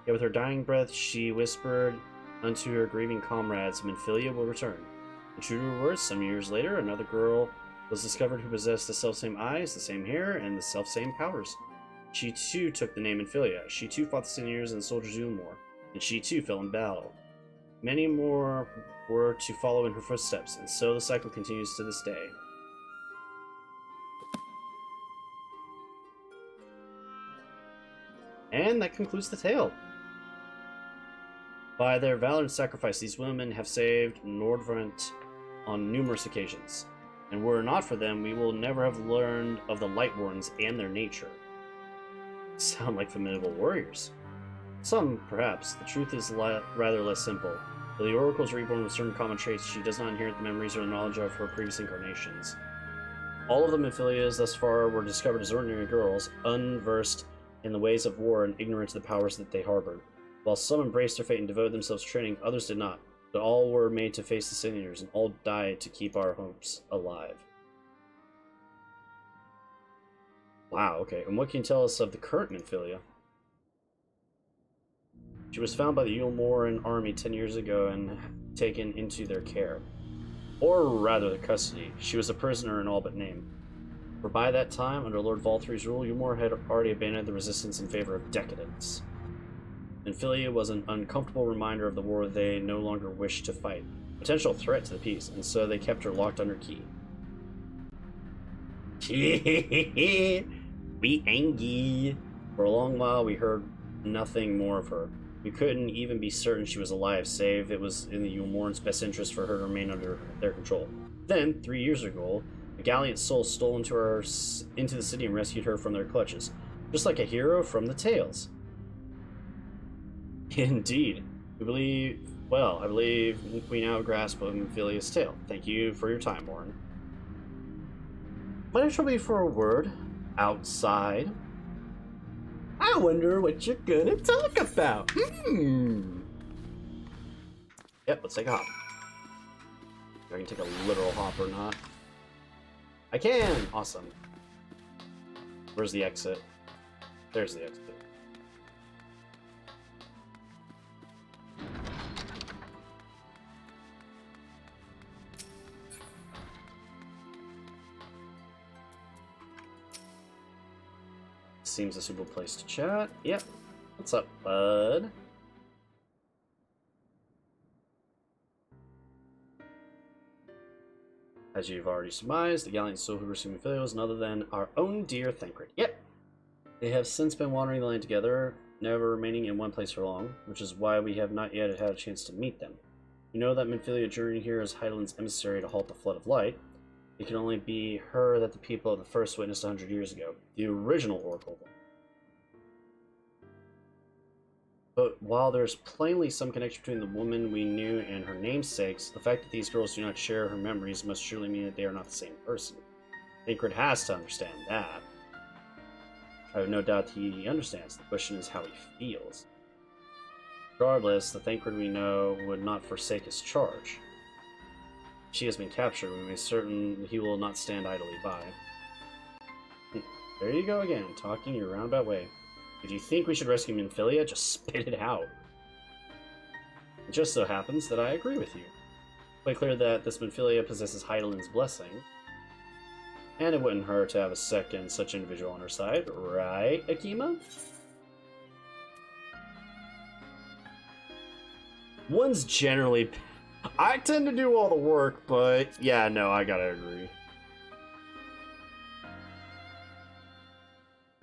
Yet with her dying breath, she whispered unto her grieving comrades, Minfilia will return. And true to her words, some years later, another girl was discovered who possessed the self-same eyes, the same hair, and the self-same powers. She too took the name Minfilia. She too fought the Seniors and the soldiers of Ulmor, and she too fell in battle. Many more were to follow in her footsteps, and so the cycle continues to this day. And that concludes the tale. By their valor and sacrifice, these women have saved Nordvent on numerous occasions. And were it not for them, we will never have learned of the Light Wardens and their nature. Sound like formidable warriors. Some, perhaps. The truth is rather less simple. Though the Oracle is reborn with certain common traits, she does not inherit the memories or the knowledge of her previous incarnations. All of the Minfilias thus far were discovered as ordinary girls, unversed in the ways of war and ignorant of the powers that they harbored. While some embraced their fate and devoted themselves to training, others did not. But all were made to face the Seniors, and all died to keep our hopes alive. Wow, okay. And what can you tell us of the current Minfilia? She was found by the Ulmoran army 10 years ago and taken into their care. Or rather, their custody. She was a prisoner in all but name. For by that time, under Lord Valtry's rule, Ulmor had already abandoned the resistance in favor of decadence. Minfilia was an uncomfortable reminder of the war they no longer wished to fight, a potential threat to the peace, and so they kept her locked under key. Be angry. For a long while, we heard nothing more of her. We couldn't even be certain she was alive, save it was in the Ulmoran's best interest for her to remain under their control. Then, 3 years ago, a gallant soul stole into the city and rescued her from their clutches, just like a hero from the tales. Indeed. I believe we now grasp Minfilia's tale. Thank you for your time, Warren. Might I trouble you for a word? Outside? I wonder what you're gonna talk about. Yep, let's take a hop. If I can take a literal hop or not. I can! Awesome. Where's the exit? There's the exit. Seems a suitable place to chat. Yep. What's up, bud? As you've already surmised, the gallant soul who received Minfilia was none other than our own dear Thancred. Yep. They have since been wandering the land together, never remaining in one place for long, which is why we have not yet had a chance to meet them. You know that Minfilia journeyed here as Hydaelyn's emissary to halt the Flood of Light. It can only be her that the people of the first witnessed 100 years ago, the original Oracle. But while there's plainly some connection between the woman we knew and her namesakes, the fact that these girls do not share her memories must surely mean that they are not the same person. Thancred has to understand that. I have no doubt he understands. The question is how he feels. Regardless, the Thancred we know would not forsake his charge. If she has been captured, we may be certain he will not stand idly by. There you go again, talking your roundabout way. If you think we should rescue Minfilia, just spit it out. It just so happens that I agree with you. Quite clear that this Minfilia possesses Hydaelyn's blessing, and it wouldn't hurt to have a second such individual on her side, right, Akima? One's generally... I tend to do all the work, but yeah, no, I gotta agree.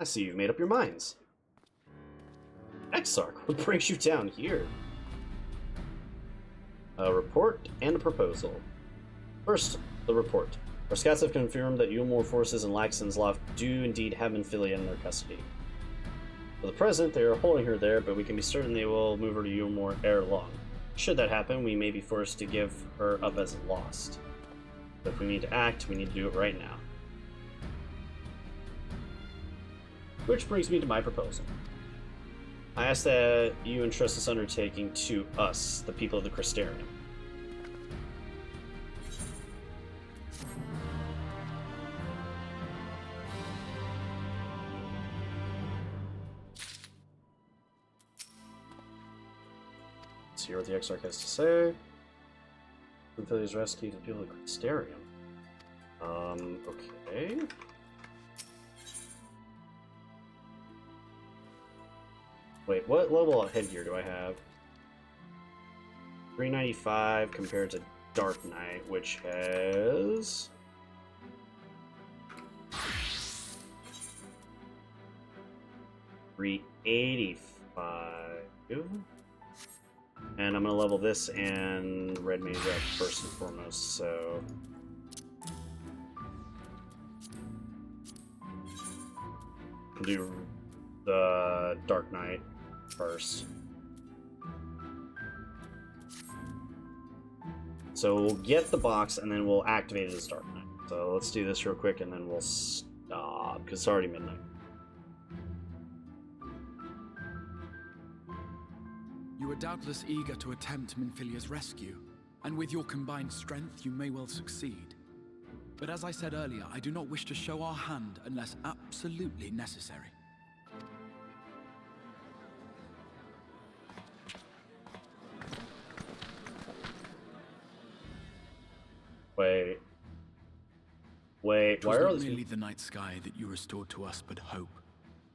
I see you've made up your minds. Exarch, what brings you down here? A report and a proposal. First, the report. Our scouts have confirmed that Ulmor forces in Laxton's Loft do indeed have Minfilia in their custody. For the present, they are holding her there, but we can be certain they will move her to Ulmor ere long. Should that happen, we may be forced to give her up as lost. But if we need to act, we need to do it right now. Which brings me to my proposal. I ask that you entrust this undertaking to us, the people of the Crystarium. hear what the Exarch has to say. Until rescued the people of Crystarium. Okay. Wait, what level of headgear do I have? 395 compared to Dark Knight, which has... 385. And I'm gonna level this and Red Mage up first and foremost, so... I'll do the Dark Knight first. So we'll get the box and then we'll activate it as Dark Knight. So let's do this real quick and then we'll stop, because it's already midnight. You are doubtless eager to attempt Minfilia's rescue, and with your combined strength you may well succeed. But as I said earlier, I do not wish to show our hand unless absolutely necessary. Wait, why was are not these... merely the night sky that you restored to us, but hope.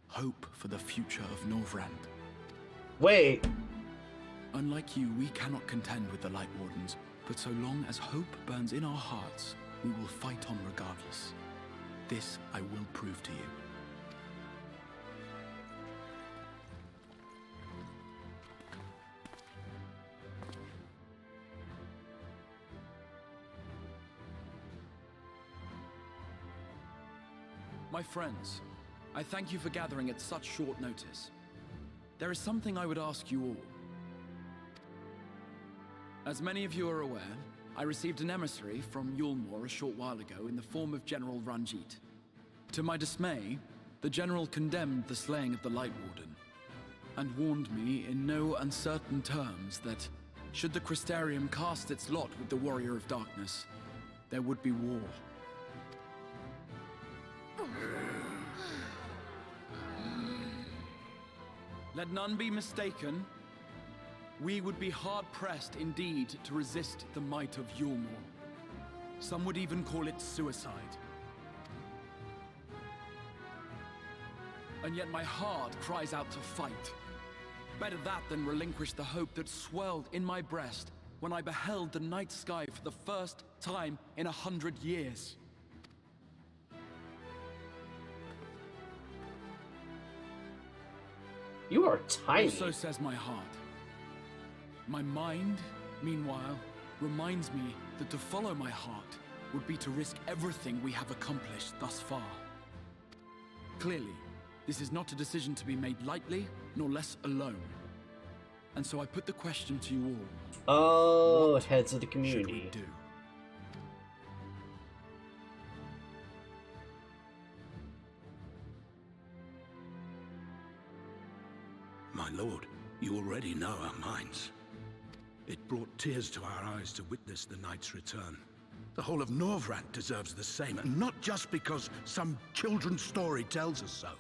Hope for the future of Norvrand. Wait! Unlike you, we cannot contend with the Light Wardens, but so long as hope burns in our hearts, we will fight on regardless. This I will prove to you. My friends, I thank you for gathering at such short notice. There is something I would ask you all. As many of you are aware, I received an emissary from Yulmore a short while ago in the form of General Ranjit. To my dismay, the General condemned the slaying of the Light Warden, and warned me in no uncertain terms that, should the Crystarium cast its lot with the Warrior of Darkness, there would be war. Let none be mistaken. We would be hard-pressed indeed to resist the might of Yulmore. Some would even call it suicide. And yet my heart cries out to fight. Better that than relinquish the hope that swelled in my breast when I beheld the night sky for the first time in 100 years. You are tiny. So says my heart. My mind, meanwhile, reminds me that to follow my heart would be to risk everything we have accomplished thus far. Clearly, this is not a decision to be made lightly, nor less alone. And so I put the question to you all. Oh, what heads of the should community. we do? My lord, you already know our minds. It brought tears to our eyes to witness the knight's return. The whole of Norvrand deserves the same, and not just because some children's story tells us so.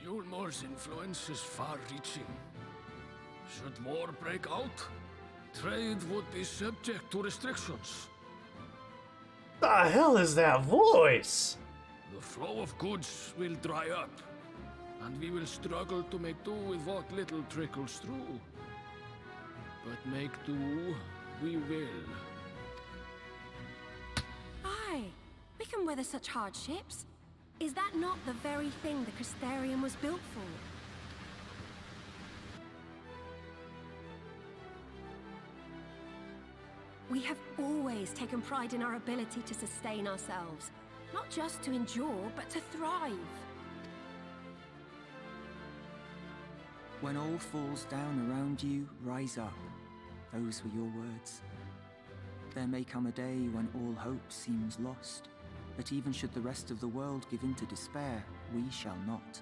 Yulmore's influence is far-reaching. Should war break out, trade would be subject to restrictions. The hell is that voice? The flow of goods will dry up, and we will struggle to make do with what little trickles through. But make do, we will. Aye, we can weather such hardships. Is that not the very thing the Crystarium was built for? We have always taken pride in our ability to sustain ourselves. Not just to endure, but to thrive. When all falls down around you, rise up. Those were your words. There may come a day when all hope seems lost, but even should the rest of the world give in to despair, we shall not.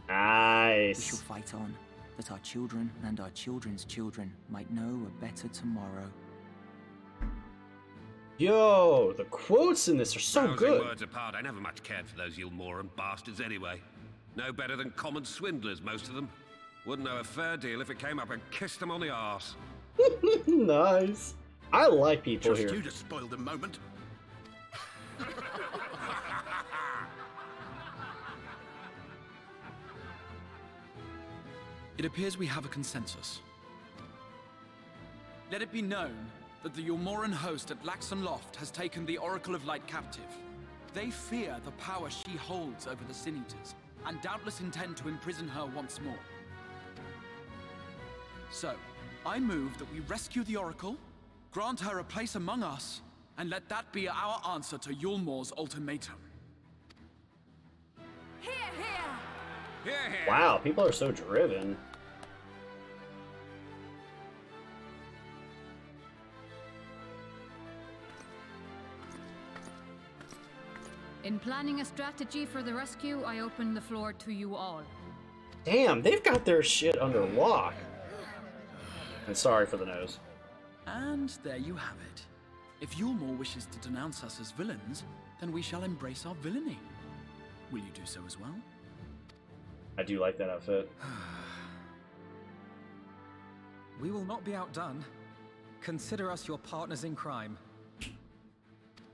Nice. We shall fight on, that our children and our children's children might know a better tomorrow. Yo, the quotes in this are so good. Words apart, I never much cared for those Yulmoran bastards anyway. No better than common swindlers, most of them. Wouldn't know a fair deal if it came up and kissed them on the arse. Nice. I like people Just here. you to spoil the moment. It appears we have a consensus. Let it be known that the Yulmoran host at Laxon Loft has taken the Oracle of Light captive. They fear the power she holds over the Sin Eaters, and doubtless intend to imprison her once more. So, I move that we rescue the Oracle, grant her a place among us, and let that be our answer to Yulmor's ultimatum. Here, here! Here, here. Wow, people are so driven. In planning a strategy for the rescue, I open the floor to you all. Damn, they've got their shit under lock. And sorry for the nose. And there you have it. If Yulmor wishes to denounce us as villains, then we shall embrace our villainy. Will you do so as well? I do like that outfit. We will not be outdone. Consider us your partners in crime.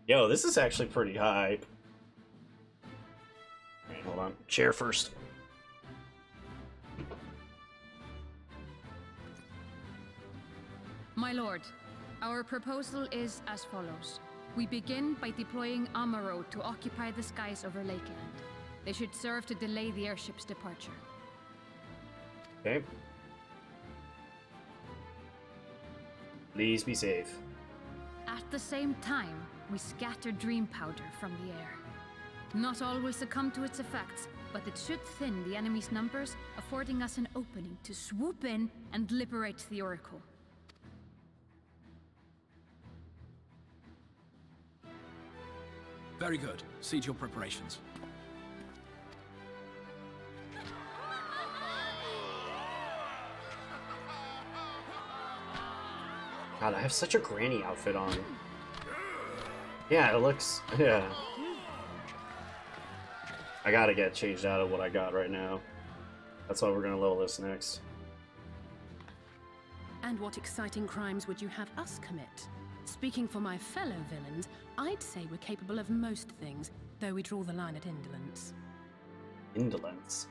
Yo, this is actually pretty hype. Wait, hold on. Chair first. My lord, our proposal is as follows. We begin by deploying Amaro to occupy the skies over Lakeland. They should serve to delay the airship's departure. Okay. Please be safe. At the same time, we scatter dream powder from the air. Not all will succumb to its effects, but it should thin the enemy's numbers, affording us an opening to swoop in and liberate the Oracle. Very good. See to your preparations. God, I have such a granny outfit on. Yeah, it looks... yeah. I gotta get changed out of what I got right now. That's why we're gonna level this next. And what exciting crimes would you have us commit? Speaking for my fellow villains, I'd say we're capable of most things, though we draw the line at indolence. Indolence?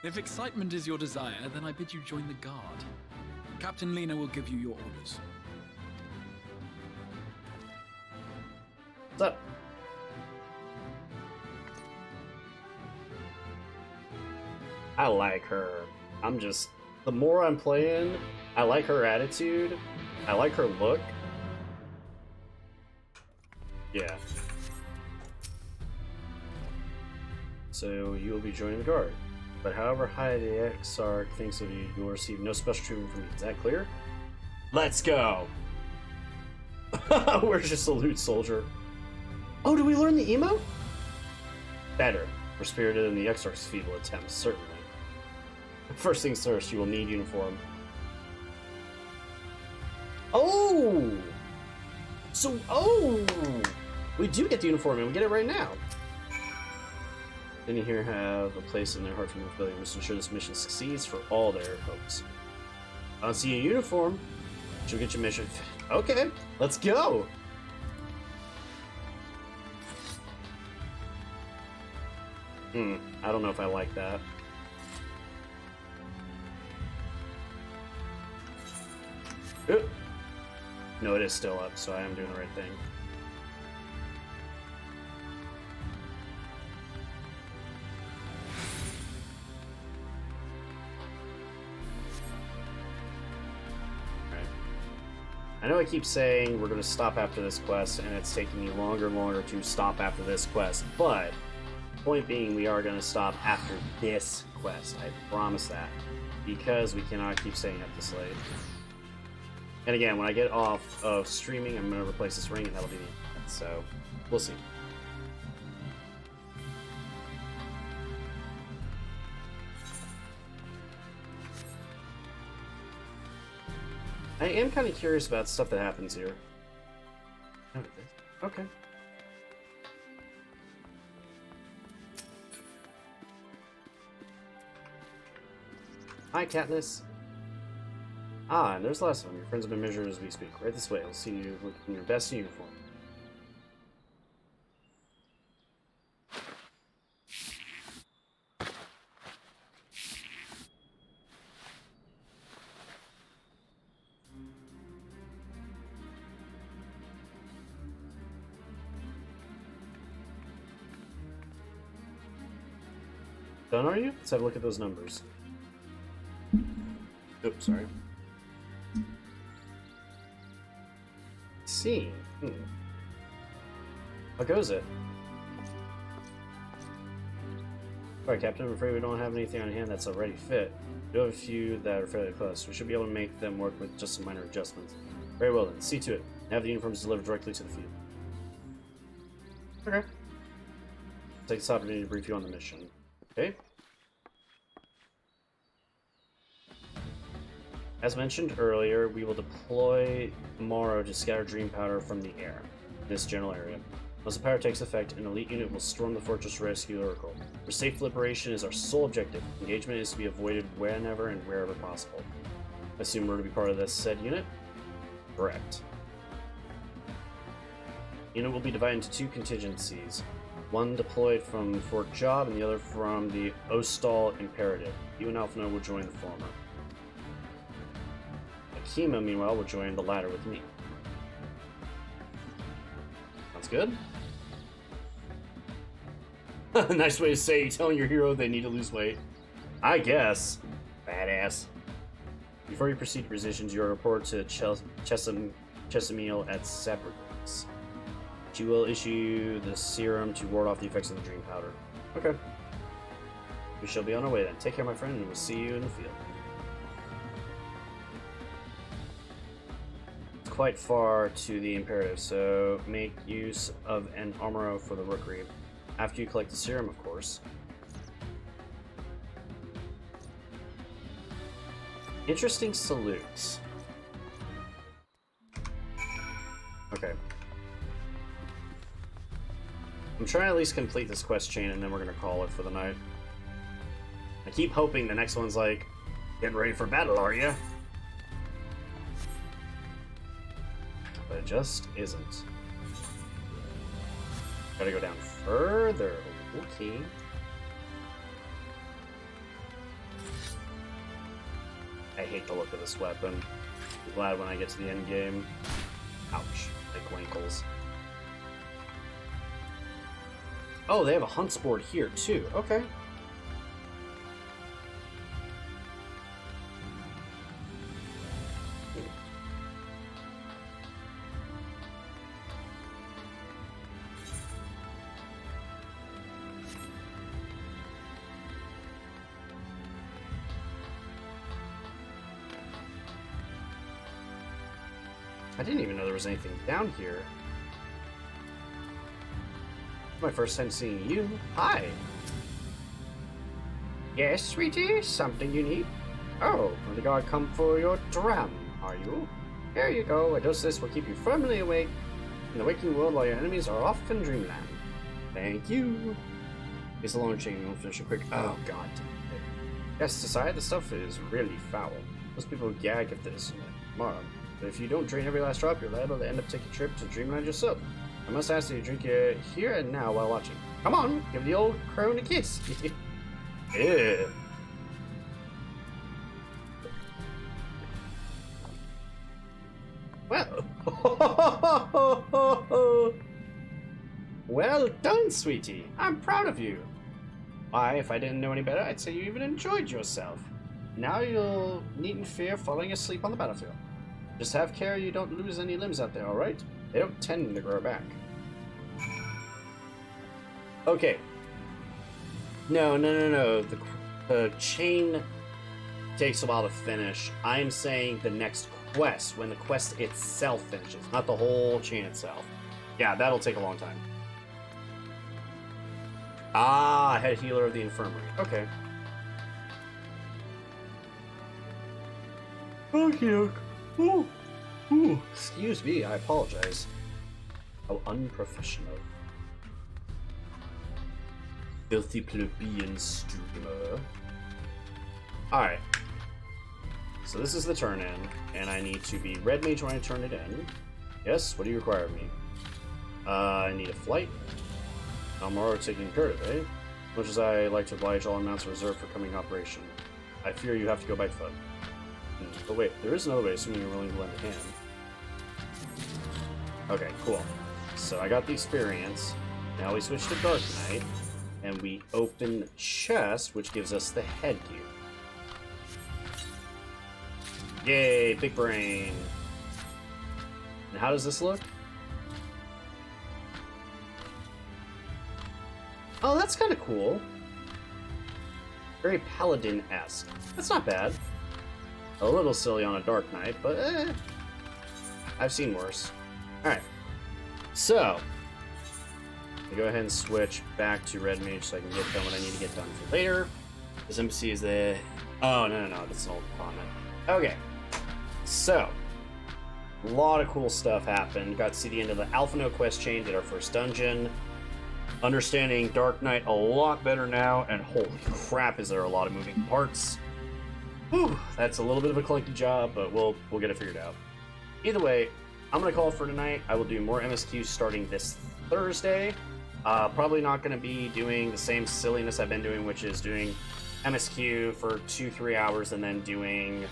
If excitement is your desire, then I bid you join the guard. Captain Lena will give you your orders. What's up? I like her. I'm just... the more I'm playing, I like her attitude. I like her look. Yeah. So you will be joining the guard. But however high the Exarch thinks of you, you will receive no special treatment from me. Is that clear? Let's go! Where's your salute, soldier? Oh, did we learn the emo? Better. We're spirited in the Exarch's feeble attempts, certainly. First things first, you will need uniform. Oh! So, oh! We do get the uniform, and we get it right now. Many here have a place in their heart for rebellion. We must ensure this mission succeeds for all their hopes. I don't see a uniform. She'll get your mission. Okay, let's go! I don't know if I like that. No, it is still up, so I am doing the right thing. I know I keep saying we're going to stop after this quest, and it's taking me longer and longer to stop after this quest, but point being, we are going to stop after this quest. I promise that. Because we cannot keep staying up this late. And again, when I get off of streaming, I'm going to replace this ring, and that'll be the end. So, we'll see. I am kind of curious about stuff that happens here. Okay. Hi, Katniss. Ah, and there's the last one. Your friends have been measured as we speak. Right this way. I'll see you looking in your best uniform. Done, are you? Let's have a look at those numbers. Oops, sorry. See. How goes it? Alright, Captain, I'm afraid we don't have anything on hand that's already fit. We do have a few that are fairly close. We should be able to make them work with just some minor adjustments. Very well then, see to it. Have the uniforms delivered directly to the field. Okay. Take this opportunity to brief you on the mission. Okay. As mentioned earlier, we will deploy tomorrow to scatter dream powder from the air in this general area. Once the power takes effect, an elite unit will storm the fortress to rescue the Oracle. For safe liberation is our sole objective. Engagement is to be avoided whenever and wherever possible. I assume we're to be part of this said unit? Correct. The unit will be divided into two contingencies. One deployed from Fort Job and the other from the Ostal Imperative. You and Alphino will join the former. Akima, meanwhile, will join the latter with me. Sounds good? Nice way to say telling your hero they need to lose weight. I guess. Badass. Before you proceed to positions, you are reported to Chesamil at Sabrigans. She will issue the serum to ward off the effects of the dream powder. Okay. We shall be on our way then. Take care, my friend, and we'll see you in the field. It's quite far to the Imperative, so make use of an armoro for the rookery. After you collect the serum, of course. Interesting salutes. Okay. I'm trying to at least complete this quest chain and then we're gonna call it for the night. I keep hoping the next one's like, getting ready for battle, are you? But it just isn't. Gotta go down further. Okay. I hate the look of this weapon. I'm glad when I get to the end game. Ouch. Like winkles. Oh, they have a hunt board here too. Okay. I didn't even know there was anything down here. My first time seeing you. Hi. Yes, sweetie? Something you need? Oh, well, the guard come for your dram, are you? Here you go. A dose of this will keep you firmly awake in the waking world while your enemies are off in dreamland. Thank you. It's a long chain. We'll finish it quick. Oh, God. Yes, aside, the stuff is really foul. Most people gag at this tomorrow. But if you don't drain every last drop, you're liable to end up taking a trip to dreamland yourself. I must ask that you drink it here and now while watching. Come on, give the old crone a kiss. Yeah. Well. Well done, sweetie. I'm proud of you. Why, if I didn't know any better, I'd say you even enjoyed yourself. Now you'll needn't fear falling asleep on the battlefield. Just have care you don't lose any limbs out there, alright? They don't tend to grow back. Okay. No. The chain takes a while to finish. I'm saying the next quest, when the quest itself finishes, not the whole chain itself. Yeah, that'll take a long time. Ah, head healer of the infirmary. Okay. Okay. Ooh. Ooh. Excuse me, I apologize. How unprofessional. Filthy plebeian streamer. Alright. So this is the turn in, and I need to be Red Mage when I turn it in. Yes, what do you require of me? I need a flight. Almaro taking imperative, eh? As much as I like to oblige, all amounts are reserved for coming operation. I fear you have to go by foot. But wait, there is another way, assuming you're willing to lend a hand. Okay, cool. So I got the experience. Now we switch to Dark Knight, and we open chest, which gives us the headgear. Yay, big brain. And how does this look? Oh, that's kind of cool. Very paladin-esque. That's not bad. A little silly on a Dark Knight, but I've seen worse. Alright. So, I go ahead and switch back to Red Mage so I can get done what I need to get done for later. This NPC is the... Oh, no, that's an old comment. Okay. So, a lot of cool stuff happened. Got to see the end of the Alpha No quest chain, did our first dungeon. Understanding Dark Knight a lot better now, and holy crap, is there a lot of moving parts. Whew, that's a little bit of a clunky job, but we'll get it figured out. Either way, I'm going to call it for tonight. I will do more MSQ starting this Thursday. Probably not going to be doing the same silliness I've been doing, which is doing MSQ for 2-3 hours and then doing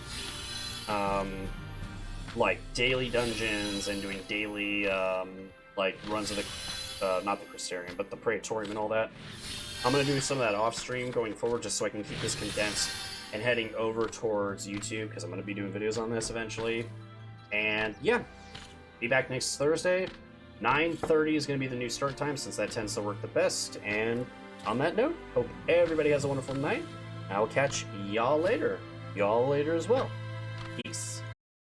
like daily dungeons and doing daily like runs of the not the Crystarium, but the Praetorium and all that. I'm going to do some of that off stream going forward just so I can keep this condensed and heading over towards YouTube because I'm going to be doing videos on this eventually. And yeah, be back next Thursday. 9:30 is going to be the new start time since that tends to work the best. And on that note, hope everybody has a wonderful night. I'll catch y'all later. Y'all later as well.